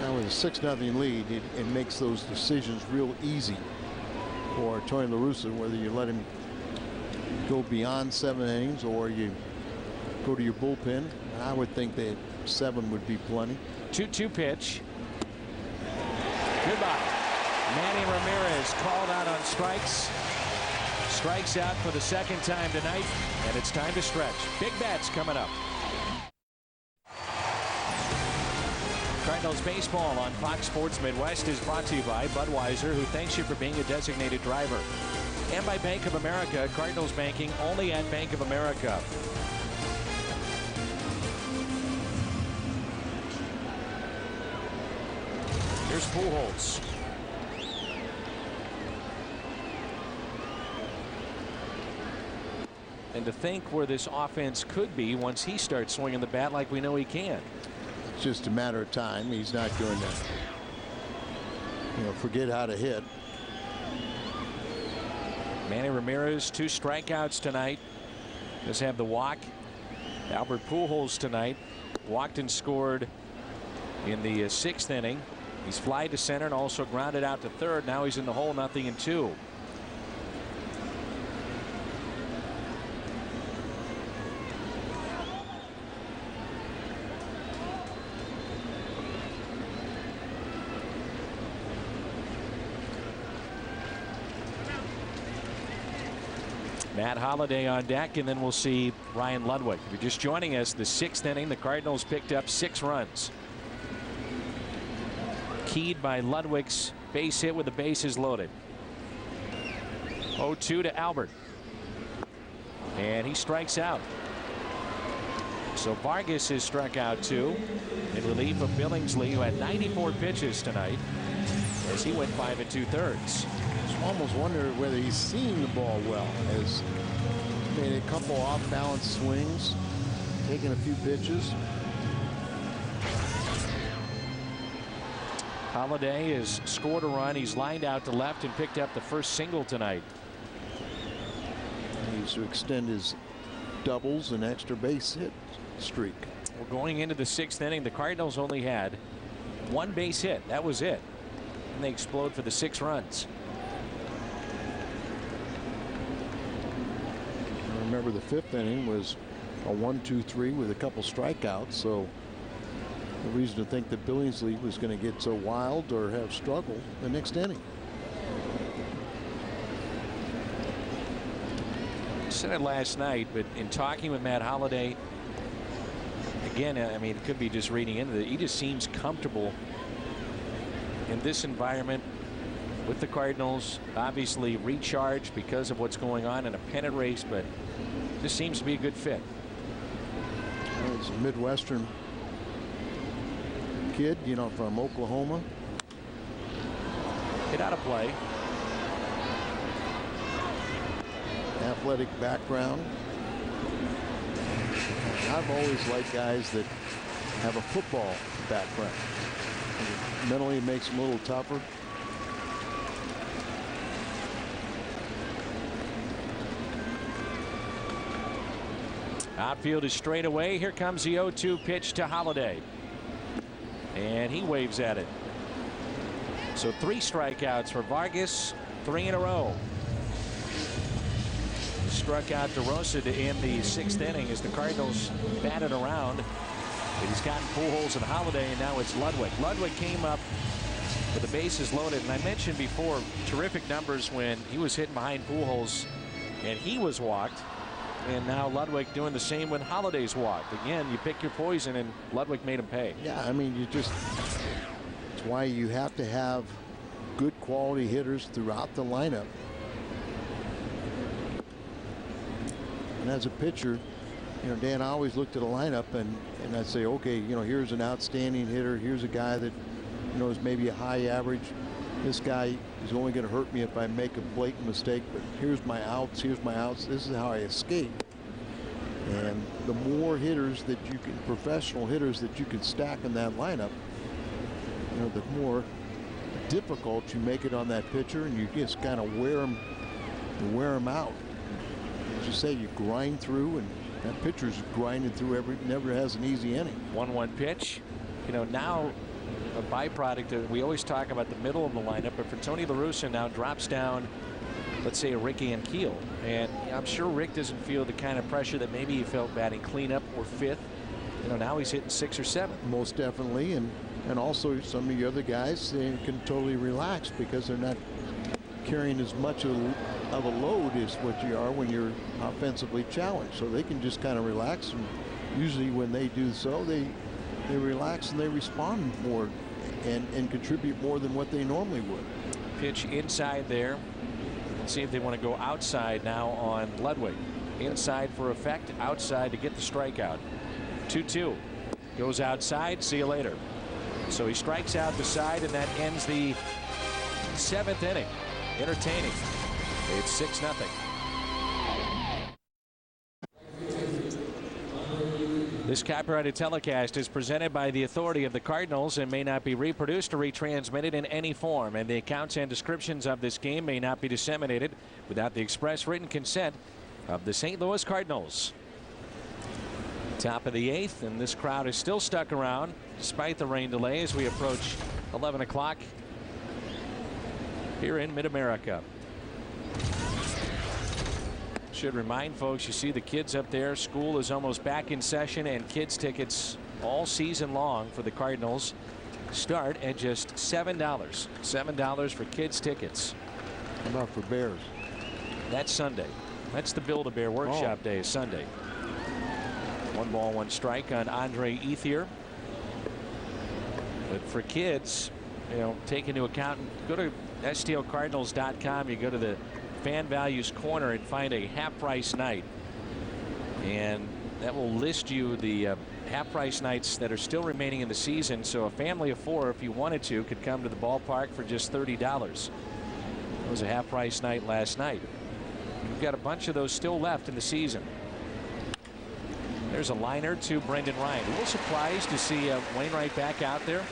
Now with a 6-0 lead, it makes those decisions real easy for Tony La Russa, whether you let him go beyond 7 innings or you go to your bullpen. I would think that 7 would be plenty. 2-2 pitch. Goodbye. Manny Ramirez called out on strikes. Strikes out for the 2nd time tonight, and it's time to stretch. Big bats coming up. Cardinals baseball on Fox Sports Midwest is brought to you by Budweiser, who thanks you for being a designated driver, and by Bank of America. Cardinals banking only at Bank of America. Here's Pujols. And to think where this offense could be once he starts swinging the bat like we know he can. It's just a matter of time. He's not going to, forget how to hit. Manny Ramirez, 2 strikeouts tonight. Does have the walk. Albert Pujols tonight walked and scored in the 6th inning. He's flied to center and also grounded out to third. Now he's in the hole, 0-2. Matt Holliday on deck, and then we'll see Ryan Ludwig. If you're just joining us, the 6th inning, the Cardinals picked up 6 runs. Keyed by Ludwig's base hit with the bases loaded. 0-2 to Albert. And he strikes out. So Vargas is struck out 2 in relief of Billingsley, who had 94 pitches tonight as he went 5 2/3. I almost wonder whether he's seeing the ball well. Has made a couple off-balance swings, taking a few pitches. Holliday has scored a run. He's lined out to left and picked up the first single tonight. He needs to extend his doubles and extra base hit streak. Well, going into the 6th inning, the Cardinals only had 1 base hit. That was it. And they explode for the 6 runs. Remember, the 5th inning was a 1-2-3 with a couple strikeouts, so no reason to think that Billingsley was going to get so wild or have struggle the next inning. I said it last night, but in talking with Matt Holliday, again, I mean, it could be just reading into it. He just seems comfortable in this environment with the Cardinals. Obviously recharged because of what's going on in a pennant race, but this seems to be a good fit. Well, he's a Midwestern kid, from Oklahoma. Hit out of play. Athletic background. I've always liked guys that have a football background. Mentally, it makes them a little tougher. Outfield is straight away. Here comes the 0-2 pitch to Holliday. And he waves at it. So 3 strikeouts for Vargas, 3 in a row. Struck out DeRosa in the 6th inning as the Cardinals batted around. But he's gotten Pujols and Holliday, and now it's Ludwig. Ludwig came up with the bases loaded, and I mentioned before, terrific numbers when he was hitting behind Pujols and he was walked. And now Ludwig doing the same when Holiday's walked. Again, you pick your poison, and Ludwig made him pay. Yeah, I mean, it's why you have to have good quality hitters throughout the lineup. And as a pitcher, you know, Dan, I always looked at a lineup and I'd say, okay, you know, here's an outstanding hitter. Here's a guy that, you know, is maybe a high average. This guy is only going to hurt me if I make a blatant mistake, but here's my outs. Here's my outs. This is how I escape. And the more hitters that you can, professional hitters that you can stack in that lineup, you know, the more difficult you make it on that pitcher, and you just kind of wear them out. As you say, you grind through, and that pitcher's grinding through never has an easy inning. 1-1 pitch. You know, now a byproduct of, we always talk about the middle of the lineup, but for Tony La Russa now drops down, let's say, a Ricky and Keel, and I'm sure Rick doesn't feel the kind of pressure that maybe he felt batting cleanup or fifth. You know, now he's hitting 6 or 7. Most definitely, and also some of the other guys, they can totally relax because they're not carrying as much of a load as what you are when you're offensively challenged. So they can just kind of relax, and usually when they do so, they relax and they respond more and contribute more than what they normally would. Pitch inside there. Let's see if they want to go outside now on Ludwig. Inside for effect, outside to get the strikeout. 2-2. Goes outside. See you later. So he strikes out the side, and that ends the 7th inning. Entertaining. It's 6-0. This copyrighted telecast is presented by the authority of the Cardinals and may not be reproduced or retransmitted in any form, and the accounts and descriptions of this game may not be disseminated without the express written consent of the St. Louis Cardinals. Top of the 8th, and this crowd is still stuck around despite the rain delay as we approach 11 o'clock here in Mid-America. Should remind folks, you see the kids up there. School is almost back in session, and kids tickets all season long for the Cardinals start at just $7. $7 for kids tickets. How about for Bears? That's Sunday. That's the Build-A-Bear Workshop Day, is Sunday. 1 ball, 1 strike on Andre Ethier. But for kids, you know, take into account, go to STLCardinals.com. You go to the Fan Values Corner and find a half-price night, and that will list you the half-price nights that are still remaining in the season. So a family of 4, if you wanted to, could come to the ballpark for just $30. It was a half-price night last night. We've got a bunch of those still left in the season. There's a liner to Brendan Ryan. A little surprised to see Wainwright back out there.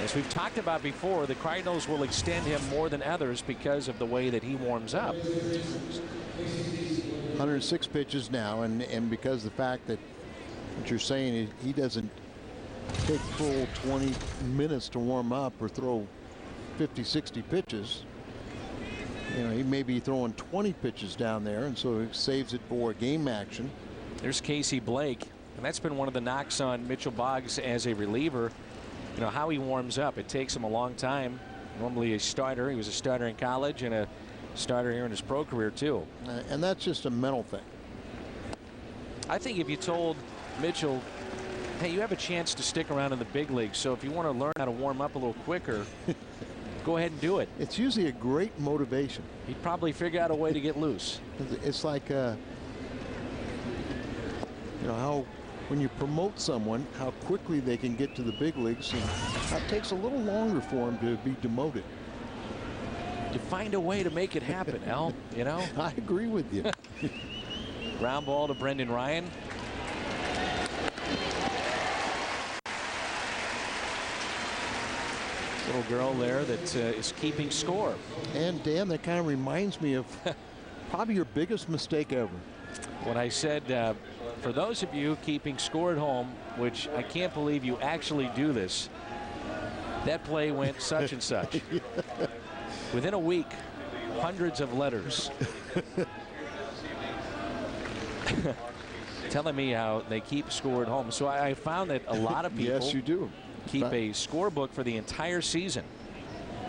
As we've talked about before, the Cardinals will extend him more than others because of the way that he warms up. 106 pitches now, and because the fact that what you're saying is he doesn't take full 20 minutes to warm up or throw 50-60 pitches. You know, he may be throwing 20 pitches down there, and so it saves it for game action. There's Casey Blake, and that's been one of the knocks on Mitchell Boggs as a reliever. You know, how he warms up. It takes him a long time. Normally a starter. He was a starter in college and a starter here in his pro career too. And that's just a mental thing. I think if you told Mitchell, hey, you have a chance to stick around in the big leagues, so if you want to learn how to warm up a little quicker, go ahead and do it. It's usually a great motivation. He'd probably figure out a way to get loose. It's like, you know, how when you promote someone, how quickly they can get to the big leagues, and it takes a little longer for them to be demoted. You find a way to make it happen, Al. You know. I agree with you. Ground ball to Brendan Ryan. Little girl there that is keeping score. And Dan, that kind of reminds me of probably your biggest mistake ever. When I said, for those of you keeping score at home, which I can't believe you actually do this, that play went such and such. Within a week, hundreds of letters telling me how they keep score at home. So I found that a lot of people yes, you do. keep a scorebook for the entire season.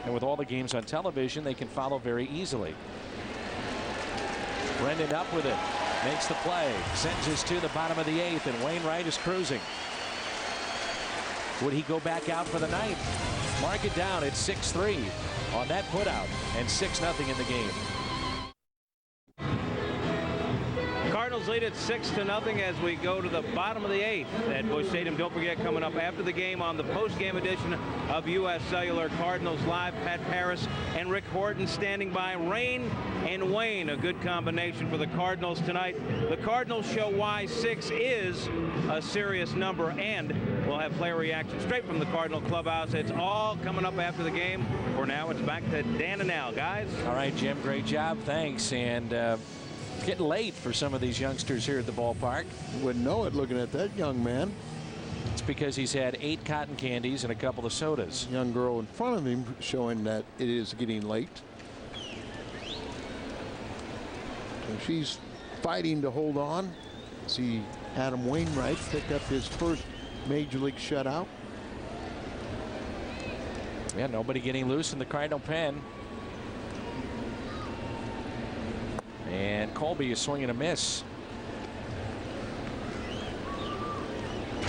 And with all the games on television, they can follow very easily. Brendan up with it. makes the play, sends us to the bottom of the 8th, and Wainwright is cruising. Would he go back out for the 9th? Mark it down at 6-3 on that putout, and 6-0 in the game. Cardinals lead at 6-0 as we go to the bottom of the 8th at Busch Stadium. Don't forget, coming up after the game on the post-game edition of U.S. Cellular Cardinals Live, Pat Paris and Rick Horton standing by. Rain and Wayne, a good combination for the Cardinals tonight. The Cardinals show why 6 is a serious number, and we'll have player reaction straight from the Cardinal clubhouse. It's all coming up after the game. For now, it's back to Dan and Al, guys. All right, Jim, great job. Thanks. And getting late for some of these youngsters here at the ballpark. You wouldn't know it looking at that young man. It's because he's had 8 cotton candies and a couple of sodas. Young girl in front of him showing that it is getting late. So she's fighting to hold on. See Adam Wainwright pick up his first major league shutout. Yeah, nobody getting loose in the Cardinal pen. And Colby is swinging a miss.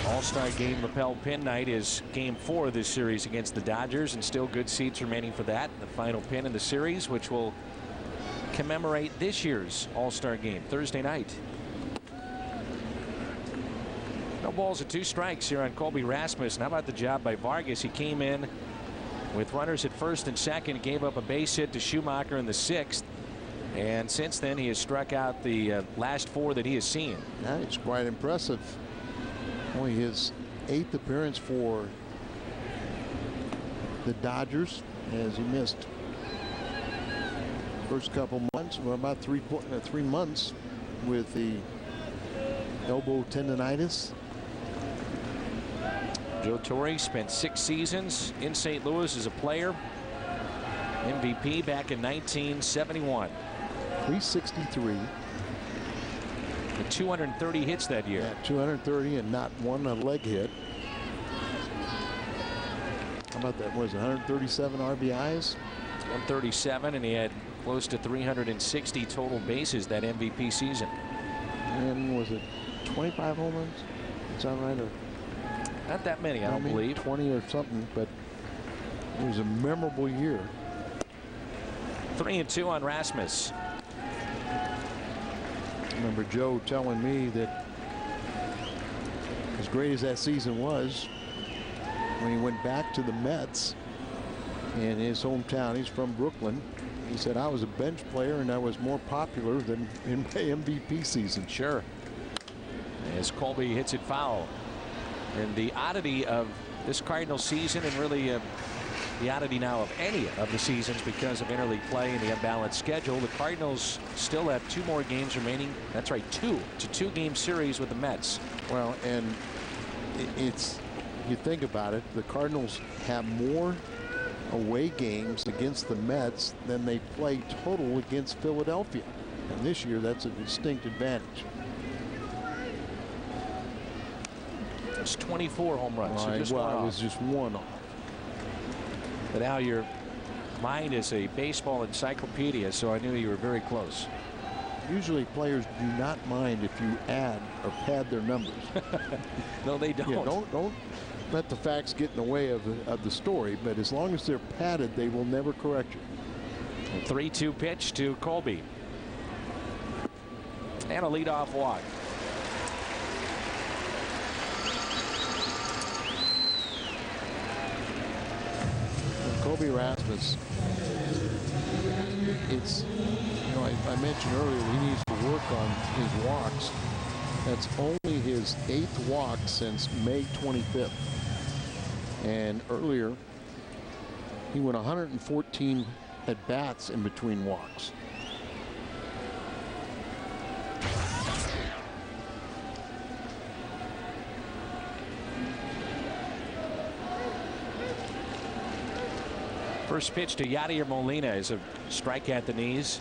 All-Star Game lapel pin night is game 4 of this series against the Dodgers, and still good seats remaining for that. The final pin in the series, which will commemorate this year's All-Star Game Thursday night. No balls and 2 strikes here on Colby Rasmussen. How about the job by Vargas? He came in with runners at first and second, gave up a base hit to Schumacher in the 6th. And since then, he has struck out the last 4 that he has seen. Yeah, it's quite impressive. Only his 8th appearance for the Dodgers, as he missed first couple months, well, about 3 months with the elbow tendonitis. Joe Torre spent 6 seasons in St. Louis as a player. MVP back in 1971. 363. With 230 hits that year. Yeah, 230 and not one a leg hit. How about that? Was 137 RBIs? 137, and he had close to 360 total bases that MVP season. And was it 25 home runs? Is that right? Or not that many, I don't believe. 20 or something, but it was a memorable year. 3-2 on Rasmus. I remember Joe telling me that as great as that season was, when he went back to the Mets in his hometown, he's from Brooklyn, he said, I was a bench player and I was more popular than in my MVP season. Sure. As Colby hits it foul. And the oddity of this Cardinals season, and really the oddity now of any of the seasons because of interleague play and the unbalanced schedule, the Cardinals still have 2 more games remaining. That's right, 2. It's a 2-game series with the Mets. Well, and it's, you think about it, the Cardinals have more away games against the Mets than they play total against Philadelphia. And this year, that's a distinct advantage. It's 24 home runs. So just well, it was just one off. But now your mind is a baseball encyclopedia, so I knew you were very close. Usually players do not mind if you add or pad their numbers. No, they don't. Yeah, don't let the facts get in the way of the story, but as long as they're padded, they will never correct you. A 3-2 pitch to Colby. And a leadoff walk. Colby Rasmus, it's, you know, I mentioned earlier he needs to work on his walks. That's only his 8th walk since May 25th. And earlier, he went 114 at bats in between walks. First pitch to Yadier Molina is a strike at the knees.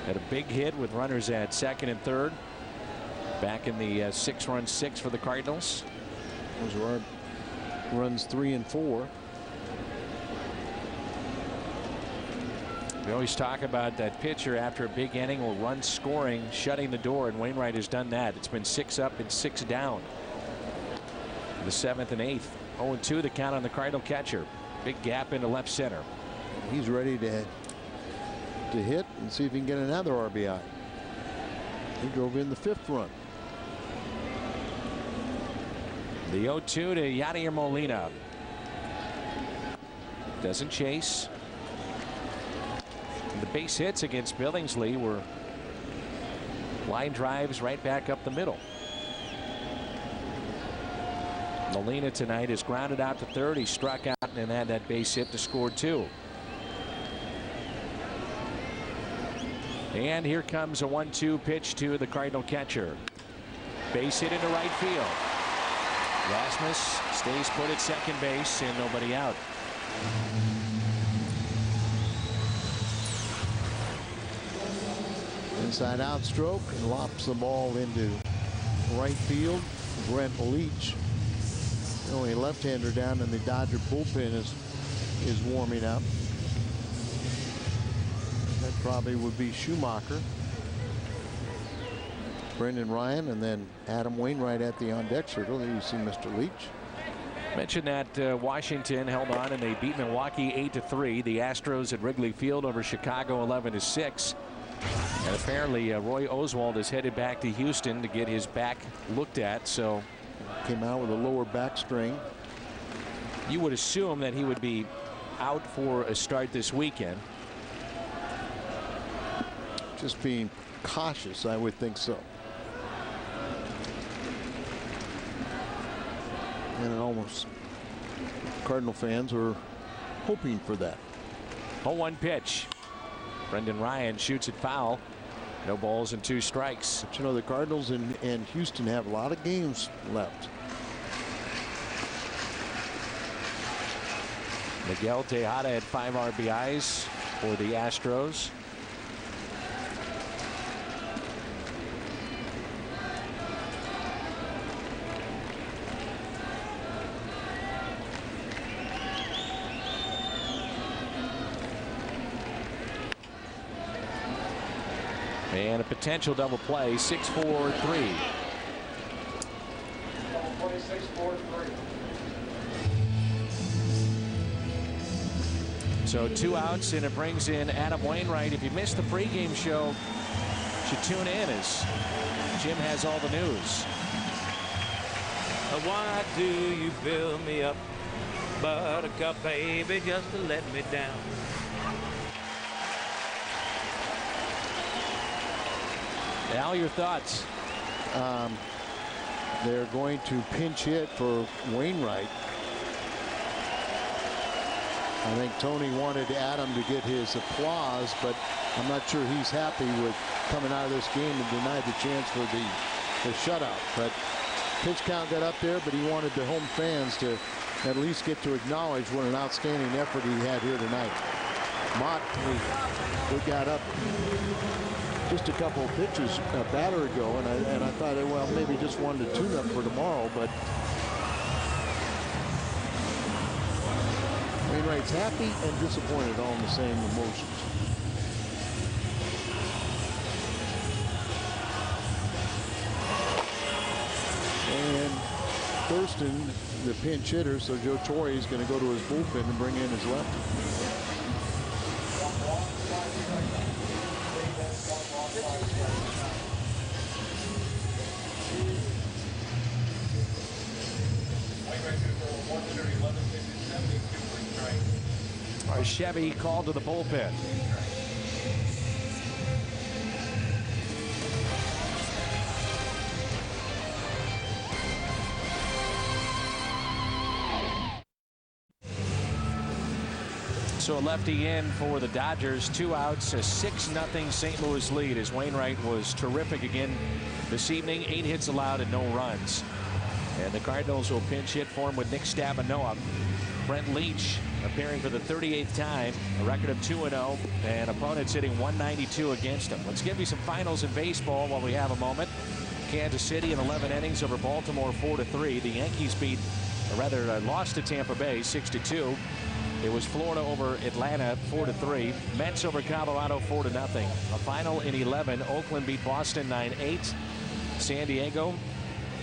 Had a big hit with runners at second and third. Back in the 6-run 6 for the Cardinals. Those were runs 3 and 4. We always talk about that pitcher after a big inning or run scoring, shutting the door, and Wainwright has done that. It's been 6 up and 6 down. The 7th and 8th. 0-2 the count on the Cardinal catcher. Big gap into left center. He's ready to hit and see if he can get another RBI. He drove in the 5th run. The 0-2 to Yadier Molina. Doesn't chase. The base hits against Billingsley were line drives right back up the middle. Molina tonight is grounded out to third. He struck out and had that base hit to score 2. And here comes a 1-2 pitch to the Cardinal catcher. Base hit into right field. Rasmus stays put at second base and nobody out. Inside out stroke and lops the ball into right field. Brent Leach, the only left-hander down in the Dodger bullpen, is warming up. That probably would be Schumacher, Brendan Ryan, and then Adam Wainwright at the on-deck circle. There you see Mr. Leach. Mentioned that Washington held on and they beat Milwaukee 8-3. The Astros at Wrigley Field over Chicago 11-6. And apparently Roy Oswalt is headed back to Houston to get his back looked at. So came out with a lower back strain. You would assume that he would be out for a start this weekend. Just being cautious, I would think so. And almost Cardinal fans were hoping for that. 0-1 pitch. Brendan Ryan shoots it foul. No balls and 2 strikes. But you know, the Cardinals and Houston have a lot of games left. Miguel Tejada had 5 RBIs for the Astros. And a potential double play, 6-4-3. So 2 outs, and it brings in Adam Wainwright. If you missed the pregame show, you should tune in as Jim has all the news. Why do you fill me up, buttercup baby, just to let me down? Al, your thoughts? They're going to pinch hit for Wainwright. I think Tony wanted Adam to get his applause, but I'm not sure he's happy with coming out of this game and denied the chance for the shutout. But pitch count got up there, but he wanted the home fans to at least get to acknowledge what an outstanding effort he had here tonight. Mott, we got up just a couple of pitches a batter ago, and I thought, well, maybe just wanted to tune up for tomorrow, but Wainwright's happy and disappointed all in the same emotions. And Thurston, the pinch hitter, so Joe Torre is going to go to his bullpen and bring in his lefty. Chevy called to the bullpen. So a lefty in for the Dodgers. 2 outs, a 6-0 St. Louis lead as Wainwright was terrific again this evening. 8 hits allowed and no runs. And the Cardinals will pinch hit for him with Nick Stabenow. Brent Leach appearing for the 38th time, a record of 2-0, and opponents hitting .192 against him. Let's give you some finals in baseball while we have a moment. Kansas City in 11 innings over Baltimore 4-3. The Yankees lost to Tampa Bay 6-2. It was Florida over Atlanta 4-3. Mets over Colorado 4-0. A final in 11. Oakland beat Boston 9-8. San Diego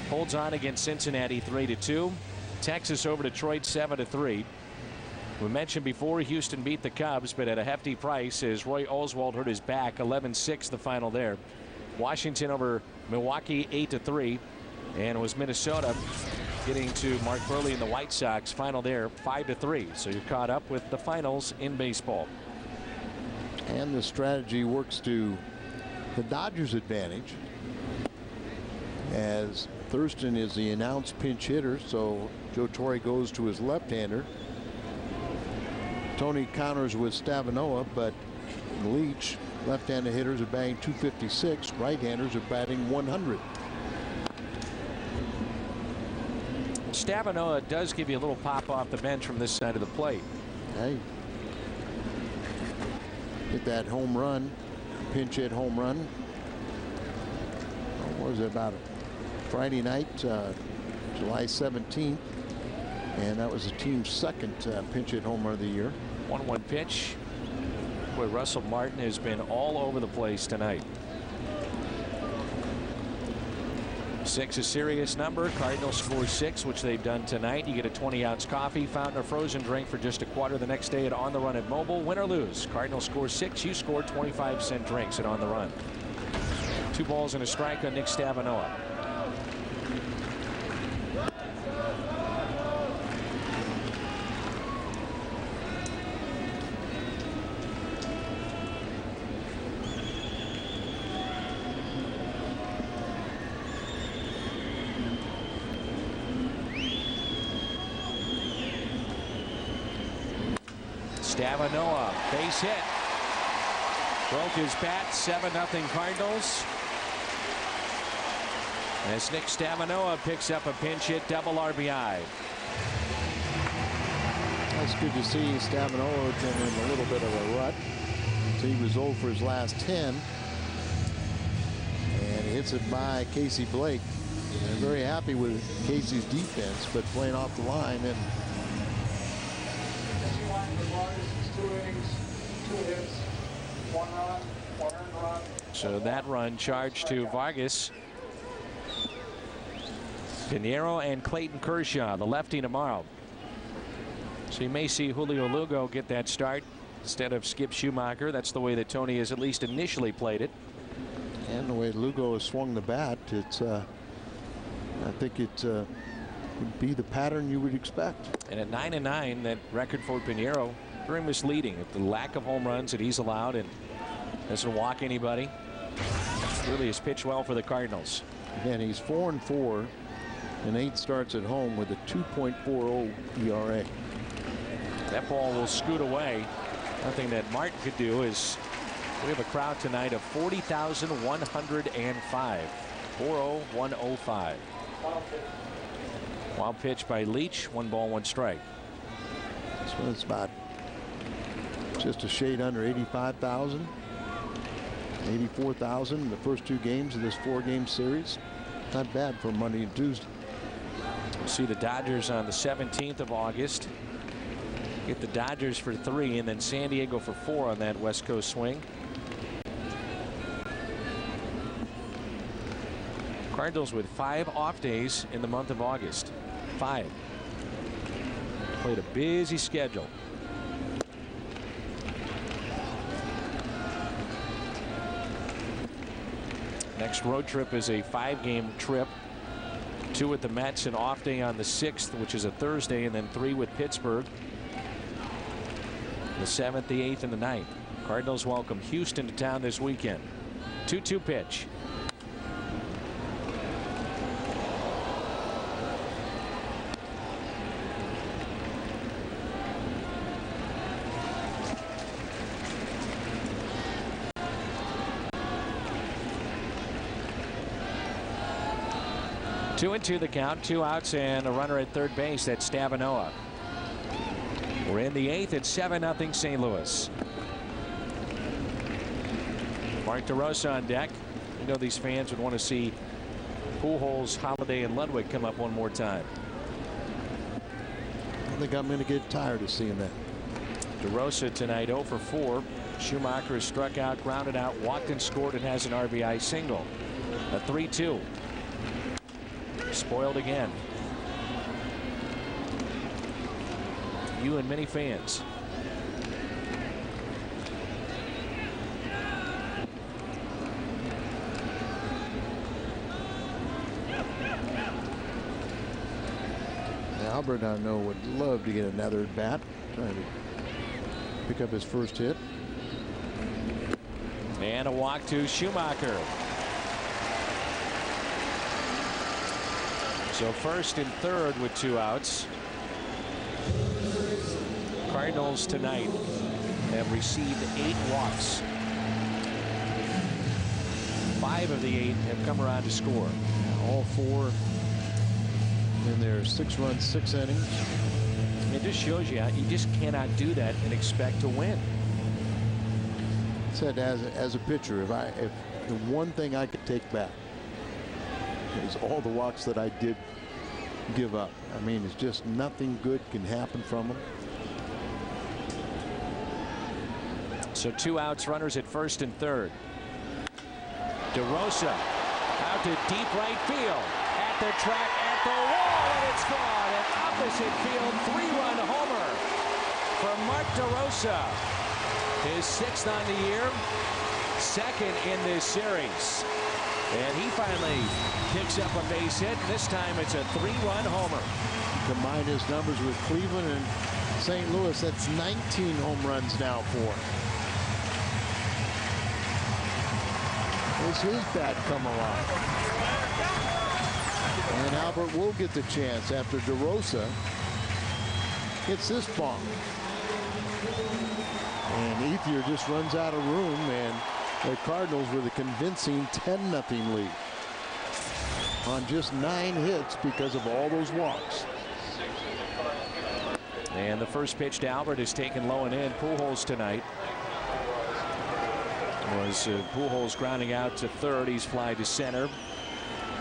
holds on against Cincinnati 3-2. Texas over Detroit 7-3. We mentioned before Houston beat the Cubs, but at a hefty price as Roy Oswalt hurt his back. 11-6 the final there. Washington over Milwaukee 8-3. And it was Minnesota getting to Mark Burley and the White Sox. Final there 5-3. So you're caught up with the finals in baseball. And the strategy works to the Dodgers' advantage, as Thurston is the announced pinch hitter, so Joe Torre goes to his left-hander. Tony counters with Stavanoa, but Leach, left-handed hitters, are batting .256. Right-handers are batting .100. Stavanoa does give you a little pop off the bench from this side of the plate. Hey, get that home run, pinch hit home run. What was it, about Friday night, July 17th, and that was the team's second pinch hit home run of the year. 1-1 pitch. Boy, Russell Martin has been all over the place tonight. 6 a serious number. Cardinals score 6, which they've done tonight. You get a 20-ounce coffee, fountain, or frozen drink for just $1 the next day at On the Run at Mobile. Win or lose, Cardinals score 6. You score 25-cent drinks at On the Run. 2 balls and a strike on Nick Stavanoa. Stavanoa, base hit. Broke his bat. 7-0 Cardinals. As Nick Stavanoa picks up a pinch hit double RBI. That's good to see. Stavanoa has been in a little bit of a rut. So he was 0 for his last 10. And he hits it by Casey Blake. I'm very happy with Casey's defense, but playing off the line. And 2 innings, 2 hits, 1 run, 1 earned run. So that run charged to Vargas, Pinheiro, and Clayton Kershaw, the lefty, tomorrow. So you may see Julio Lugo get that start instead of Skip Schumacher. That's the way that Tony has at least initially played it. And the way Lugo has swung the bat, it's I think it would be the pattern you would expect. And at 9-9, that record for Pinheiro, very misleading. The lack of home runs that he's allowed and doesn't walk anybody. Really has pitched well for the Cardinals. Again, he's 4-4 and 8 starts at home with a 2.40 ERA. That ball will scoot away. Nothing that Martin could do is we have a crowd tonight of 40,105. 40105. Wild pitch by Leach. 1 ball, 1 strike. This one's about just a shade under 85,000. 84,000 in the first 2 games of this 4-game series. Not bad for Monday and Tuesday. We'll see the Dodgers on the 17th of August. Get the Dodgers for 3 and then San Diego for 4 on that West Coast swing. Cardinals with 5 off days in the month of August. 5. Played a busy schedule. Next road trip is a 5-game trip. 2 at the Mets, an off day on the 6th, which is a Thursday, and then 3 with Pittsburgh. The 7th, the 8th, and the 9th. Cardinals welcome Houston to town this weekend. 2-2 pitch. Two and 2 the count, 2 outs and a runner at third base. That's Stavanoa. We're in the 8th at 7-0 St. Louis. Mark DeRosa on deck. You know these fans would want to see Pujols, Holiday, and Ludwig come up one more time. I think I'm going to get tired of seeing that. DeRosa tonight 0 for 4. Schumacher has struck out, grounded out, walked and scored, and has an RBI single. A 3-2. Spoiled again. You and many fans. Albert, I know, would love to get another at bat, trying to pick up his first hit. And a walk to Schumacher. So first and third with 2 outs. Cardinals tonight have received 8 walks. 5 of the 8 have come around to score. All 4 in their 6-run, 6 innings. It just shows you you just cannot do that and expect to win. Said as a pitcher, if the one thing I could take back is all the walks that I did give up. I mean, it's just nothing good can happen from them. So 2 outs, runners at first and third. DeRosa out to deep right field. At the track, at the wall, and it's gone. An opposite field 3-run homer for Mark DeRosa. His 6th on the year, 2nd in this series. And he finally picks up a base hit. This time it's a 3-run homer. Combine his numbers with Cleveland and St. Louis. That's 19 home runs now for him. Is his bat come alive? And Albert will get the chance after DeRosa hits this bomb. And Ethier just runs out of room, and the Cardinals with a convincing 10-0 lead on just 9 hits because of all those walks. And the first pitch to Albert is taken low and in. Pujols tonight was Pujols grounding out to third. He's fly to center.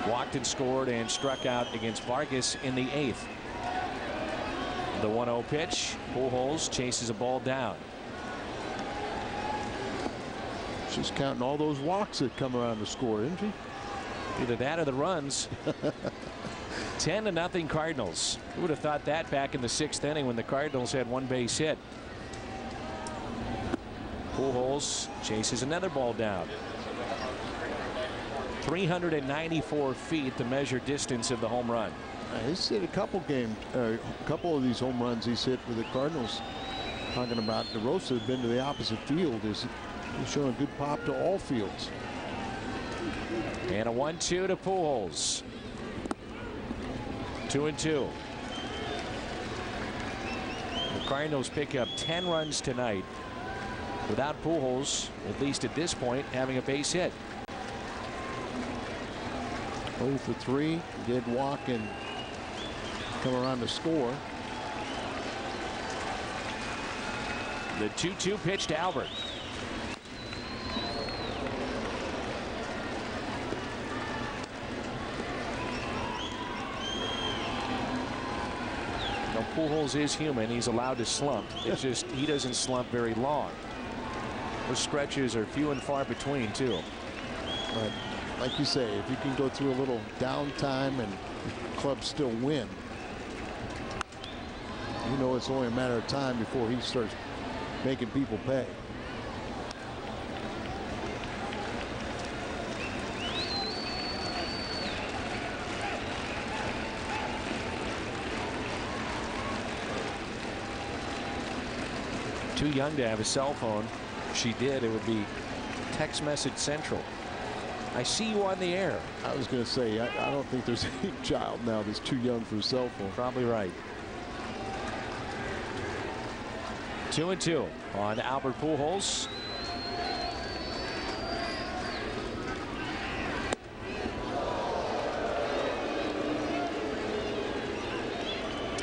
Walked and scored and struck out against Vargas in the 8th. The 1-0 pitch. Pujols chases a ball down. She's counting all those walks that come around to score, isn't she? Either that or the runs. 10-0 Cardinals. Who would have thought that back in the 6th inning when the Cardinals had 1 base hit? Pujols chases another ball down. 394 feet, the measured distance of the home run. He's hit a couple of these home runs he's hit with the Cardinals. Talking about DeRosa has been to the opposite field. He's showing a good pop to all fields. And a 1-2 to Pujols. 2-2. The Cardinals pick up 10 runs tonight without Pujols, at least at this point, having a base hit. 0 for 3. He did walk and come around to score. The 2-2 pitch to Albert. Now Pujols is human. He's allowed to slump. It's just he doesn't slump very long. Those stretches are few and far between too. But like you say, if you can go through a little downtime and the club still win, you know it's only a matter of time before he starts making people pay. Too young to have a cell phone. If she did, it would be text message central. I see you on the air. I was going to say, I don't think there's any child now that's too young for a cell phone. Probably right. 2-2 on Albert Pujols.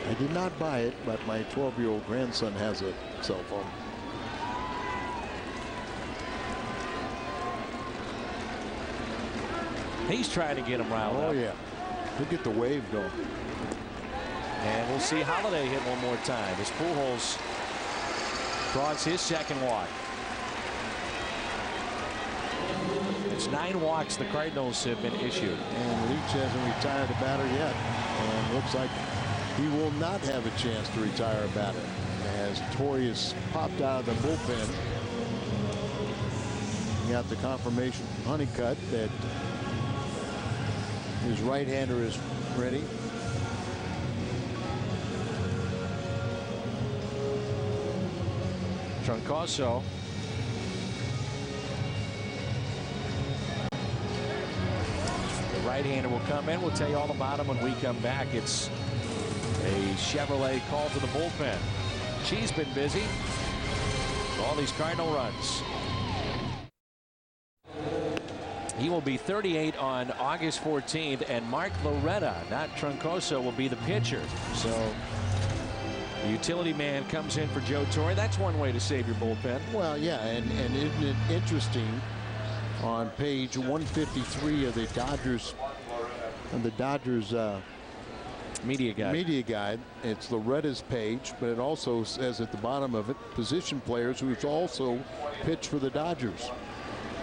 I did not buy it, but my 12-year-old grandson has a cell phone. He's trying to get him riled up. Oh, yeah. He'll get the wave going. And we'll see Holiday hit one more time as Pujols draws his second walk. It's 9 walks the Cardinals have been issued. And Leach hasn't retired a batter yet. And looks like he will not have a chance to retire a batter, as Torrey has popped out of the bullpen. You got the confirmation from Honeycutt that his right-hander is ready. Troncoso. The right-hander will come in. We'll tell you all about him when we come back. It's a Chevrolet call to the bullpen. She's been busy. All these Cardinal runs. He will be 38 on August 14th, and Mark Loretta, not Troncoso, will be the pitcher. So the utility man comes in for Joe Torre. That's one way to save your bullpen. Well, yeah, and isn't it interesting, on page 153 of the Dodgers media guide, it's Loretta's page, but it also says at the bottom of it, position players who've also pitched for the Dodgers.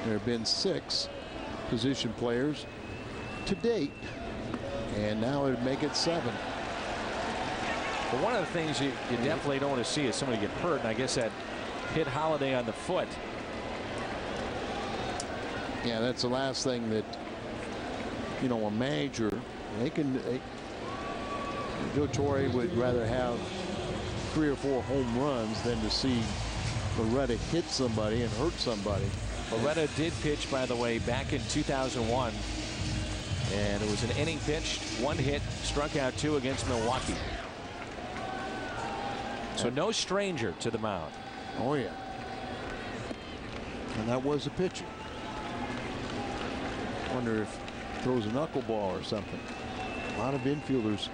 There have been 6 position players to date, and now it'd make it 7. But one of the things you definitely don't want to see is somebody get hurt, and I guess that hit Holiday on the foot. Yeah, that's the last thing that, you know, a manager, Joe Torre would rather have 3 or 4 home runs than to see Loretta hit somebody and hurt somebody. Loretta did pitch, by the way, back in 2001, and it was an inning pitched, 1 hit, struck out 2 against Milwaukee. So no stranger to the mound. Oh yeah, and that was a pitcher. Wonder if he throws a knuckleball or something. A lot of infielders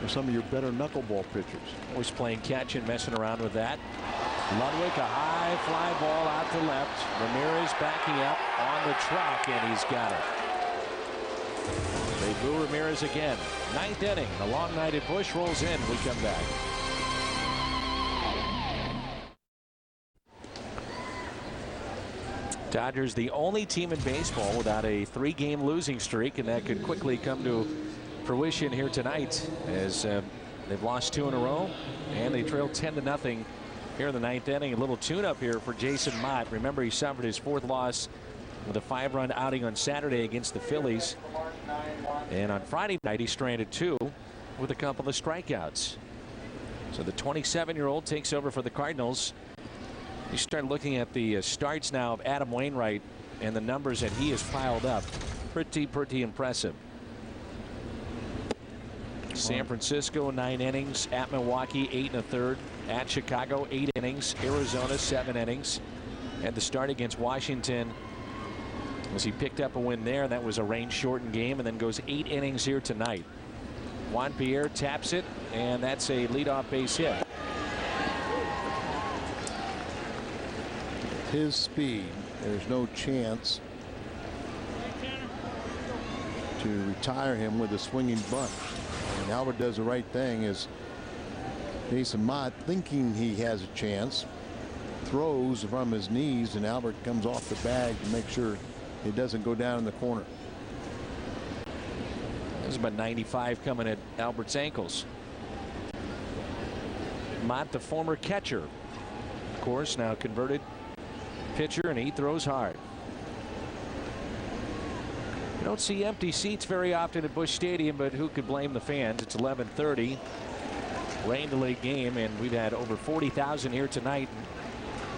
are some of your better knuckleball pitchers. Always playing catch and messing around with that. Ludwig, a high fly ball out to left. Ramirez backing up on the track, and he's got it. They boo Ramirez again. 9th inning. The long night at Busch rolls in. We come back. Dodgers, the only team in baseball without a 3-game losing streak, and that could quickly come to fruition here tonight, as they've lost 2 in a row, and they trail 10-0 here in the 9th inning. A little tune-up here for Jason Mott. Remember, he suffered his 4th loss with a 5-run outing on Saturday against the Phillies, and on Friday night he stranded 2 with a couple of strikeouts. So the 27-year-old takes over for the Cardinals. You start looking at the starts now of Adam Wainwright and the numbers that he has piled up. Pretty impressive. San Francisco 9 innings, at Milwaukee 8 1/3, at Chicago 8 innings, Arizona 7 innings. At the start against Washington, as he picked up a win there, that was a rain-shortened game, and then goes 8 innings here tonight. Juan Pierre taps it, and that's a leadoff base hit. His speed, there's no chance to retire him with a swinging bunt. And Albert does the right thing, as Jason Mott, thinking he has a chance, throws from his knees, and Albert comes off the bag to make sure it doesn't go down in the corner. There's about 95 coming at Albert's ankles. Mott, the former catcher, of course, now converted pitcher, and he throws hard. You don't see empty seats very often at Busch Stadium, but who could blame the fans? It's 11:30, rain delayed game, and we've had over 40,000 here tonight.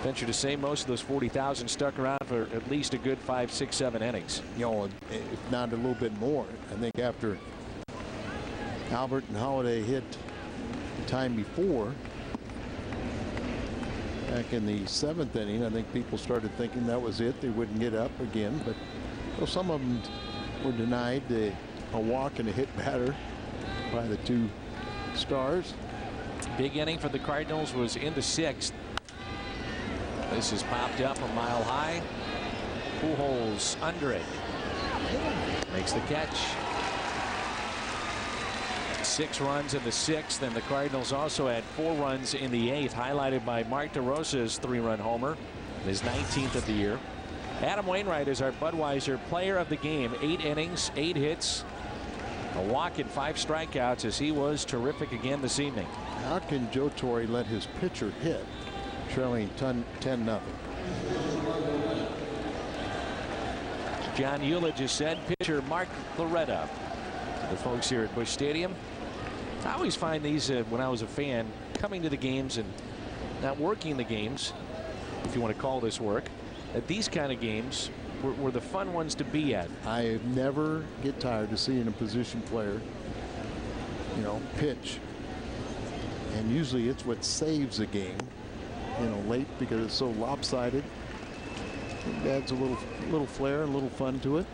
Venture to say most of those 40,000 stuck around for at least a good 5, 6, 7 innings. You know, if not a little bit more. I think after Albert and Holiday hit the time before, back in the 7th inning, I think people started thinking that was it. They wouldn't get up again, but well, some of them were denied a walk and a hit batter by the 2 stars. Big inning for the Cardinals was in the 6th. This is popped up a mile high. Pujols under it. Makes the catch. 6 runs in the 6th, and the Cardinals also had 4 runs in the 8th, highlighted by Mark DeRosa's 3-run homer, his 19th of the year. Adam Wainwright is our Budweiser player of the game. 8 innings, 8 hits, a walk and 5 strikeouts, as he was terrific again this evening. How can Joe Torre let his pitcher hit, trailing 10-0? John Hewlett just said, pitcher Mark Loretta. The folks here at Busch Stadium. I always find these, when I was a fan, coming to the games and not working the games, if you want to call this work, that these kind of games were the fun ones to be at. I never get tired of seeing a position player, pitch. And usually it's what saves a game, late, because it's so lopsided. It adds a little flair and a little fun to it.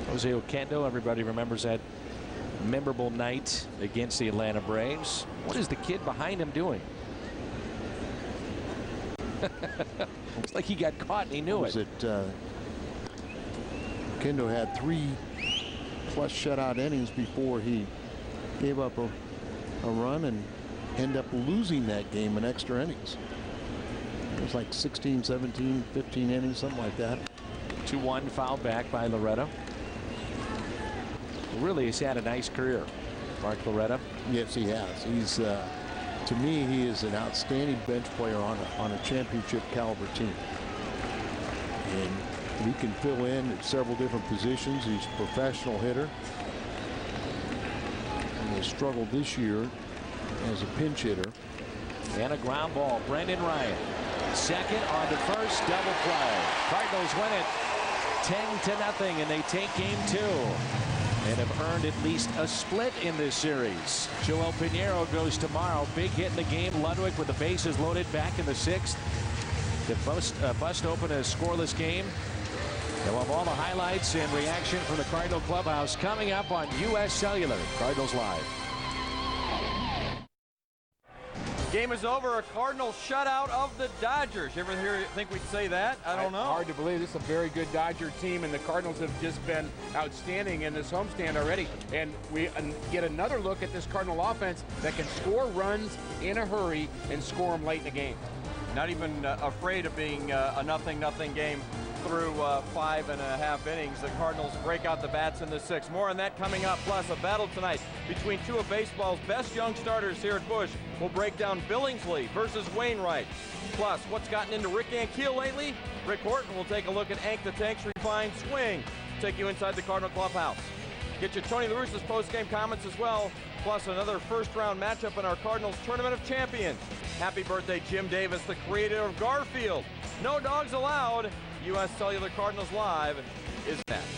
Jose Oquendo, everybody remembers that memorable night against the Atlanta Braves. What is the kid behind him doing? Looks like he got caught and he knew it. Oquendo had 3+ shutout innings before he gave up a run and ended up losing that game in extra innings. It was like 16, 17, 15 innings, something like that. 2-1 foul back by Loretta. Really has had a nice career, Mark Loretta. Yes, he has. He's to me, he is an outstanding bench player on a championship caliber team. And he can fill in at several different positions. He's a professional hitter. And he struggled this year as a pinch hitter. And a ground ball. Brendan Ryan. Second on to first, double play. Cardinals win it 10-0, and they take game 2. And have earned at least a split in this series. Joel Pinheiro goes tomorrow. Big hit in the game. Ludwig with the bases loaded back in the 6th. To bust open a scoreless game. And we'll have all the highlights and reaction from the Cardinal clubhouse coming up on U.S. Cellular. Cardinals Live. Game is over. A Cardinals shutout of the Dodgers. You ever think we'd say that? I don't know. Hard to believe. This is a very good Dodger team, and the Cardinals have just been outstanding in this homestand already. And we get another look at this Cardinal offense that can score runs in a hurry and score them late in the game. Not even afraid of being a 0-0 game through 5.5 innings. The Cardinals break out the bats in the 6th. More on that coming up. Plus, a battle tonight between 2 of baseball's best young starters here at Busch. We'll break down Billingsley versus Wainwright. Plus, what's gotten into Rick Ankiel lately? Rick Horton will take a look at Hank the Tank's refined swing. Take you inside the Cardinal clubhouse. Get you Tony La Russa's post-game comments as well. Plus, another first-round matchup in our Cardinals Tournament of Champions. Happy birthday, Jim Davis, the creator of Garfield. No dogs allowed. U.S. Cellular Cardinals Live is next.